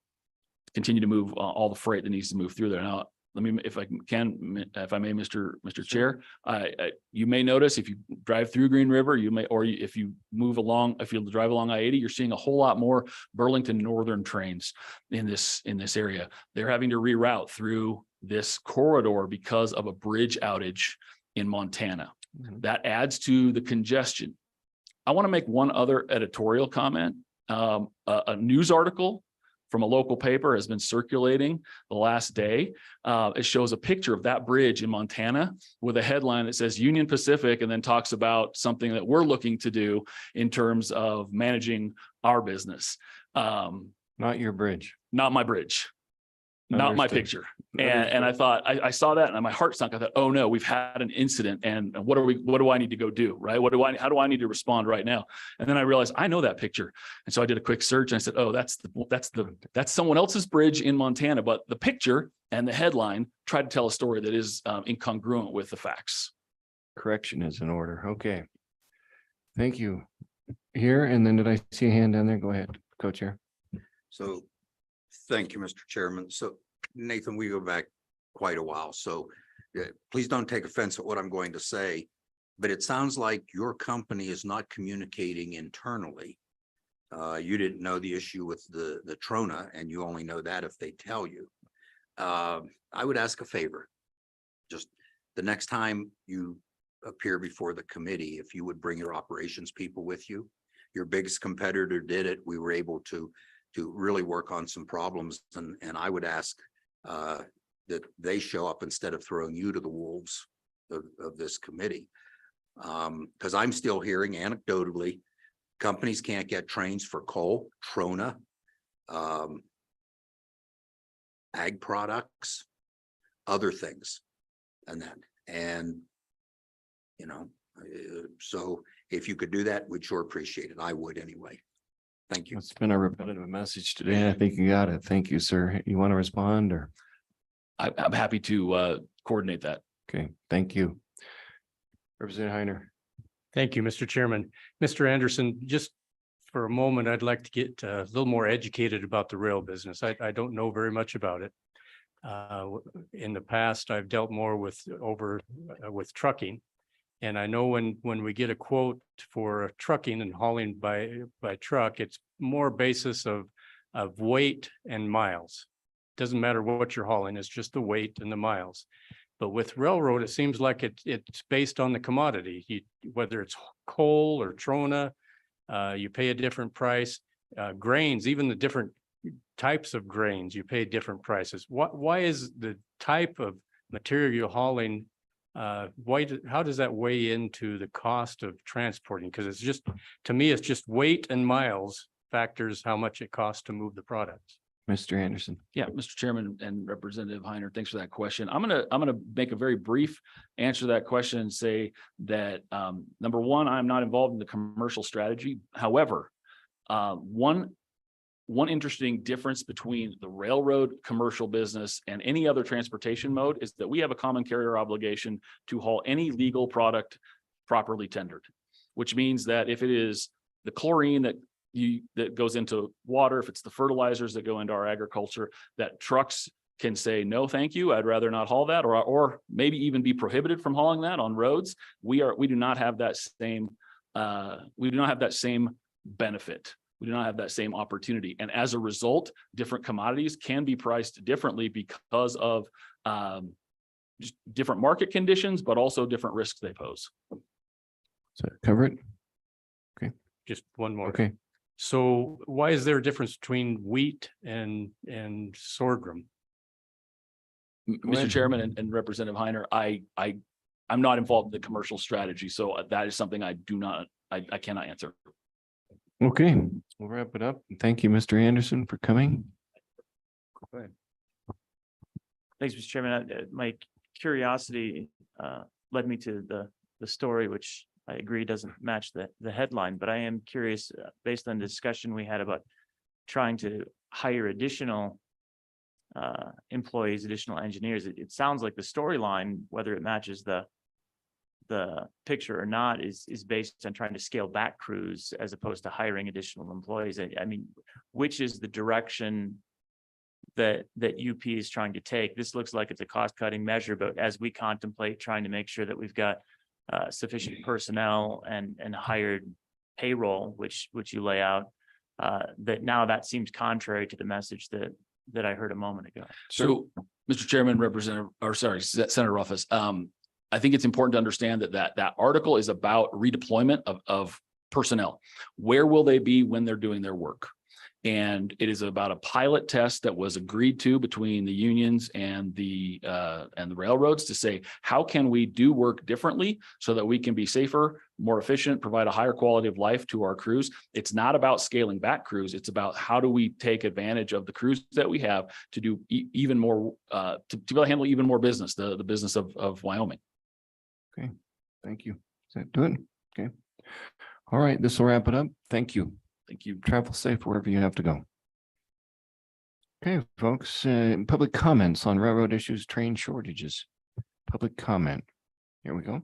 the freight that needs to move through there. Now, let me, if I may, Mr. Chair, you may notice if you drive through Green River, if you drive along I-80, you're seeing a whole lot more Burlington Northern trains in this area. They're having to reroute through this corridor because of a bridge outage in Montana. That adds to the congestion. I want to make one other editorial comment. A news article from a local paper has been circulating the last day. It shows a picture of that bridge in Montana with a headline that says Union Pacific, and then talks about something that we're looking to do in terms of managing our business. Not your bridge. Not my bridge. Not my Understood. picture. And I thought, I saw that and my heart sunk. I thought, oh no, we've had an incident, and what do I need to go do? Right? How do I need to respond right now? And then I realized I know that picture. And so I did a quick search and I said, oh, that's someone else's bridge in Montana. But the picture and the headline tried to tell a story that is incongruent with the facts. Correction is in order. Okay. Thank you. Here, and then did I see a hand down there? Go ahead, Co-Chair. So, thank you, Mr. Chairman. So Nathan, we go back quite a while, so please don't take offense at what I'm going to say, but it sounds like your company is not communicating internally. You didn't know the issue with the Trona, and you only know that if they tell you. I would ask a favor. Just the next time you appear before the committee, if you would bring your operations people with you. Your biggest competitor did it. We were able to really work on some problems, and I would ask that they show up instead of throwing you to the wolves of this committee. Because I'm still hearing anecdotally, companies can't get trains for coal, Trona, ag products, other things, so if you could do that, we'd sure appreciate it. I would anyway. Thank you. It's been a repetitive message today. I think you got it. Thank you, sir. You want to respond, or? I'm happy to coordinate that. Okay, thank you. Representative Heiner. Thank you, Mr. Chairman. Mr. Anderson, just for a moment, I'd like to get a little more educated about the rail business. I don't know very much about it. In the past, I've dealt more with trucking. And I know when we get a quote for trucking and hauling by truck, it's more basis of weight and miles. Doesn't matter what you're hauling, it's just the weight and the miles. But with railroad, it seems like it's based on the commodity. Whether it's coal or Trona, you pay a different price. Grains, even the different types of grains, you pay different prices. Why is the type of material you're hauling? How does that weigh into the cost of transporting? Because it's just, to me, it's just weight and miles factors how much it costs to move the product. Mr. Anderson. Yeah, Mr. Chairman and Representative Heiner, thanks for that question. I'm gonna make a very brief answer to that question and say that number one, I'm not involved in the commercial strategy. However, one interesting difference between the railroad commercial business and any other transportation mode is that we have a common carrier obligation to haul any legal product properly tendered, which means that if it is the chlorine that goes into water, if it's the fertilizers that go into our agriculture, that trucks can say, no, thank you, I'd rather not haul that, or maybe even be prohibited from hauling that on roads. We do not have that same benefit. We do not have that same opportunity. And as a result, different commodities can be priced differently because of just different market conditions, but also different risks they pose. Does that cover it? Just one more. Okay. So why is there a difference between wheat and sorghum? Mr. Chairman and Representative Heiner, I'm not involved in the commercial strategy, so that is something I cannot answer. Okay, we'll wrap it up. Thank you, Mr. Anderson, for coming. Go ahead. Thanks, Mr. Chairman. My curiosity led me to the story, which I agree doesn't match the headline, but I am curious, based on the discussion we had about trying to hire additional employees, additional engineers. It sounds like the storyline, whether it matches the picture or not, is based on trying to scale back crews as opposed to hiring additional employees. I mean, which is the direction that UP is trying to take? This looks like it's a cost-cutting measure, but as we contemplate trying to make sure that we've got sufficient personnel and hired payroll, which you lay out, that seems contrary to the message that I heard a moment ago. So, Mr. Chairman, Senator Ruffus, I think it's important to understand that article is about redeployment of personnel. Where will they be when they're doing their work? And it is about a pilot test that was agreed to between the unions and the railroads to say, how can we do work differently so that we can be safer, more efficient, provide a higher quality of life to our crews? It's not about scaling back crews. It's about how do we take advantage of the crews that we have to do even more, to be able to handle even more business, the business of Wyoming. Okay, thank you. Does that do it? Okay. All right, this will wrap it up. Thank you. Thank you. Travel safe wherever you have to go. Okay, folks, public comments on railroad issues, train shortages. Public comment. Here we go.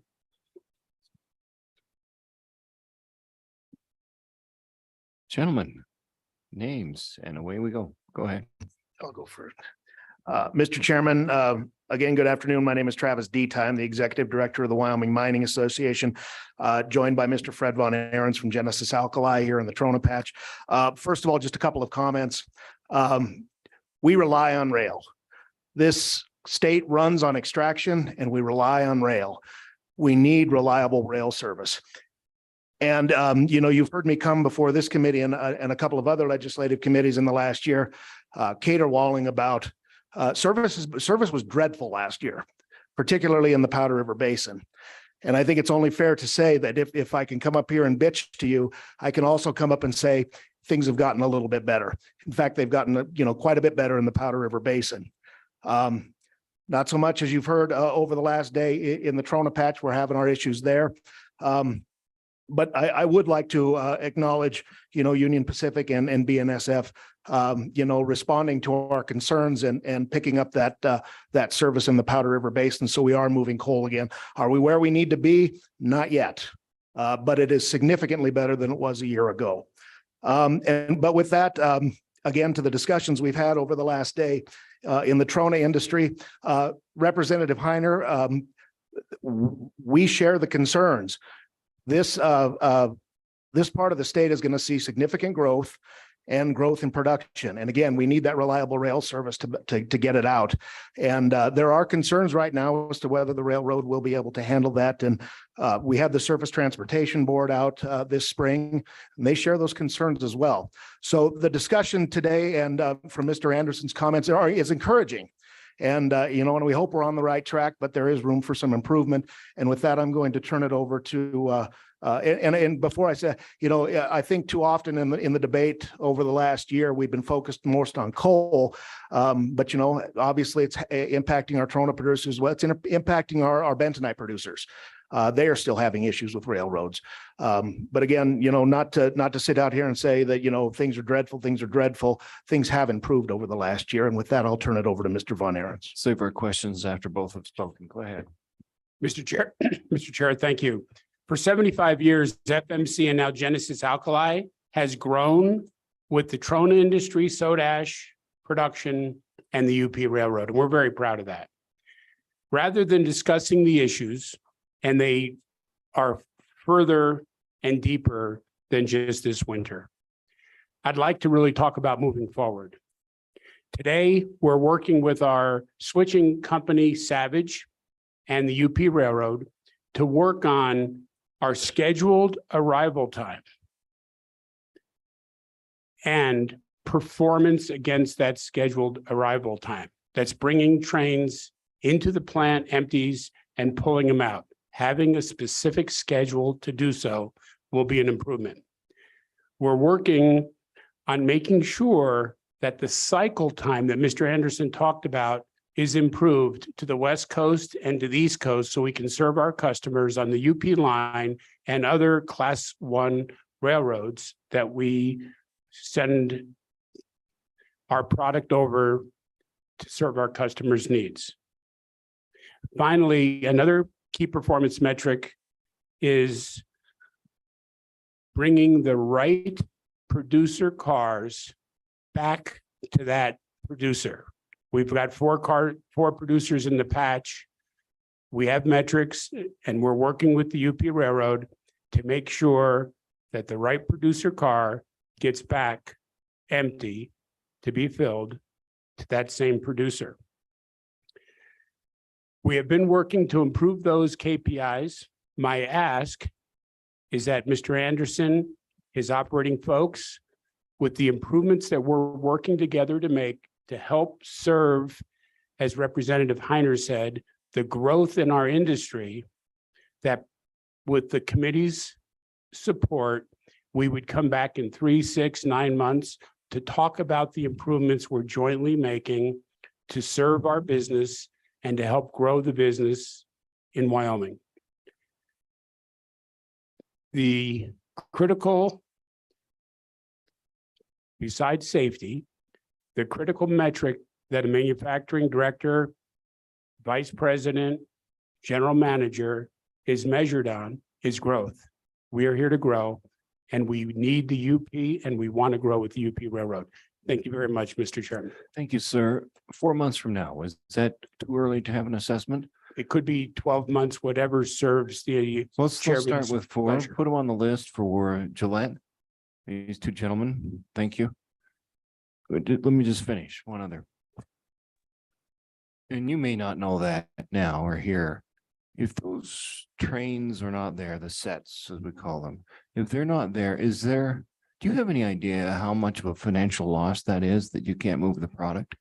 Gentlemen, names, and away we go. Go ahead. I'll go first. Mr. Chairman, again, good afternoon. My name is Travis Deta. I'm the Executive Director of the Wyoming Mining Association, joined by Mr. Fred Von Ahrens from Genesis Alkali here in the Trona Patch. First of all, just a couple of comments. We rely on rail. This state runs on extraction and we rely on rail. We need reliable rail service. And, you've heard me come before this committee and a couple of other legislative committees in the last year, caterwauling about service was dreadful last year, particularly in the Powder River Basin. And I think it's only fair to say that if I can come up here and bitch to you, I can also come up and say things have gotten a little bit better. In fact, they've gotten, quite a bit better in the Powder River Basin. Not so much as you've heard over the last day in the Trona Patch, we're having our issues there. But I would like to acknowledge, Union Pacific and BNSF, responding to our concerns and picking up that service in the Powder River Basin. So we are moving coal again. Are we where we need to be? Not yet, but it is significantly better than it was a year ago. But with that, again, to the discussions we've had over the last day in the Trona industry, Representative Heiner, we share the concerns. This part of the state is going to see significant growth and growth in production. And again, we need that reliable rail service to get it out. And there are concerns right now as to whether the railroad will be able to handle that. And we had the Surface Transportation Board out this spring, and they share those concerns as well. So the discussion today and from Mr. Anderson's comments is encouraging. And, and we hope we're on the right track, but there is room for some improvement. And with that, I'm going to turn it over to, and before I say, I think too often in the debate over the last year, we've been focused most on coal. But, obviously it's impacting our trona producers. Well, it's impacting our bentonite producers. They are still having issues with railroads. But again, not to sit out here and say that, things are dreadful, things have improved over the last year. And with that, I'll turn it over to Mr. Von Ahrens. Save our questions after both have spoken. Go ahead. Mr. Chair, Mr. Chair, thank you. For 75 years, FMC and now Genesis Alkali has grown with the trona industry, soda ash production, and the UP Railroad. And we're very proud of that. Rather than discussing the issues, and they are further and deeper than just this winter, I'd like to really talk about moving forward. Today, we're working with our switching company, Savage, and the UP Railroad to work on our scheduled arrival time and performance against that scheduled arrival time. That's bringing trains into the plant, empties, and pulling them out. Having a specific schedule to do so will be an improvement. We're working on making sure that the cycle time that Mr. Anderson talked about is improved to the West Coast and to the East Coast so we can serve our customers on the UP line and other Class 1 railroads that we send our product over to serve our customers' needs. Finally, another key performance metric is bringing the right producer cars back to that producer. We've got four producers in the patch. We have metrics, and we're working with the UP Railroad to make sure that the right producer car gets back empty to be filled to that same producer. We have been working to improve those KPIs. My ask is that Mr. Anderson, his operating folks, with the improvements that we're working together to make to help serve, as Representative Heiner said, the growth in our industry, that with the committee's support, we would come back in 3, 6, 9 months to talk about the improvements we're jointly making to serve our business and to help grow the business in Wyoming. The critical, besides safety, the critical metric that a manufacturing director, vice president, general manager is measured on is growth. We are here to grow, and we need the UP, and we want to grow with the UP Railroad. Thank you very much, Mr. Chairman. Thank you, sir. 4 months from now, is that too early to have an assessment? It could be 12 months, whatever serves the Let's start chairman's with 4. pleasure. Put them on the list for Gillette. These two gentlemen, thank you. Let me just finish one other. And you may not know that now or here. If those trains are not there, the sets, as we call them, if they're not there, do you have any idea how much of a financial loss that is that you can't move the product?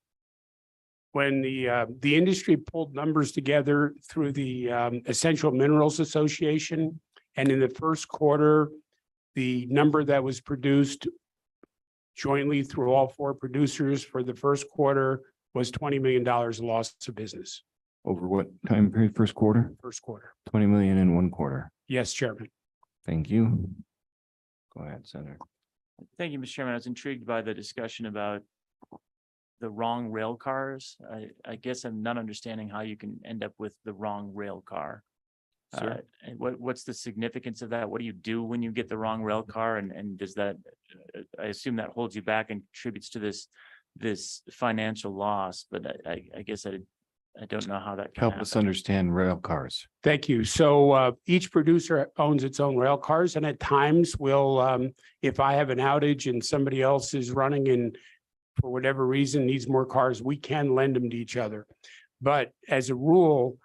When the industry pulled numbers together through the Essential Minerals Association, and in the first quarter, the number that was produced jointly through all 4 producers for the first quarter was $20 million loss of business. Over what time period? First quarter? First quarter. 20 million in 1 quarter. Yes, Chairman. Thank you. Go ahead, Senator. Thank you, Mr. Chairman. I was intrigued by the discussion about the wrong rail cars. I guess I'm not understanding how you can end up with the wrong rail car. Sure. And what's the significance of that? What do you do when you get the wrong rail car? And does that, I assume that holds you back and contributes to this financial loss, but I guess I don't know how that can Help happen. us understand rail cars. Thank you. So each producer owns its own rail cars, and at times will, if I have an outage and somebody else is running and for whatever reason needs more cars, we can lend them to each other. But as a rule,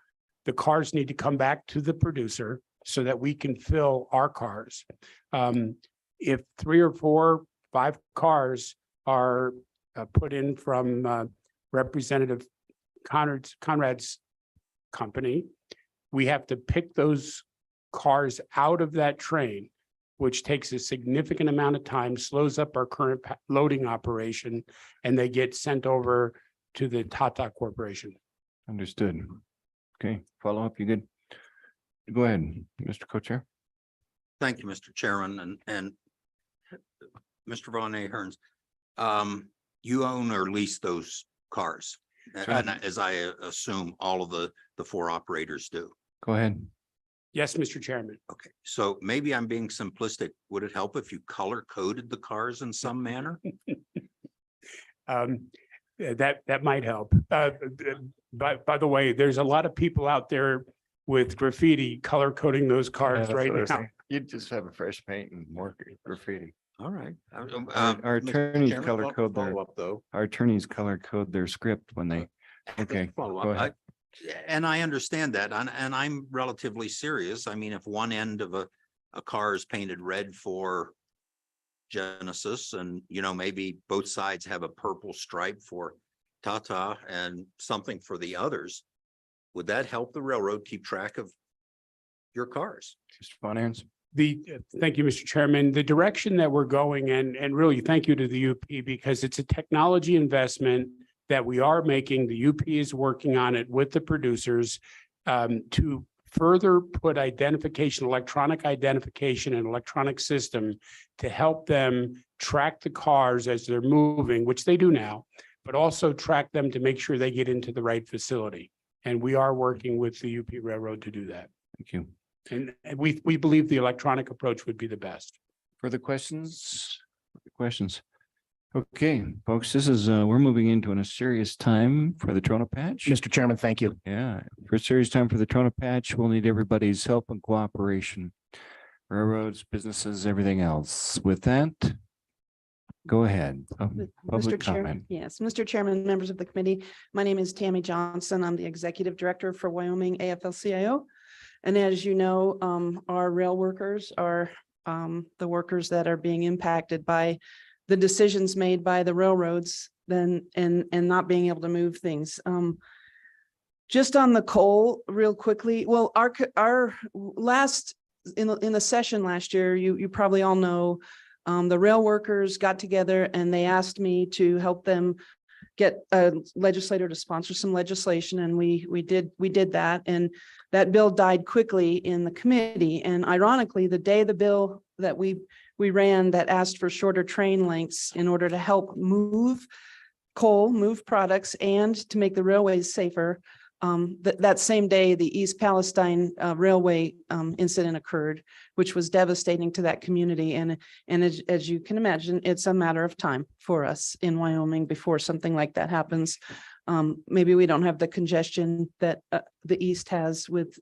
the cars need to come back to the producer so that we can fill our cars. If 3 or 4, 5 cars are put in from Representative Conrad's company. We have to pick those cars out of that train, which takes a significant amount of time, slows up our current loading operation, and they get sent over to the Tata Corporation. Understood. Okay, follow up, you good? Go ahead, Mr. Co-Chair. Thank you, Mr. Chairman, and Mr. Von Ahern. You own or lease those cars, and as I assume all of the four operators do. Go ahead. Yes, Mr. Chairman. Okay, so maybe I'm being simplistic. Would it help if you color coded the cars in some manner? That might help. By the way, there's a lot of people out there with graffiti color coding those cars right now. You'd just have a fresh paint and more graffiti. All right. Our Mr. attorneys Chairman, color code their, follow-up, though. our attorneys color code their script when they, okay, Follow go up. ahead. And I understand that, and I'm relatively serious. I mean, if one end of a car is painted red for Genesis and, maybe both sides have a purple stripe for Tata and something for the others, would that help the railroad keep track of your cars? Mr. Von Ahern. Thank you, Mr. Chairman. The direction that we're going, and really thank you to the UP, because it's a technology investment that we are making. The UP is working on it with the producers to further put electronic identification and electronic system to help them track the cars as they're moving, which they do now, but also track them to make sure they get into the right facility. And we are working with the UP Railroad to do that. Thank you. And we believe the electronic approach would be the best. Further questions? Questions? Okay, folks, this is, we're moving into a serious time for the Trona Patch. Mr. Chairman, thank you. Yeah, for a serious time for the Trona Patch, we'll need everybody's help and cooperation. Railroads, businesses, everything else. With that, go ahead. Mr. Public Chair, comment. yes, Mr. Chairman, members of the committee, my name is Tammy Johnson. I'm the Executive Director for Wyoming AFL-CIO. And as you know, our rail workers are the workers that are being impacted by the decisions made by the railroads then and not being able to move things. Just on the coal real quickly. Well, our last in the session last year, you probably all know, the rail workers got together and they asked me to help them get a legislator to sponsor some legislation. And we did that. And that bill died quickly in the committee. And ironically, the day the bill that we ran that asked for shorter train lengths in order to help move coal, move products, and to make the railways safer. That same day, the East Palestine Railway incident occurred, which was devastating to that community. And as you can imagine, it's a matter of time for us in Wyoming before something like that happens. Maybe we don't have the congestion that the East has with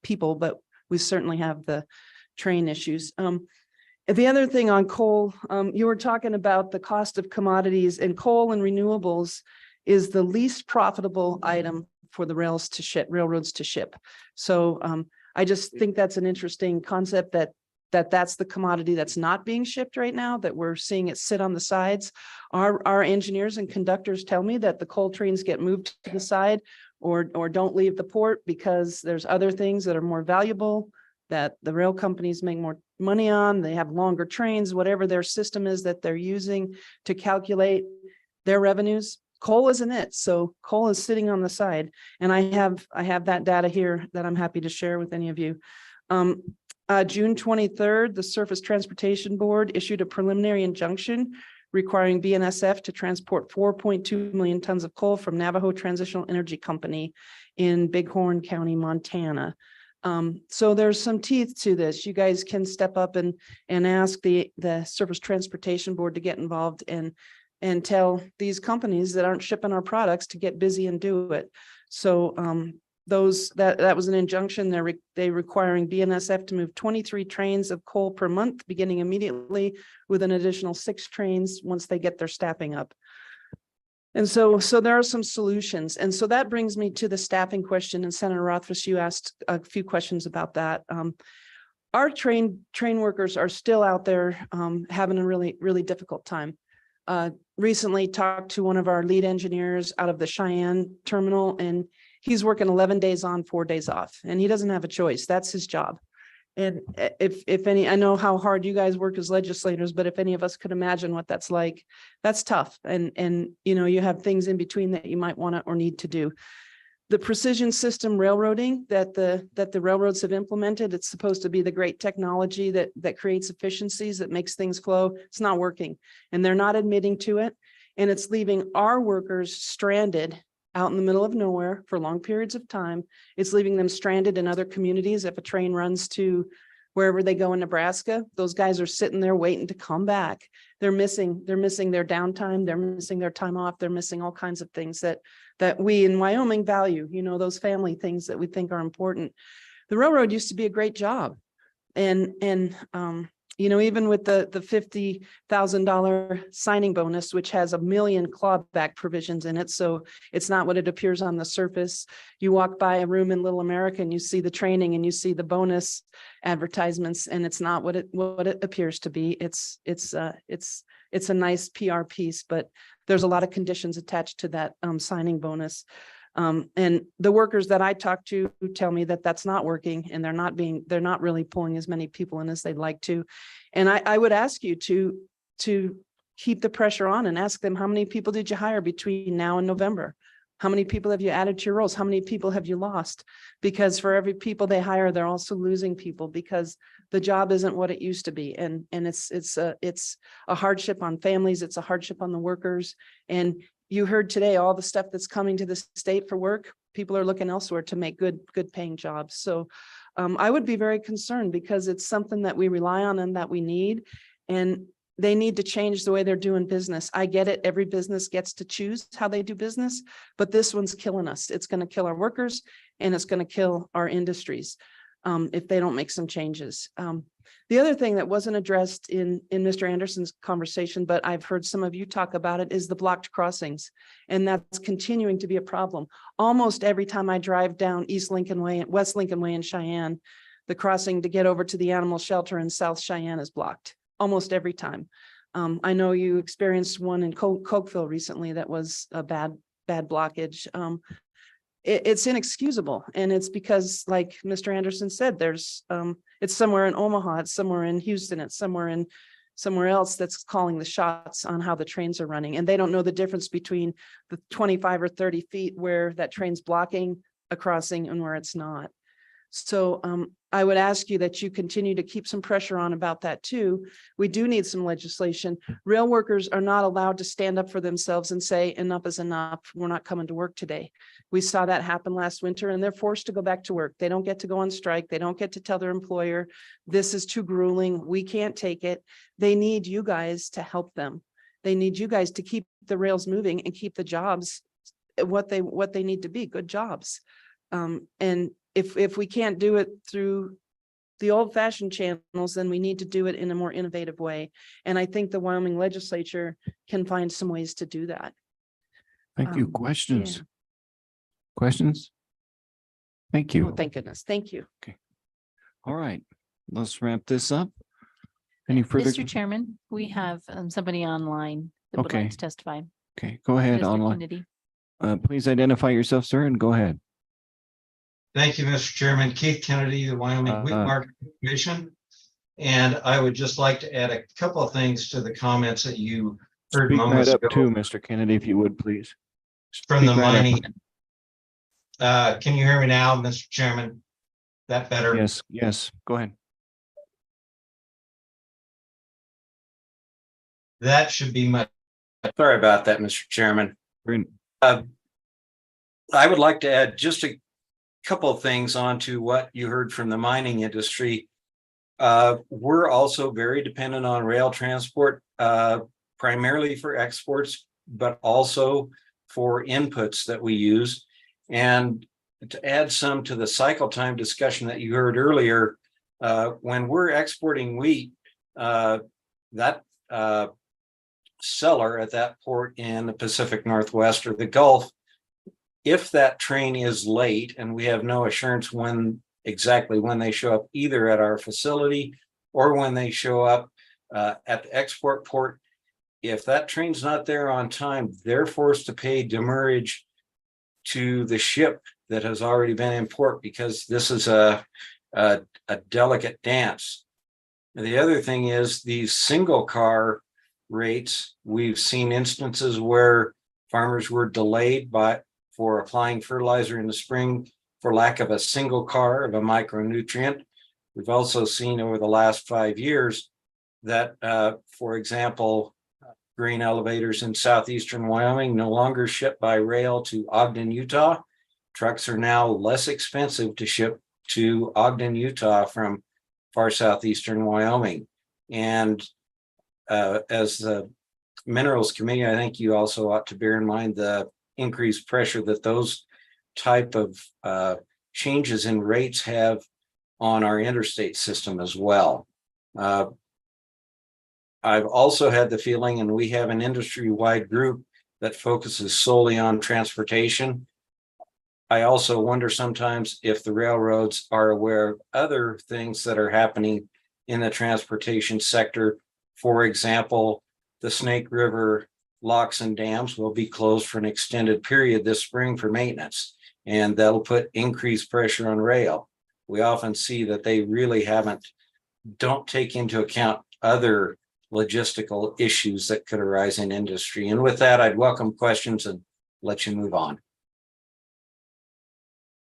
people, but we certainly have the train issues. The other thing on coal, you were talking about the cost of commodities, and coal and renewables is the least profitable item for the railroads to ship. So I just think that's an interesting concept that's the commodity that's not being shipped right now, that we're seeing it sit on the sides. Our engineers and conductors tell me that the coal trains get moved to the side or don't leave the port because there's other things that are more valuable that the rail companies make more money on. They have longer trains, whatever their system is that they're using to calculate their revenues. Coal isn't it. So coal is sitting on the side. And I have that data here that I'm happy to share with any of you. June 23rd, the Surface Transportation Board issued a preliminary injunction requiring BNSF to transport 4.2 million tons of coal from Navajo Transitional Energy Company in Bighorn County, Montana. So there's some teeth to this. You guys can step up and ask the Surface Transportation Board to get involved and tell these companies that aren't shipping our products to get busy and do it. So that was an injunction. They requiring BNSF to move 23 trains of coal per month, beginning immediately with an additional 6 trains once they get their staffing up. And so there are some solutions. And so that brings me to the staffing question. And Senator Rothfuss, you asked a few questions about that. Our train workers are still out there having a really, really difficult time. recently talked to one of our lead engineers out of the Cheyenne terminal, and he's working 11 days on, 4 days off, and he doesn't have a choice. That's his job. And if any, I know how hard you guys work as legislators, but if any of us could imagine what that's like, that's tough. And, you know, you have things in between that you might want to or need to do. The precision system railroading that the railroads have implemented, it's supposed to be the great technology that creates efficiencies, that makes things flow. It's not working, and they're not admitting to it. And it's leaving our workers stranded out in the middle of nowhere for long periods of time. It's leaving them stranded in other communities. If a train runs to wherever they go in Nebraska, those guys are sitting there waiting to come back. They're missing their downtime. They're missing their time off. They're missing all kinds of things that we in Wyoming value, you know, those family things that we think are important. The railroad used to be a great job. And you know, even with the $50,000 signing bonus, which has 1 million clawback provisions in it, so it's not what it appears on the surface. You walk by a room in Little America and you see the training and you see the bonus advertisements, and it's not what it appears to be. It's a nice PR piece, but there's a lot of conditions attached to that signing bonus. And the workers that I talk to tell me that that's not working, and they're not really pulling as many people in as they'd like to. And I would ask you to keep the pressure on and ask them, how many people did you hire between now and November? How many people have you added to your roles? How many people have you lost? Because for every people they hire, they're also losing people, because the job isn't what it used to be. And it's a hardship on families. It's a hardship on the workers. And you heard today all the stuff that's coming to the state for work. People are looking elsewhere to make good paying jobs. So I would be very concerned, because it's something that we rely on and that we need. And they need to change the way they're doing business. I get it. Every business gets to choose how they do business, but this one's killing us. It's going to kill our workers, and it's going to kill our industries if they don't make some changes. The other thing that wasn't addressed in Mr. Anderson's conversation, but I've heard some of you talk about it, is the blocked crossings. And that's continuing to be a problem. Almost every time I drive down West Lincoln Way in Cheyenne, the crossing to get over to the animal shelter in South Cheyenne is blocked almost every time. I know you experienced one in Cokeville recently that was a bad blockage. It's inexcusable. And it's because, like Mr. Anderson said, it's somewhere in Omaha, it's somewhere in Houston, it's somewhere else that's calling the shots on how the trains are running. And they don't know the difference between the 25 or 30 feet where that train's blocking a crossing and where it's not. So I would ask you that you continue to keep some pressure on about that too. We do need some legislation. Rail workers are not allowed to stand up for themselves and say, enough is enough. We're not coming to work today. We saw that happen last winter, and they're forced to go back to work. They don't get to go on strike. They don't get to tell their employer, this is too grueling. We can't take it. They need you guys to help them. They need you guys to keep the rails moving and keep the jobs what they need to be, good jobs. And if we can't do it through the old fashioned channels, then we need to do it in a more innovative way. And I think the Wyoming legislature can find some ways to do that. Thank you. Questions? Yeah. Questions? Thank you. Oh, thank goodness. Thank you. Okay. All right, let's wrap this up. Any further? Mr. Chairman, we have somebody online that would Okay. like to testify. Okay, go ahead Mr. online. Kennedy. Please identify yourself, sir, and go ahead. Thank you, Mr. Chairman. Keith Kennedy, the Wyoming Wheat Market Commission. And I would just like to add a couple of things to the comments that you heard Speak right moments up ago too, Mr. Kennedy, if you would, please. from the Speak right up. mining. Can you hear me now, Mr. Chairman? That better? Yes, go ahead. That should be much. Sorry about that, Mr. Chairman. I would like to add just a couple of things onto what you heard from the mining industry. We're also very dependent on rail transport, primarily for exports, but also for inputs that we use. And to add some to the cycle time discussion that you heard earlier, when we're exporting wheat, that seller at that port in the Pacific Northwest or the Gulf, if that train is late and we have no assurance exactly when they show up, either at our facility or when they show up at the export port, if that train's not there on time, they're forced to pay demurrage to the ship that has already been in port, because this is a delicate dance. And the other thing is these single car rates. We've seen instances where farmers were delayed for applying fertilizer in the spring for lack of a single car of a micronutrient. We've also seen over the last 5 years that, for example, grain elevators in southeastern Wyoming no longer ship by rail to Ogden, Utah. Trucks are now less expensive to ship to Ogden, Utah from far southeastern Wyoming. And as the Minerals Committee, I think you also ought to bear in mind the increased pressure that those type of changes in rates have on our interstate system as well. I've also had the feeling, and we have an industry-wide group that focuses solely on transportation. I also wonder sometimes if the railroads are aware of other things that are happening in the transportation sector. For example, the Snake River locks and dams will be closed for an extended period this spring for maintenance, and that'll put increased pressure on rail. We often see that they really don't take into account other logistical issues that could arise in industry. And with that, I'd welcome questions and let you move on.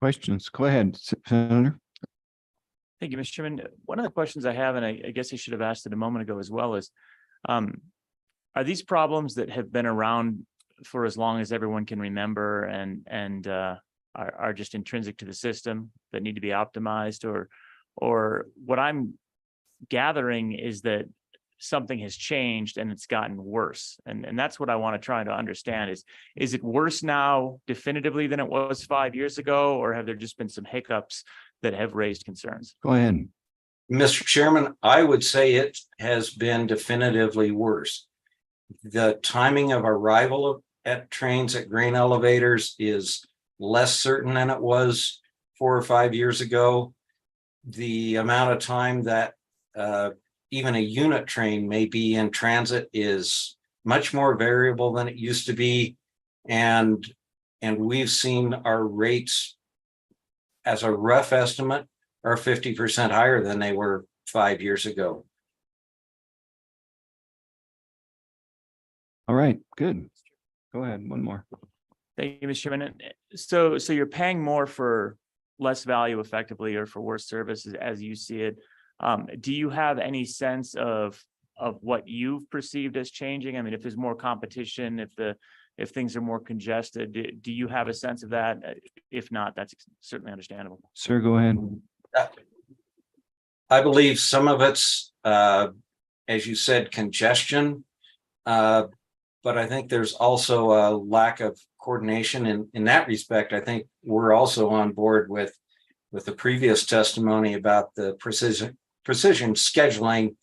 Questions? Go ahead, Senator. Thank you, Mr. Chairman. One of the questions I have, and I guess I should have asked it a moment ago as well, is are these problems that have been around for as long as everyone can remember and are just intrinsic to the system that need to be optimized, or what I'm gathering is that something has changed and it's gotten worse. And that's what I want to try to understand is it worse now definitively than it was 5 years ago, or have there just been some hiccups that have raised concerns? Go ahead. Mr. Chairman, I would say it has been definitively worse. The timing of arrival at trains at grain elevators is less certain than it was 4 or 5 years ago. The amount of time that even a unit train may be in transit is much more variable than it used to be. And we've seen our rates, as a rough estimate, are 50% higher than they were 5 years ago. All right, good. Go ahead, one more. Thank you, Mr. Chairman. So you're paying more for less value effectively, or for worse services as you see it. Do you have any sense of what you've perceived as changing? I mean, if there's more competition, if things are more congested, do you have a sense of that? If not, that's certainly understandable. Sir, go ahead. I believe some of it's, as you said, congestion. But I think there's also a lack of coordination in that respect. I think we're also on board with the previous testimony about the precision scheduling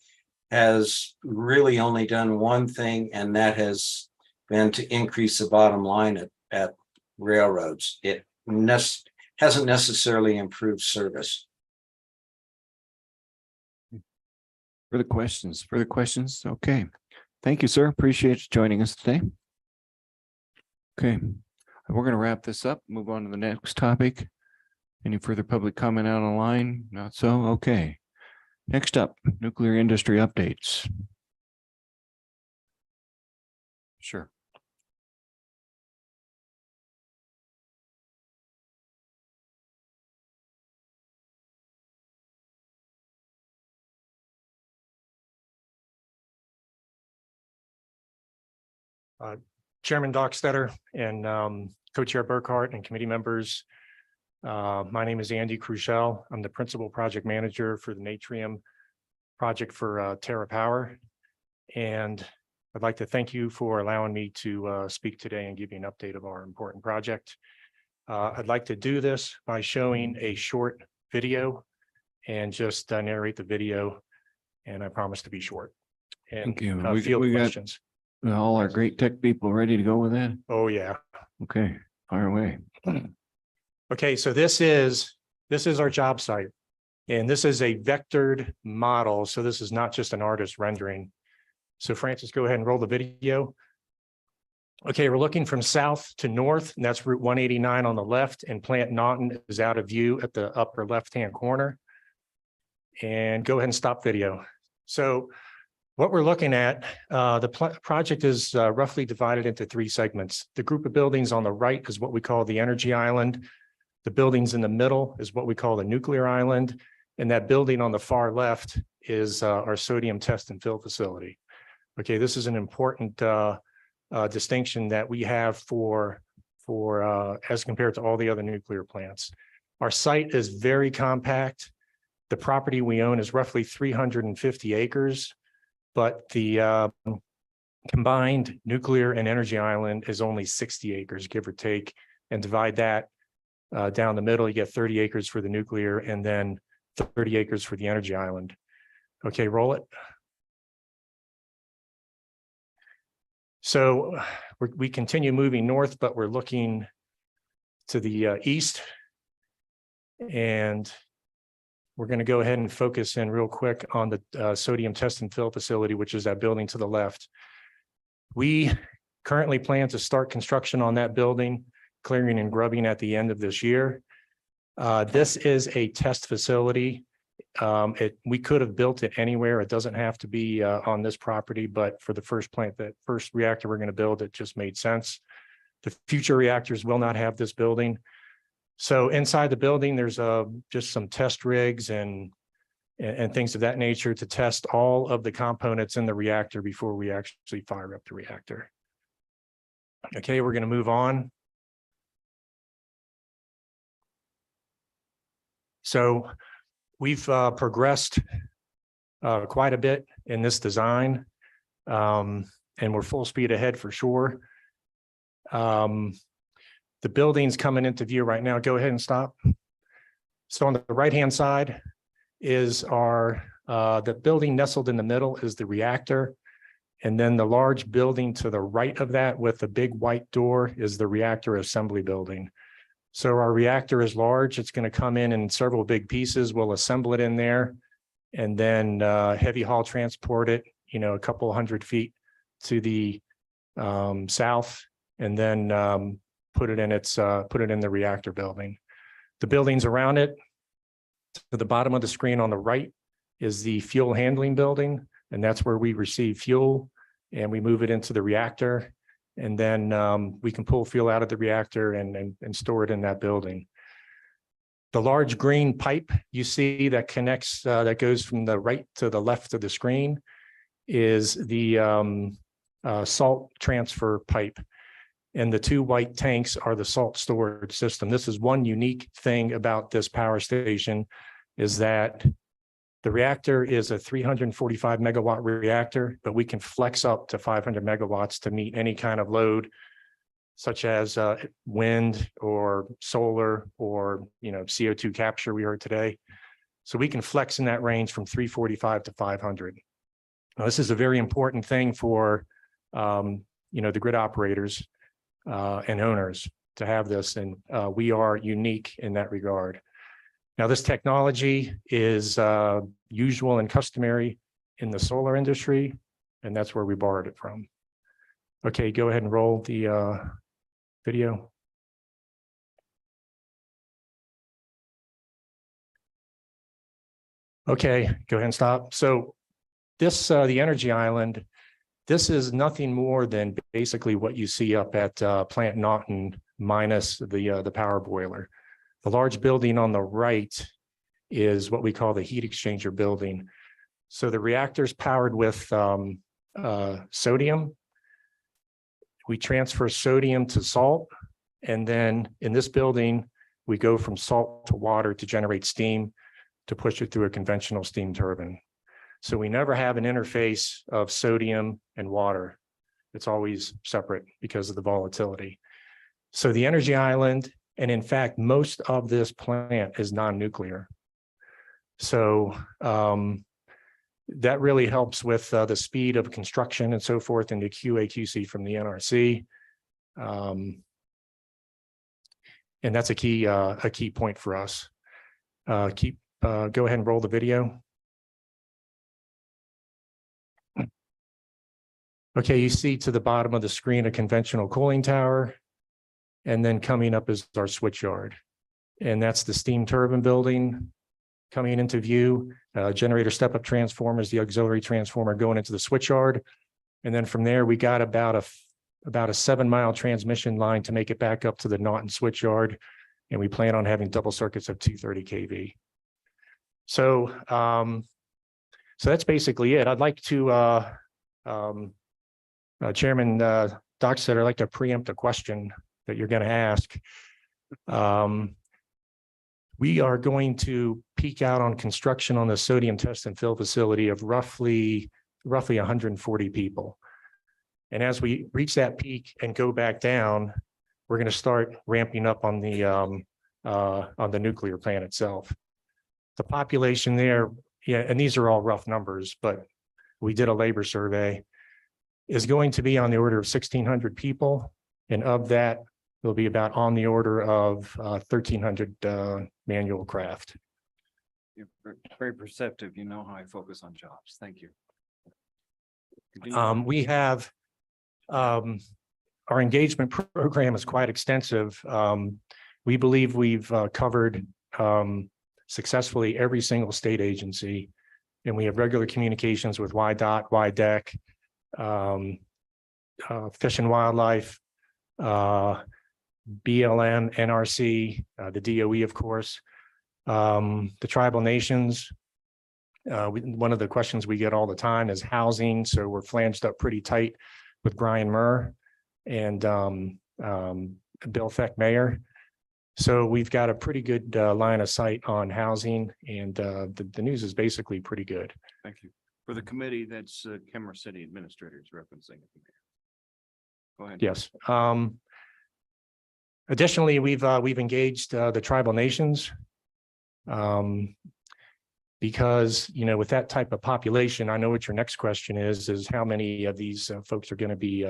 has really only done one thing, and that has been to increase the bottom line at railroads. It hasn't necessarily improved service. Further questions? Okay. Thank you, sir. Appreciate you joining us today. Okay, we're going to wrap this up, move on to the next topic. Any further public comment out online? Not so? Okay. Next up, nuclear industry updates. Sure. Chairman Dockstetter and Co-Chair Burkhart and committee members. My name is Andy Crushell. I'm the Principal Project Manager for the Natrium project for Terra Power. And I'd like to thank you for allowing me to speak today and give you an update of our important project. I'd like to do this by showing a short video and just narrate the video. And I promise to be short. And Thank you. field we got questions. all our great tech people ready to go with that. Oh, yeah. Okay, fire away. Okay, so this is our job site. And this is a vectored model. So this is not just an artist rendering. So Francis, go ahead and roll the video. Okay, we're looking from south to north, and that's Route 189 on the left, and Plant Naughton is out of view at the upper left-hand corner. And go ahead and stop video. So what we're looking at, the project is roughly divided into 3 segments. The group of buildings on the right is what we call the energy island. The buildings in the middle is what we call the nuclear island. And that building on the far left is our sodium test and fill facility. Okay, this is an important distinction that we have for as compared to all the other nuclear plants. Our site is very compact. The property we own is roughly 350 acres, but the combined nuclear and energy island is only 60 acres, give or take, and divide that down the middle, you get 30 acres for the nuclear and then 30 acres for the energy island. Okay, roll it. So we continue moving north, but we're looking to the east. And we're going to go ahead and focus in real quick on the sodium test and fill facility, which is that building to the left. We currently plan to start construction on that building, clearing and grubbing at the end of this year. This is a test facility. We could have built it anywhere. It doesn't have to be on this property, but for the first plant, that first reactor we're going to build, it just made sense. The future reactors will not have this building. So inside the building, there's just some test rigs and things of that nature to test all of the components in the reactor before we actually fire up the reactor. Okay, we're going to move on. So we've progressed quite a bit in this design, and we're full speed ahead for sure. The building's coming into view right now. Go ahead and stop. So on the right-hand side is the building nestled in the middle is the reactor. And then the large building to the right of that with the big white door is the reactor assembly building. So our reactor is large. It's going to come in several big pieces. We'll assemble it in there and then heavy haul transport it, a couple 100 feet to the south, and then put it in the reactor building. The buildings around it, to the bottom of the screen on the right is the fuel handling building, and that's where we receive fuel and we move it into the reactor. And then we can pull fuel out of the reactor and store it in that building. The large green pipe you see that connects, that goes from the right to the left of the screen is the salt transfer pipe. And the 2 white tanks are the salt storage system. This is one unique thing about this power station is that the reactor is a 345 megawatt reactor, but we can flex up to 500 megawatts to meet any kind of load, such as wind or solar or CO2 capture we heard today. So we can flex in that range from 345 to 500. Now, this is a very important thing for the grid operators and owners to have this, and we are unique in that regard. Now, this technology is usual and customary in the solar industry, and that's where we borrowed it from. Okay, go ahead and roll the video. Okay, go ahead and stop. So this, the energy island, this is nothing more than basically what you see up at Plant Naughton minus the power boiler. The large building on the right is what we call the heat exchanger building. So the reactor's powered with sodium. We transfer sodium to salt. And then in this building, we go from salt to water to generate steam to push it through a conventional steam turbine. So we never have an interface of sodium and water. It's always separate because of the volatility. So the energy island, and in fact, most of this plant is non-nuclear. So that really helps with the speed of construction and so forth, and the QA/QC from the NRC. And that's a key point for us. Go ahead and roll the video. Okay, you see to the bottom of the screen, a conventional cooling tower. And then coming up is our switch yard. And that's the steam turbine building coming into view. Generator step-up transformers, the auxiliary transformer going into the switch yard. And then from there, we got about a 7-mile transmission line to make it back up to the Naughton switch yard. And we plan on having double circuits of 230 kV. So, so that's basically it. I'd like to, Chairman Dockstader, I'd like to preempt a question that you're going to ask. We are going to peak out on construction on the sodium test and fill facility of roughly 140 people. And as we reach that peak and go back down, we're going to start ramping up on the nuclear plant itself. The population there, yeah, and these are all rough numbers, but we did a labor survey, is going to be on the order of 1,600 people. And of that, there'll be about on the order of 1,300 manual craft. You're very perceptive. You know how I focus on jobs. Thank you. We have our engagement program is quite extensive. We believe we've covered successfully every single state agency, and we have regular communications with YDOT, YDEC, Fish and Wildlife, BLM, NRC, the DOE, of course, the tribal nations. One of the questions we get all the time is housing. So we're flanged up pretty tight with Brian Murr and Bill Feck Mayor. So we've got a pretty good line of sight on housing, and the news is basically pretty good. Thank you. For the committee, that's Kemmer City Administrators referencing it. Go ahead. Yes. Additionally, we've engaged the tribal nations because, you know, with that type of population, I know what your next question is how many of these folks are going to be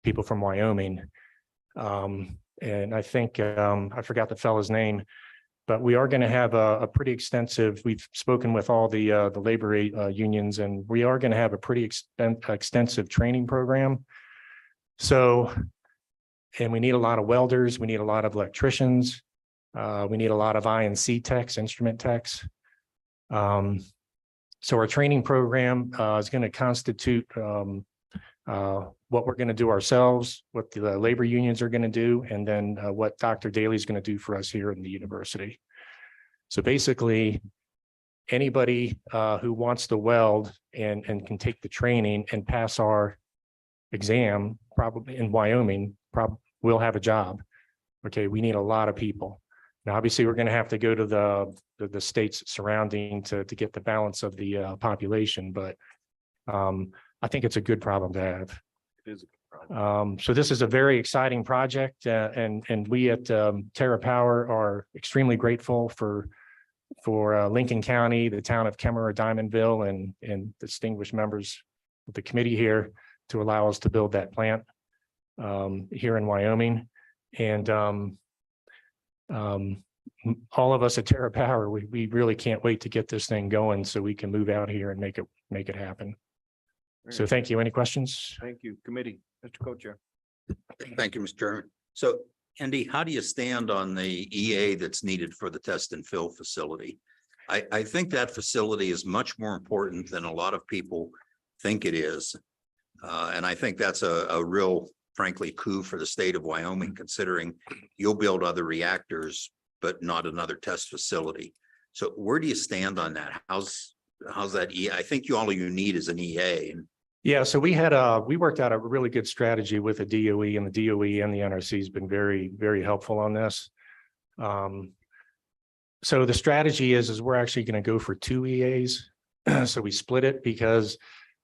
people from Wyoming. And I think I forgot the fellow's name, but we are going to have a pretty extensive, we've spoken with all the labor unions, and we are going to have a pretty extensive training program. So, and we need a lot of welders, we need a lot of electricians, we need a lot of I&C techs, instrument techs. So our training program is going to constitute what we're going to do ourselves, what the labor unions are going to do, and then what Dr. Daly is going to do for us here in the university. So basically, anybody who wants to weld and can take the training and pass our exam, probably in Wyoming, will have a job. Okay, we need a lot of people. Now, obviously, we're going to have to go to the states surrounding to get the balance of the population, but I think it's a good problem to have. It is a good problem. So this is a very exciting project, and we at Terra Power are extremely grateful for Lincoln County, the town of Kemmer, Diamondville, and distinguished members of the committee here to allow us to build that plant here in Wyoming. And all of us at Terra Power, we really can't wait to get this thing going so we can move out here and make it happen. So thank you. Any questions? Thank you, committee. Mr. Co-Chair. Thank you, Mr. Chairman. So Andy, how do you stand on the EA that's needed for the test and fill facility? I think that facility is much more important than a lot of people think it is. And I think that's a real, frankly, coup for the state of Wyoming, considering you'll build other reactors, but not another test facility. So where do you stand on that? How's that EA? I think all you need is an EA. Yeah, so we worked out a really good strategy with the DOE, and the DOE and the NRC has been very, very helpful on this. So the strategy is we're actually going to go for 2 EAs. So we split it because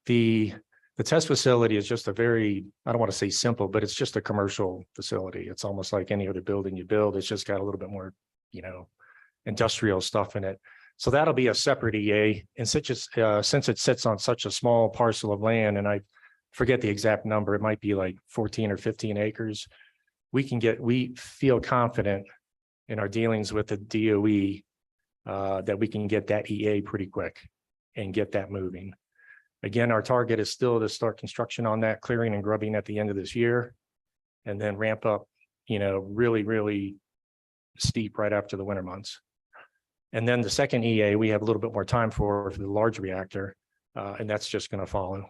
the test facility is just a very, I don't want to say simple, but it's just a commercial facility. It's almost like any other building you build. It's just got a little bit more, industrial stuff in it. So that'll be a separate EA. And since it sits on such a small parcel of land, and I forget the exact number, it might be like 14 or 15 acres. We feel confident in our dealings with the DOE that we can get that EA pretty quick and get that moving. Again, our target is still to start construction on that clearing and grubbing at the end of this year. And then ramp up, really, really steep right after the winter months. And then the second EA, we have a little bit more time for the large reactor, and that's just going to follow.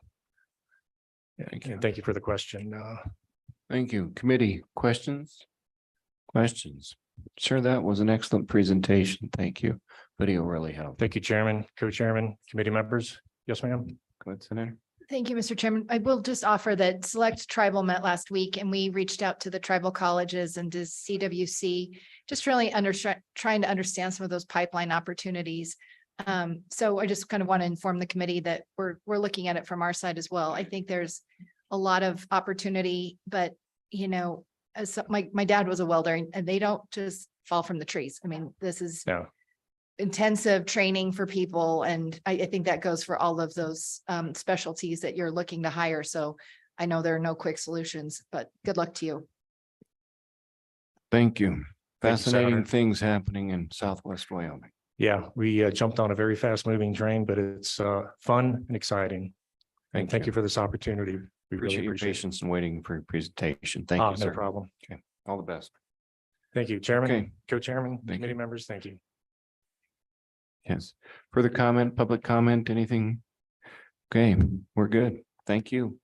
And thank you for the question. Thank you. Committee questions? Questions? Sure, that was an excellent presentation. Thank you. Video really helped. Thank you, Chairman, Co-Chairman, committee members. Yes, ma'am. Go ahead, Senator. Thank you, Mr. Chairman. I will just offer that Select Tribal met last week and we reached out to the tribal colleges and to CWC, just really trying to understand some of those pipeline opportunities. So I just kind of want to inform the committee that we're looking at it from our side as well. I think there's a lot of opportunity, but as my dad was a welder and they don't just fall from the trees. I mean, this is intensive training for people. And I think that goes for all of those specialties that you're looking to hire. So I know there are no quick solutions, but good luck to you. Thank you. Thank you, Fascinating Senator. things happening in Southwest Wyoming. Yeah, we jumped on a very fast moving train, but it's fun and exciting. And thank you for this opportunity. We Appreciate really your appreciate it. patience and waiting for your presentation. Thank you, No sir. problem. Okay, all the best. Thank you, Chairman, Okay. Co-Chairman, Thank committee you. members. Thank you. Yes. Further comment, public comment, anything? Okay, we're good. Thank you.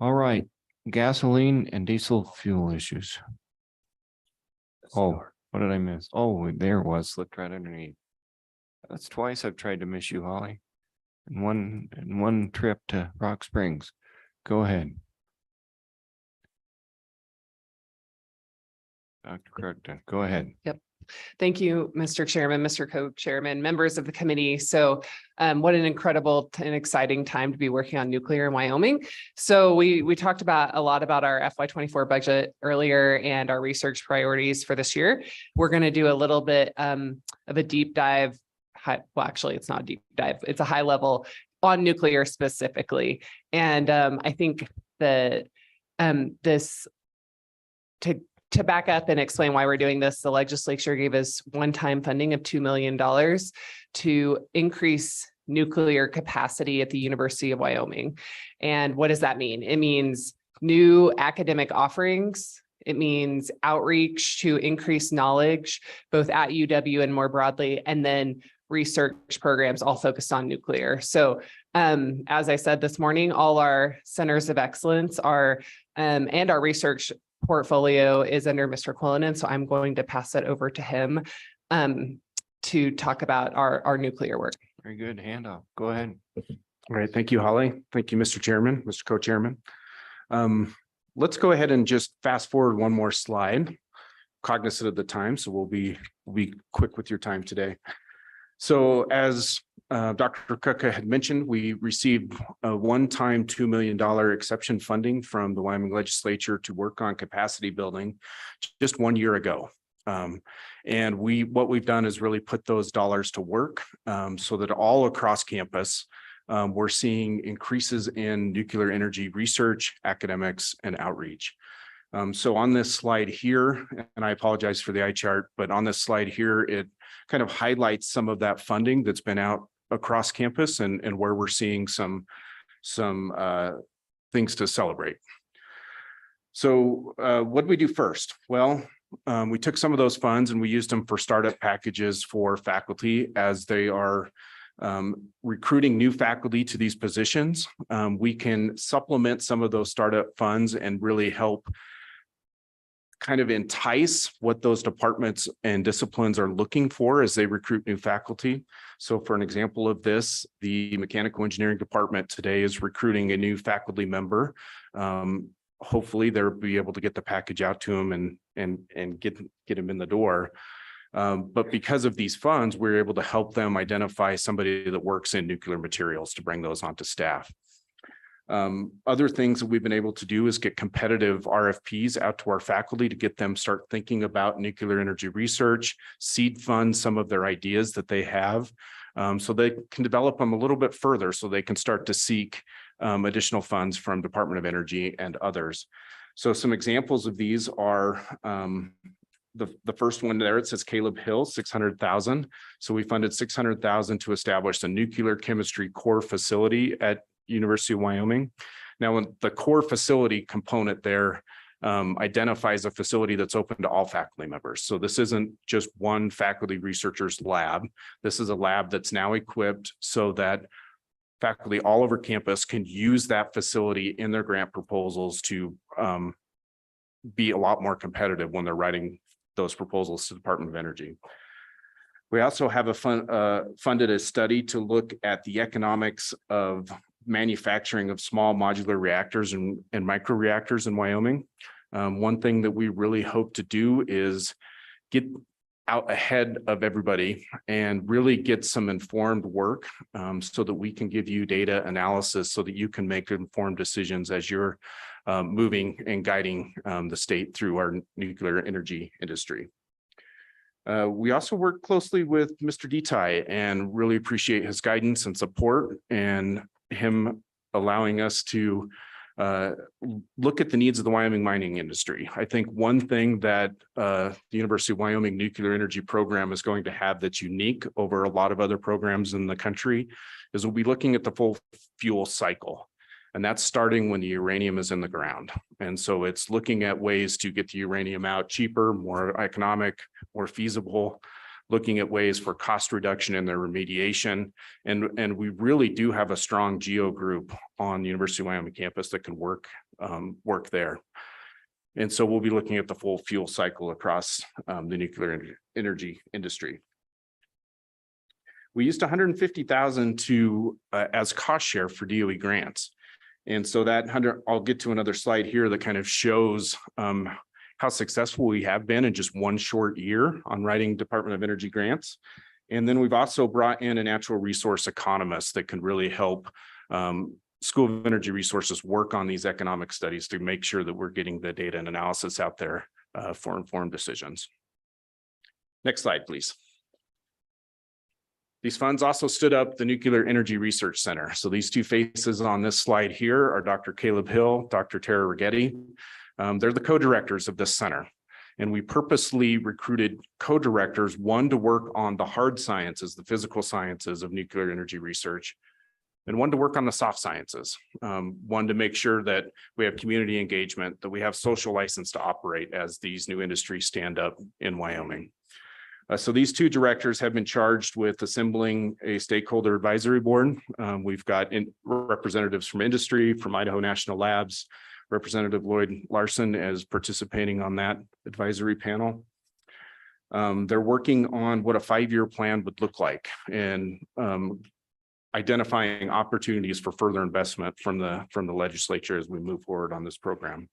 All right, gasoline and diesel fuel issues. Oh, what did I miss? Oh, there it was, slipped right underneath. That's twice I've tried to miss you, Holly. In one trip to Rock Springs. Go ahead. Dr. Crockton, go ahead. Yep. Thank you, Mr. Chairman, Mr. Co-Chairman, members of the committee. So what an incredible and exciting time to be working on nuclear in Wyoming. So we talked a lot about our FY24 budget earlier and our research priorities for this year. We're going to do a little bit of a deep dive. Well, actually, it's not a deep dive. It's a high level on nuclear specifically. And I think that to back up and explain why we're doing this, the legislature gave us one-time funding of $2 million to increase nuclear capacity at the University of Wyoming. And what does that mean? It means new academic offerings. It means outreach to increase knowledge, both at UW and more broadly, and then research programs all focused on nuclear. So as I said this morning, all our centers of excellence and our research portfolio is under Mr. Quillinan. So I'm going to pass it over to him to talk about our nuclear work. Very good. Handoff. Go ahead. All right. Thank you, Holly. Thank you, Mr. Chairman, Mr. Co-Chairman. Let's go ahead and just fast forward one more slide. Cognizant of the time, so we'll be quick with your time today. So as Dr. Kuka had mentioned, we received a one-time $2 million exception funding from the Wyoming legislature to work on capacity building just 1 year ago. And what we've done is really put those dollars to work so that all across campus, we're seeing increases in nuclear energy research, academics, and outreach. So on this slide here, and I apologize for the eye chart, but on this slide here, it kind of highlights some of that funding that's been out across campus and where we're seeing some things to celebrate. So what did we do first? Well, we took some of those funds and we used them for startup packages for faculty as they are recruiting new faculty to these positions. We can supplement some of those startup funds and really help kind of entice what those departments and disciplines are looking for as they recruit new faculty. So for an example of this, the mechanical engineering department today is recruiting a new faculty member. Hopefully they'll be able to get the package out to them and get them in the door. But because of these funds, we're able to help them identify somebody that works in nuclear materials to bring those onto staff. Other things that we've been able to do is get competitive RFPs out to our faculty to get them start thinking about nuclear energy research, seed fund some of their ideas that they have, so they can develop them a little bit further so they can start to seek additional funds from Department of Energy and others. So some examples of these are the first one there, it says Caleb Hill, 600,000. So we funded 600,000 to establish the nuclear chemistry core facility at University of Wyoming. Now, when the core facility component there identifies a facility that's open to all faculty members. So this isn't just one faculty researcher's lab. This is a lab that's now equipped so that faculty all over campus can use that facility in their grant proposals to be a lot more competitive when they're writing those proposals to the Department of Energy. We also have funded a study to look at the economics of manufacturing of small modular reactors and microreactors in Wyoming. One thing that we really hope to do is get out ahead of everybody and really get some informed work so that we can give you data analysis so that you can make informed decisions as you're moving and guiding the state through our nuclear energy industry. We also work closely with Mr. Detai and really appreciate his guidance and support and him allowing us to look at the needs of the Wyoming mining industry. I think one thing that the University of Wyoming Nuclear Energy Program is going to have that's unique over a lot of other programs in the country is we'll be looking at the full fuel cycle. And that's starting when the uranium is in the ground. And so it's looking at ways to get the uranium out cheaper, more economic, more feasible, looking at ways for cost reduction in their remediation. And we really do have a strong geo group on the University of Wyoming campus that can work there. And so we'll be looking at the full fuel cycle across the nuclear energy industry. We used 150,000 to as cost share for DOE grants. And so that I'll get to another slide here that kind of shows how successful we have been in just one short year on writing Department of Energy grants. And then we've also brought in a natural resource economist that can really help School of Energy Resources work on these economic studies to make sure that we're getting the data and analysis out there for informed decisions. Next slide, please. These funds also stood up the Nuclear Energy Research Center. So these two faces on this slide here are Dr. Caleb Hill, Dr. Tara Rigetti. They're the co-directors of this center. And we purposely recruited co-directors, one to work on the hard sciences, the physical sciences of nuclear energy research, and one to work on the soft sciences. One to make sure that we have community engagement, that we have social license to operate as these new industries stand up in Wyoming. So these two directors have been charged with assembling a stakeholder advisory board. We've got representatives from industry, from Idaho National Labs. Representative Lloyd Larson is participating on that advisory panel. They're working on what a 5-year plan would look like and identifying opportunities for further investment from the legislature as we move forward on this program.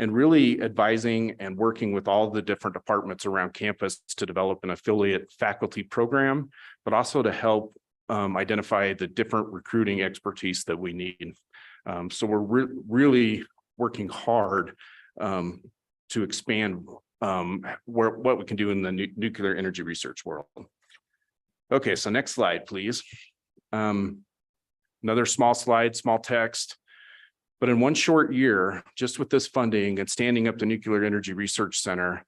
And really advising and working with all the different departments around campus to develop an affiliate faculty program, but also to help identify the different recruiting expertise that we need. So we're really working hard to expand what we can do in the nuclear energy research world. Okay, so next slide, please. Another small slide, small text. But in one short year, just with this funding and standing up the Nuclear Energy Research Center,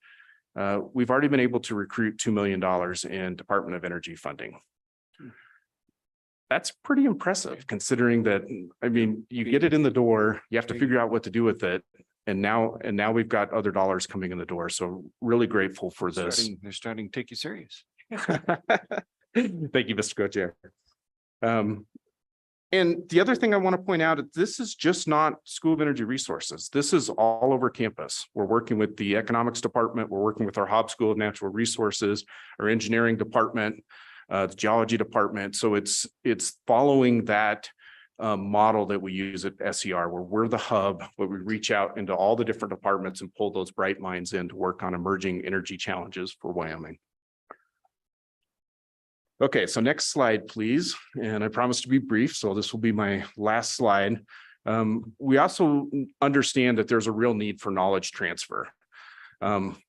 we've already been able to recruit $2 million in Department of Energy funding. That's pretty impressive considering that, I mean, you get it in the door, you have to figure out what to do with it. And now we've got other dollars coming in the door. So really grateful for this. They're starting to take you serious. Thank you, Mr. Co-Chair. And the other thing I want to point out, this is just not School of Energy Resources. This is all over campus. We're working with the economics department. We're working with our Hobbs School of Natural Resources, our engineering department, the geology department. So it's following that model that we use at SER, where we're the hub, where we reach out into all the different departments and pull those bright minds in to work on emerging energy challenges for Wyoming. Okay, so next slide, please. And I promise to be brief, so this will be my last slide. We also understand that there's a real need for knowledge transfer.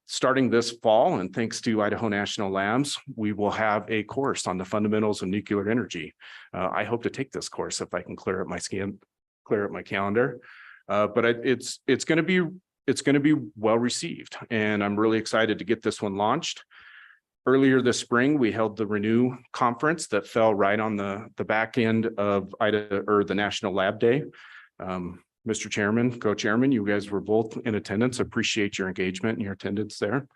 Starting this fall, and thanks to Idaho National Labs, we will have a course on the fundamentals of nuclear energy. I hope to take this course if I can clear up my calendar. But it's going to be it's going to be well received, and I'm really excited to get this one launched. Earlier this spring, we held the Renew conference that fell right on the back end of the National Lab Day. Mr. Chairman, Co-Chairman, you guys were both in attendance. Appreciate your engagement and your attendance there.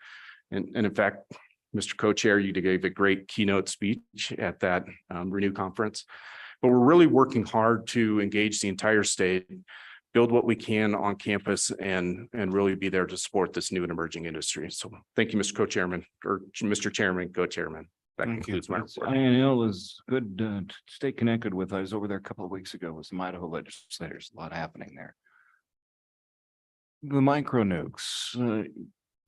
And in fact, Mr. Co-Chair, you gave a great keynote speech at that Renew conference. But we're really working hard to engage the entire state, build what we can on campus, and really be there to support this new and emerging industry. So thank you, Mr. Co-Chairman, or Mr. Chairman, Co-Chairman. That concludes my report. INL is good to stay connected with. I was over there a couple of weeks ago with some Idaho legislators. A lot happening there. The micro nukes.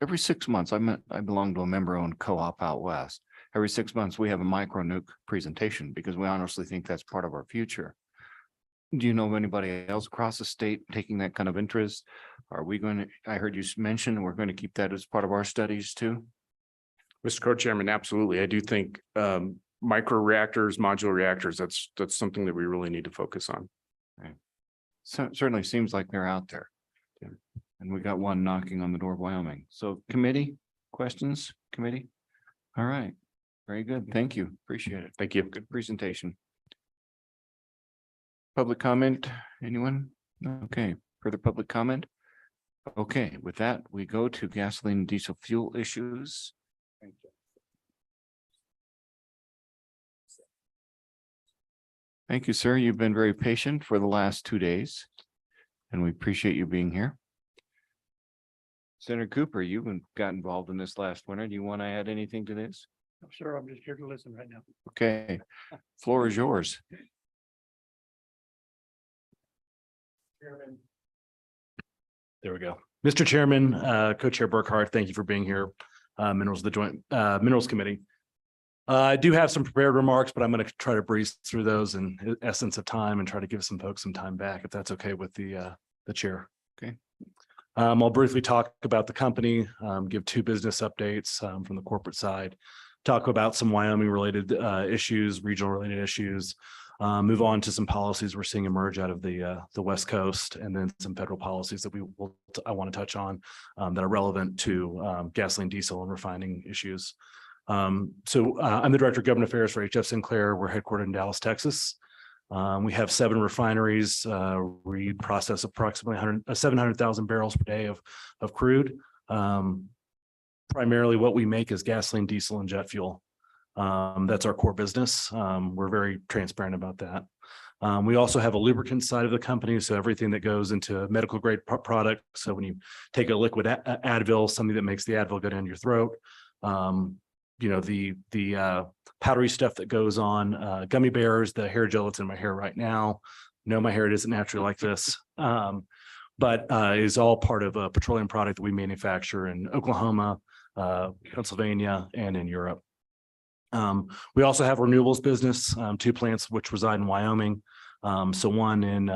Every 6 months, I belong to a member-owned co-op out west. Every 6 months, we have a micro nuke presentation because we honestly think that's part of our future. Do you know of anybody else across the state taking that kind of interest? Are we going to, I heard you mention, we're going to keep that as part of our studies too? Mr. Co-Chairman, absolutely. I do think micro reactors, modular reactors, that's something that we really need to focus on. Right. So certainly seems like they're out there. Yeah. And we got one knocking on the door of Wyoming. So committee, questions, committee? All right, very good. Thank you. Appreciate it. Thank you. Good presentation. Public comment, anyone? Okay, further public comment? Okay, with that, we go to gasoline and diesel fuel issues. Thank you, sir. You've been very patient for the last 2 days, and we appreciate you being here. Senator Cooper, you got involved in this last winter. Do you want to add anything to this? No, sir, I'm just here to listen right now. Okay, floor is yours. There we go. Mr. Chairman, Co-Chair Burkhart, thank you for being here. Minerals, the Joint Minerals Committee. I do have some prepared remarks, but I'm going to try to breeze through those in essence of time and try to give some folks some time back, if that's okay with the chair. Okay. I'll briefly talk about the company, give 2 business updates from the corporate side, talk about some Wyoming related issues, regional related issues, move on to some policies we're seeing emerge out of the West Coast, and then some federal policies that I want to touch on that are relevant to gasoline, diesel, and refining issues. I'm the Director of Government Affairs for HF Sinclair. We're headquartered in Dallas, Texas. We have 7 refineries. We process approximately 700,000 barrels per day of crude. Primarily what we make is gasoline, diesel, and jet fuel. That's our core business. We're very transparent about that. We also have a lubricant side of the company. So everything that goes into medical grade product. So when you take a liquid Advil, something that makes the Advil go down your throat, the powdery stuff that goes on gummy bears, the hair gel that's in my hair right now. No, my hair isn't naturally like this, but is all part of a petroleum product that we manufacture in Oklahoma, Pennsylvania, and in Europe. We also have renewables business, 2 plants which reside in Wyoming. So one in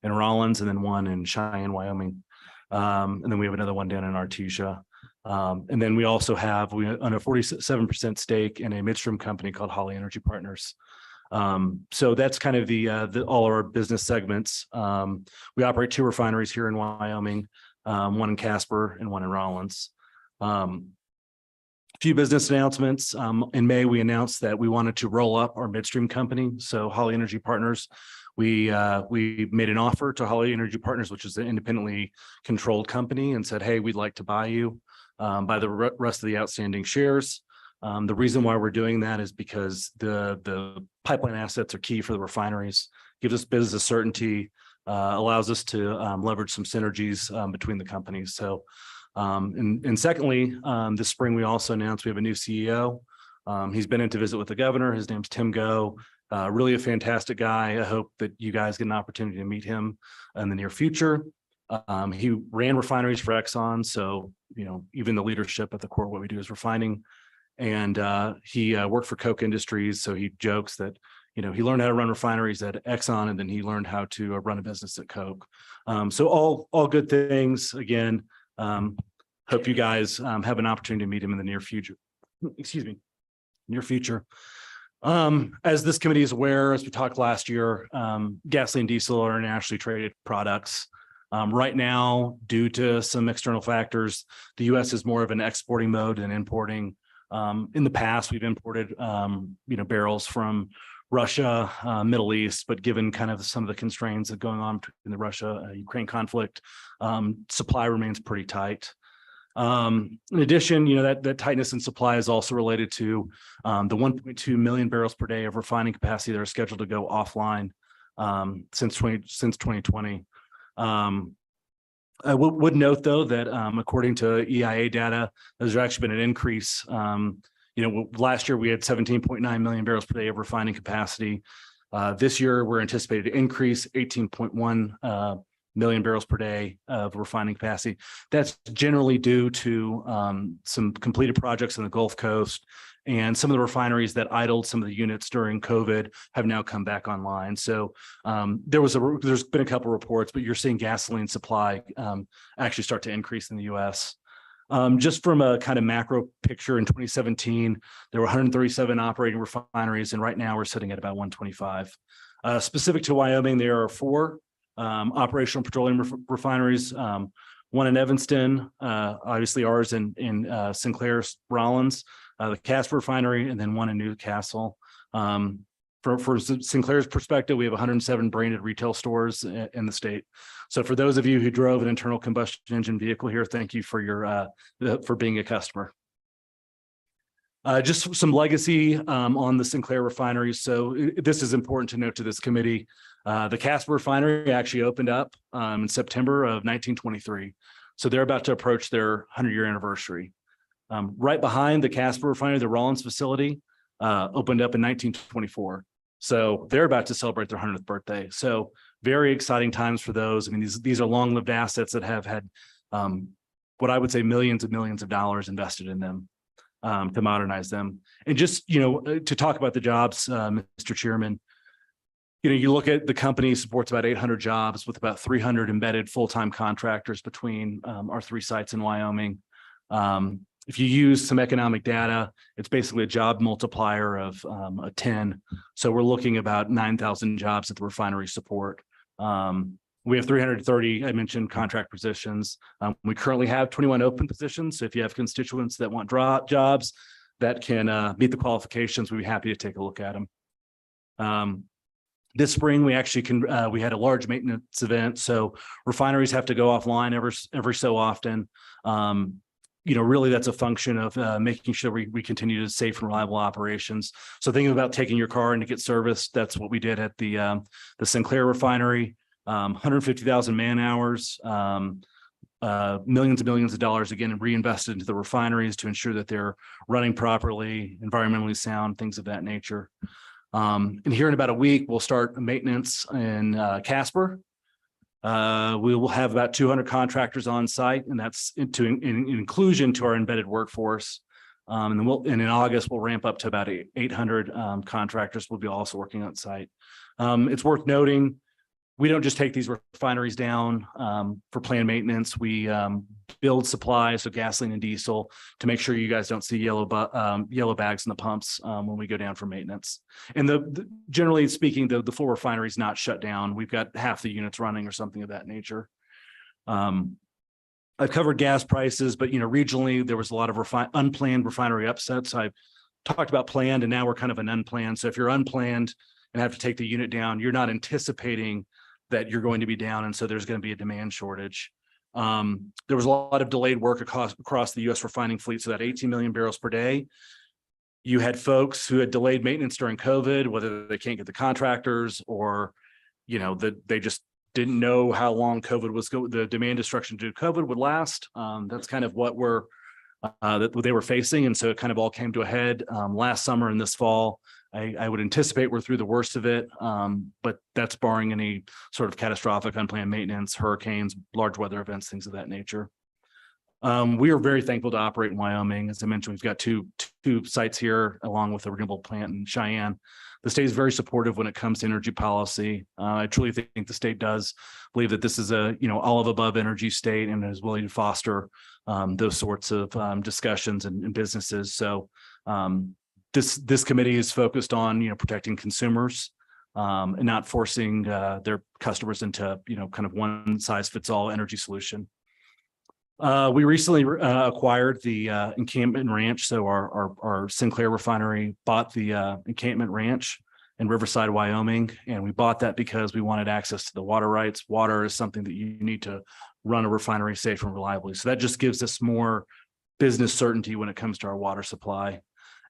Rollins and then one in Cheyenne, Wyoming. And then we have another one down in Artesia. And then we also have, we own a 47% stake in a midstream company called Holly Energy Partners. So that's kind of all our business segments. We operate 2 refineries here in Wyoming, one in Casper and one in Rollins. Few business announcements. In May, we announced that we wanted to roll up our midstream company. So Holly Energy Partners, we made an offer to Holly Energy Partners, which is an independently controlled company, and said, hey, we'd like to buy you, buy the rest of the outstanding shares. The reason why we're doing that is because the pipeline assets are key for the refineries, gives us business certainty, allows us to leverage some synergies between the companies. So, and secondly, this spring, we also announced we have a new CEO. He's been in to visit with the governor. His name's Tim Go. Really a fantastic guy. I hope that you guys get an opportunity to meet him in the near future. He ran refineries for Exxon. So, even the leadership at the core of what we do is refining. And he worked for Koch Industries. So he jokes that, he learned how to run refineries at Exxon, and then he learned how to run a business at Koch. So all good things. Again, hope you guys have an opportunity to meet him in the near future. Excuse me, near future. As this committee is aware, as we talked last year, gasoline, diesel are internationally traded products. Right now, due to some external factors, the US is more of an exporting mode than importing. In the past, we've imported, barrels from Russia, Middle East, but given kind of some of the constraints that are going on in the Russia-Ukraine conflict, supply remains pretty tight. In addition, that tightness in supply is also related to the 1.2 million barrels per day of refining capacity that are scheduled to go offline since 2020. I would note, though, that according to EIA data, there's actually been an increase. Last year we had 17.9 million barrels per day of refining capacity. This year we're anticipated to increase 18.1 million barrels per day of refining capacity. That's generally due to some completed projects in the Gulf Coast, and some of the refineries that idled some of the units during COVID have now come back online. So there's been a couple of reports, but you're seeing gasoline supply actually start to increase in the US. Just from a kind of macro picture, in 2017, there were 137 operating refineries, and right now we're sitting at about 125. Specific to Wyoming, there are 4 operational petroleum refineries, one in Evanston, obviously ours in Sinclair Rollins, the Casper refinery, and then one in Newcastle. For Sinclair's perspective, we have 107 branded retail stores in the state. So for those of you who drove an internal combustion engine vehicle here, thank you for for being a customer. Just some legacy on the Sinclair refineries. So this is important to note to this committee. The Casper refinery actually opened up in September of 1923. So they're about to approach their 100-year anniversary. Right behind the Casper refinery, the Rollins facility opened up in 1924. So they're about to celebrate their 100th birthday. So very exciting times for those. I mean, these are long-lived assets that have had what I would say millions and millions of dollars invested in them to modernize them. And just, to talk about the jobs, Mr. Chairman, you look at the company supports about 800 jobs with about 300 embedded full-time contractors between our 3 sites in Wyoming. If you use some economic data, it's basically a job multiplier of a 10. So we're looking about 9,000 jobs at the refinery support. We have 330, I mentioned, contract positions. We currently have 21 open positions. So if you have constituents that want jobs that can meet the qualifications, we'd be happy to take a look at them. This spring, we actually we had a large maintenance event. So refineries have to go offline every so often. Really that's a function of making sure we continue to safe and reliable operations. So thinking about taking your car in to get serviced, that's what we did at the Sinclair refinery. 150,000 man hours, millions and millions of dollars, again, reinvested into the refineries to ensure that they're running properly, environmentally sound, things of that nature. And here in about a week, we'll start maintenance in Casper. We will have about 200 contractors on site, and that's in inclusion to our embedded workforce. And then in August, we'll ramp up to about 800 contractors will be also working on site. It's worth noting, we don't just take these refineries down for planned maintenance. We build supplies of gasoline and diesel to make sure you guys don't see yellow bags in the pumps when we go down for maintenance. And generally speaking, the full refinery is not shut down. We've got half the units running or something of that nature. I've covered gas prices, but regionally there was a lot of unplanned refinery upsets. I've talked about planned, and now we're kind of an unplanned. So if you're unplanned and have to take the unit down, you're not anticipating that you're going to be down, and so there's going to be a demand shortage. There was a lot of delayed work across the U.S. refining fleet, so that 18 million barrels per day. You had folks who had delayed maintenance during COVID, whether they can't get the contractors or, that they just didn't know how long the demand destruction due to COVID would last. That's kind of what they were facing, and so it kind of all came to a head last summer and this fall. I would anticipate we're through the worst of it, but that's barring any sort of catastrophic unplanned maintenance, hurricanes, large weather events, things of that nature. We are very thankful to operate in Wyoming. As I mentioned, we've got two sites here along with a renewable plant in Cheyenne. The state is very supportive when it comes to energy policy. I truly think the state does believe that this is a all of above energy state and is willing to foster those sorts of discussions and businesses. So this committee is focused on protecting consumers, and not forcing their customers into, kind of one size fits all energy solution. We recently acquired the Encampment Ranch. So our Sinclair refinery bought the Encampment Ranch in Riverside, Wyoming. And we bought that because we wanted access to the water rights. Water is something that you need to run a refinery safe and reliably. So that just gives us more business certainty when it comes to our water supply.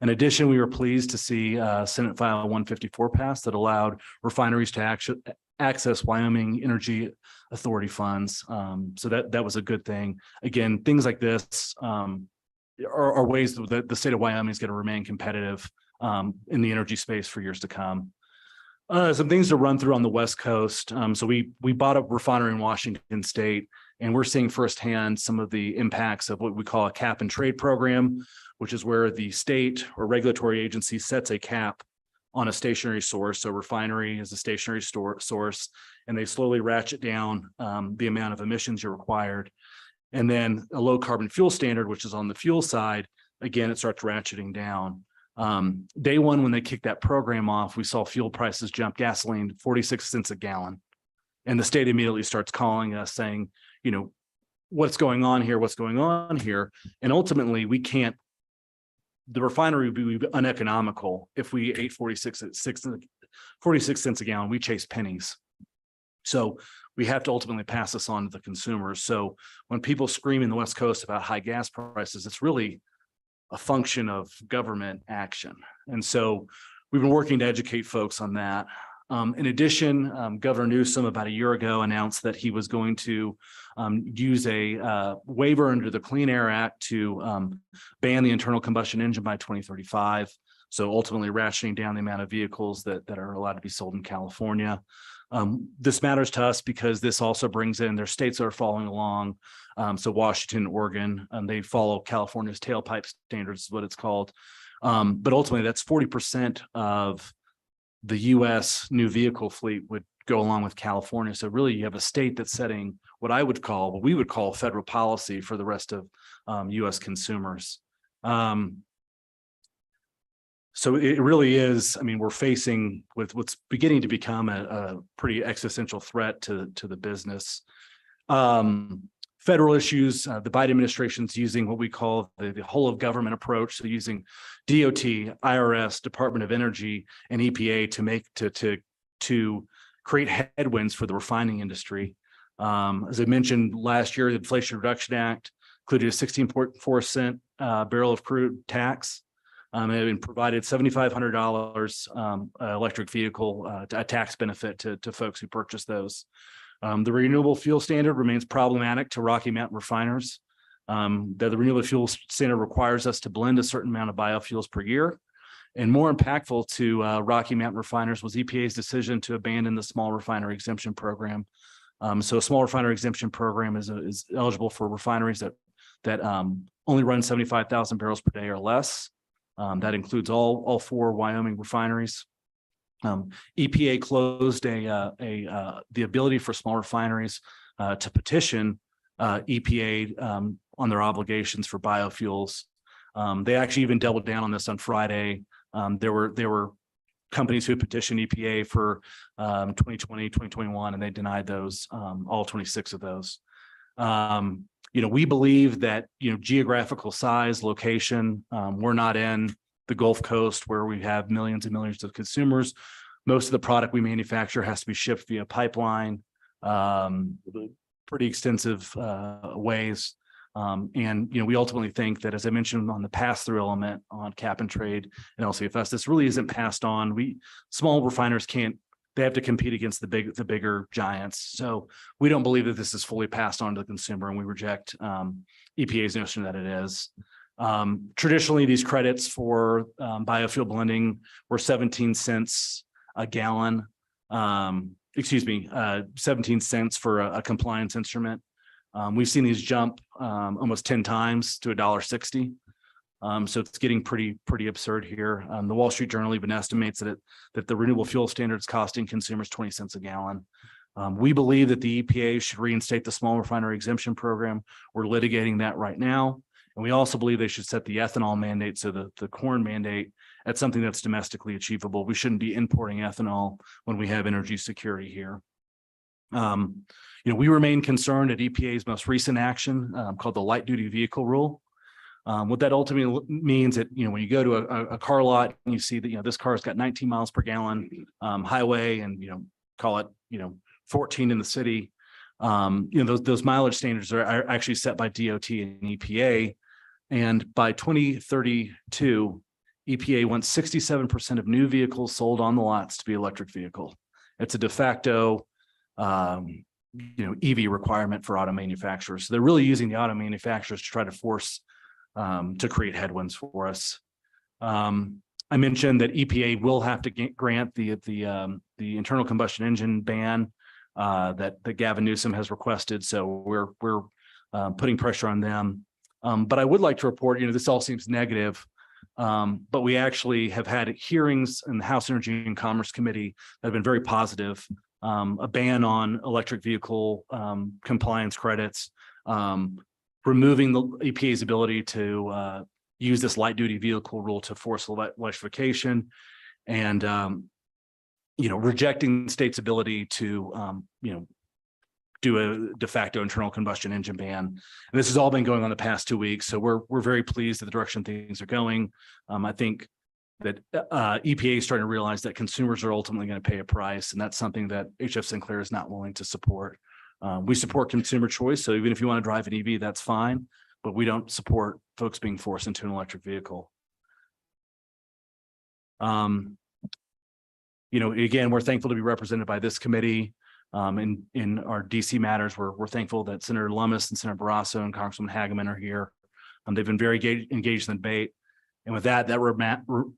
In addition, we were pleased to see Senate File 154 pass that allowed refineries to access Wyoming Energy Authority funds. So that was a good thing. Again, things like this are ways that the state of Wyoming is going to remain competitive in the energy space for years to come. Some things to run through on the West Coast. So we bought a refinery in Washington State, and we're seeing firsthand some of the impacts of what we call a cap and trade program, which is where the state or regulatory agency sets a cap on a stationary source. So refinery is a stationary source, and they slowly ratchet down the amount of emissions you're required. And then a low carbon fuel standard, which is on the fuel side, again, it starts ratcheting down. Day one, when they kicked that program off, we saw fuel prices jump, gasoline 46 cents a gallon. And the state immediately starts calling us saying, what's going on here? What's going on here? And ultimately, the refinery would be uneconomical if we ate 46 cents a gallon. We chase pennies. So we have to ultimately pass this on to the consumers. So when people scream in the West Coast about high gas prices, it's really a function of government action. And so we've been working to educate folks on that. In addition, Governor Newsom about a year ago announced that he was going to use a waiver under the Clean Air Act to ban the internal combustion engine by 2035. So ultimately ratcheting down the amount of vehicles that are allowed to be sold in California. This matters to us because this also brings in their states that are following along. So Washington, Oregon, they follow California's tailpipe standards is what it's called. But ultimately that's 40% of the US new vehicle fleet would go along with California. So really you have a state that's setting what we would call federal policy for the rest of US consumers. So it really is, we're facing with what's beginning to become a pretty existential threat to the business. Federal issues, the Biden administration's using what we call the whole of government approach. So using DOT, IRS, Department of Energy, and EPA to create headwinds for the refining industry. As I mentioned last year, the Inflation Reduction Act included a 16.4 cent barrel of crude tax. And provided $7,500 electric vehicle a tax benefit to folks who purchase those. The renewable fuel standard remains problematic to Rocky Mountain refiners. The renewable fuel standard requires us to blend a certain amount of biofuels per year. And more impactful to Rocky Mountain refiners was EPA's decision to abandon the small refinery exemption program. So a small refinery exemption program is eligible for refineries that only run 75,000 barrels per day or less. That includes all 4 Wyoming refineries. EPA closed the ability for small refineries to petition EPA on their obligations for biofuels. They actually even doubled down on this on Friday. There were companies who petitioned EPA for 2020, 2021, and they denied those, all 26 of those. We believe that, geographical size, location, we're not in the Gulf Coast where we have millions and millions of consumers. Most of the product we manufacture has to be shipped via pipeline, pretty extensive ways. And we ultimately think that, as I mentioned on the pass-through element on cap and trade and LCFS, this really isn't passed on. Small refiners they have to compete against the bigger giants. So we don't believe that this is fully passed on to the consumer, and we reject EPA's notion that it is. Traditionally, these credits for biofuel blending were 17 cents a gallon. 17 cents for a compliance instrument. We've seen these jump almost 10 times to $1.60. So it's getting pretty absurd here. The Wall Street Journal even estimates that the renewable fuel standard is costing consumers 20 cents a gallon. We believe that the EPA should reinstate the small refinery exemption program. We're litigating that right now. And we also believe they should set the ethanol mandate, so the corn mandate, at something that's domestically achievable. We shouldn't be importing ethanol when we have energy security here. We remain concerned at EPA's most recent action called the light duty vehicle rule. What that ultimately means that, when you go to a car lot and you see that, this car's got 19 miles per gallon highway and, call it, 14 in the city. Those mileage standards are actually set by DOT and EPA. And by 2032, EPA wants 67% of new vehicles sold on the lots to be electric vehicle. It's a de facto, EV requirement for auto manufacturers. So they're really using the auto manufacturers to try to force, to create headwinds for us. I mentioned that EPA will have to grant the internal combustion engine ban that Gavin Newsom has requested. So we're putting pressure on them. But I would like to report, this all seems negative, but we actually have had hearings in the House Energy and Commerce Committee that have been very positive. A ban on electric vehicle compliance credits, removing the EPA's ability to use this light duty vehicle rule to force electrification, and rejecting the state's ability to do a de facto internal combustion engine ban. And this has all been going on the past 2 weeks. So we're very pleased at the direction things are going. I think that EPA is starting to realize that consumers are ultimately going to pay a price, and that's something that HF Sinclair is not willing to support. We support consumer choice. So even if you want to drive an EV, that's fine, but we don't support folks being forced into an electric vehicle. Again, we're thankful to be represented by this committee. In our DC matters, we're thankful that Senator Lummis and Senator Barrasso and Congressman Hageman are here. They've been very engaged in the debate. And with that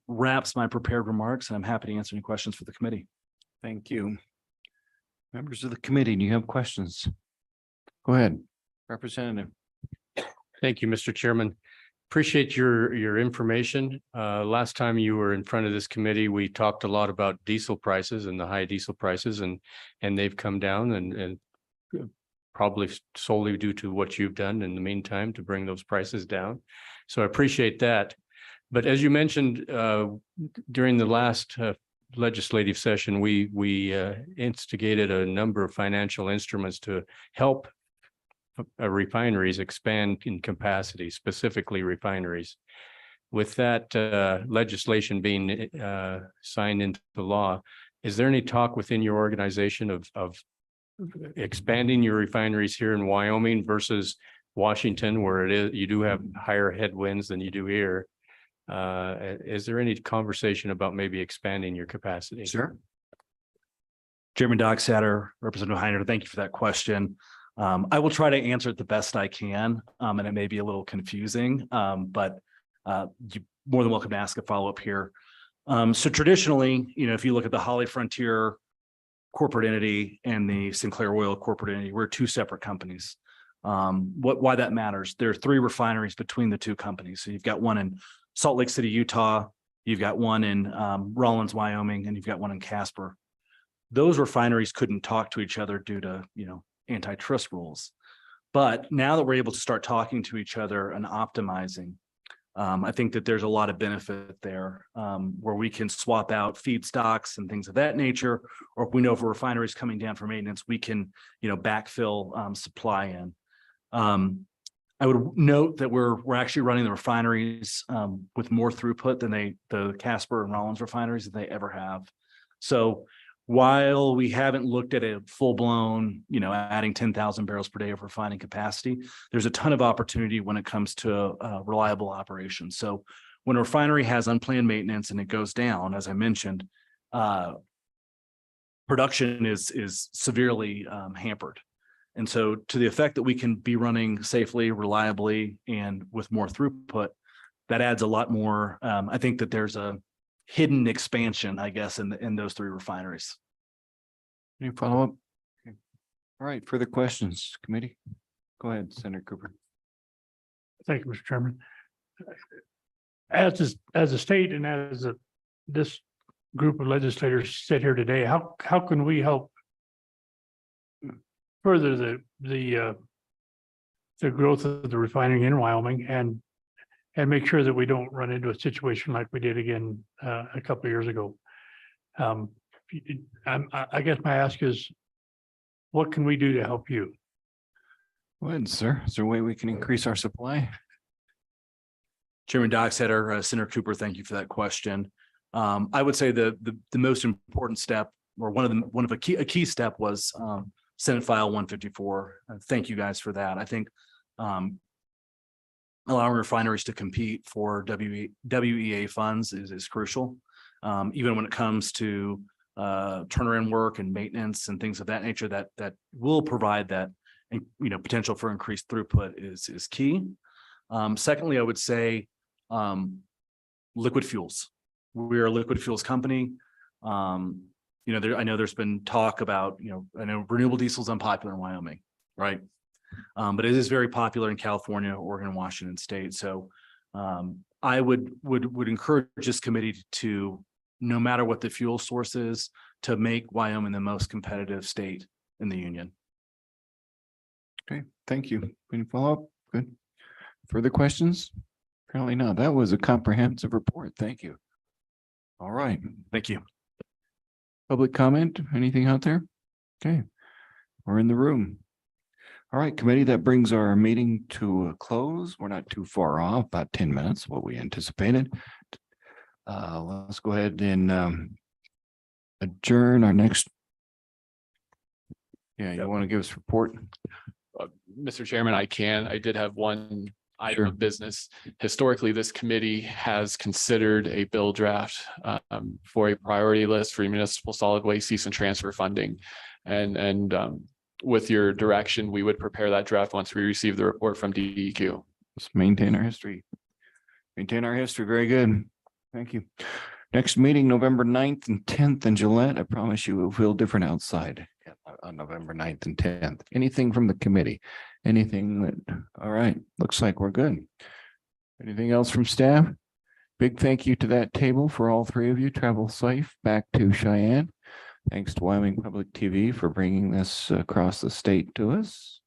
wraps my prepared remarks, and I'm happy to answer any questions for the committee. Thank you. Members of the committee, do you have questions? Go ahead, Representative. Thank you, Mr. Chairman. Appreciate your information. Last time you were in front of this committee, we talked a lot about diesel prices and the high diesel prices, and they've come down and probably solely due to what you've done in the meantime to bring those prices down. So I appreciate that. But as you mentioned, during the last legislative session, we instigated a number of financial instruments to help refineries expand in capacity, specifically refineries. With that legislation being signed into the law, is there any talk within your organization of expanding your refineries here in Wyoming versus Washington, where you do have higher headwinds than you do here? Is there any conversation about maybe expanding your capacity? Sure. Chairman Dockstader, Representative Heiner, thank you for that question. I will try to answer it the best I can, and it may be a little confusing, but you're more than welcome to ask a follow-up here. So traditionally, if you look at the Holly Frontier corporate entity and the Sinclair Oil corporate entity, we're two separate companies. Why that matters, there are 3 refineries between the 2 companies. So you've got one in Salt Lake City, Utah, you've got one in Rawlins, Wyoming, and you've got one in Casper. Those refineries couldn't talk to each other due to, antitrust rules. But now that we're able to start talking to each other and optimizing, I think that there's a lot of benefit there, where we can swap out feedstocks and things of that nature, or if we know if a refinery is coming down for maintenance, we can, backfill supply in. I would note that we're actually running the refineries with more throughput than the Casper and Rawlins refineries that they ever have. So while we haven't looked at a full-blown, adding 10,000 barrels per day of refining capacity, there's a ton of opportunity when it comes to reliable operations. So when a refinery has unplanned maintenance and it goes down, as I mentioned, production is severely hampered. And so to the effect that we can be running safely, reliably, and with more throughput, that adds a lot more. I think that there's a hidden expansion, I guess, in those 3 refineries. Any follow-up? Okay. All right, further questions, committee? Go ahead, Senator Cooper. Thank you, Mr. Chairman. As a state and as this group of legislators sit here today, how can we help further the growth of the refining in Wyoming, and and make sure that we don't run into a situation like we did again a couple of years ago. I guess my ask is, what can we do to help you? Go ahead, sir. Is there a way we can increase our supply? Chairman Dockstader, Senator Cooper, thank you for that question. I would say the most important step, or a key step was Senate File 154. Thank you guys for that. I think allowing refineries to compete for WEA funds is crucial. Even when it comes to turnaround work and maintenance and things of that nature, that will provide that, potential for increased throughput is key. Secondly, I would say liquid fuels. We're a liquid fuels company. I know there's been talk about, I know renewable diesel is unpopular in Wyoming, right? But it is very popular in California, Oregon, and Washington State. So I would encourage this committee to, no matter what the fuel source is, to make Wyoming the most competitive state in the union. Okay, thank you. Any follow-up? Good. Further questions? Apparently not. That was a comprehensive report. Thank you. All right. Thank you. Public comment? Anything out there? Okay, we're in the room. All right, committee, that brings our meeting to a close. We're not too far off, about 10 minutes, what we anticipated. Let's go ahead and adjourn our next. Yeah, you want to give us a report? Mr. Chairman, I did have one item of business. Historically, this committee has considered a bill draft for a priority list for municipal solid waste cease and transfer funding. And with your direction, we would prepare that draft once we receive the report from DEQ. Let's maintain our history. Maintain our history. Very good. Thank you. Next meeting, November 9th and 10th in Gillette. I promise you it will feel different outside on November 9th and 10th. Anything from the committee? Anything that, all right, looks like we're good. Anything else from staff? Big thank you to that table for all three of you. Travel safe back to Cheyenne. Thanks to Wyoming Public TV for bringing this across the state to us.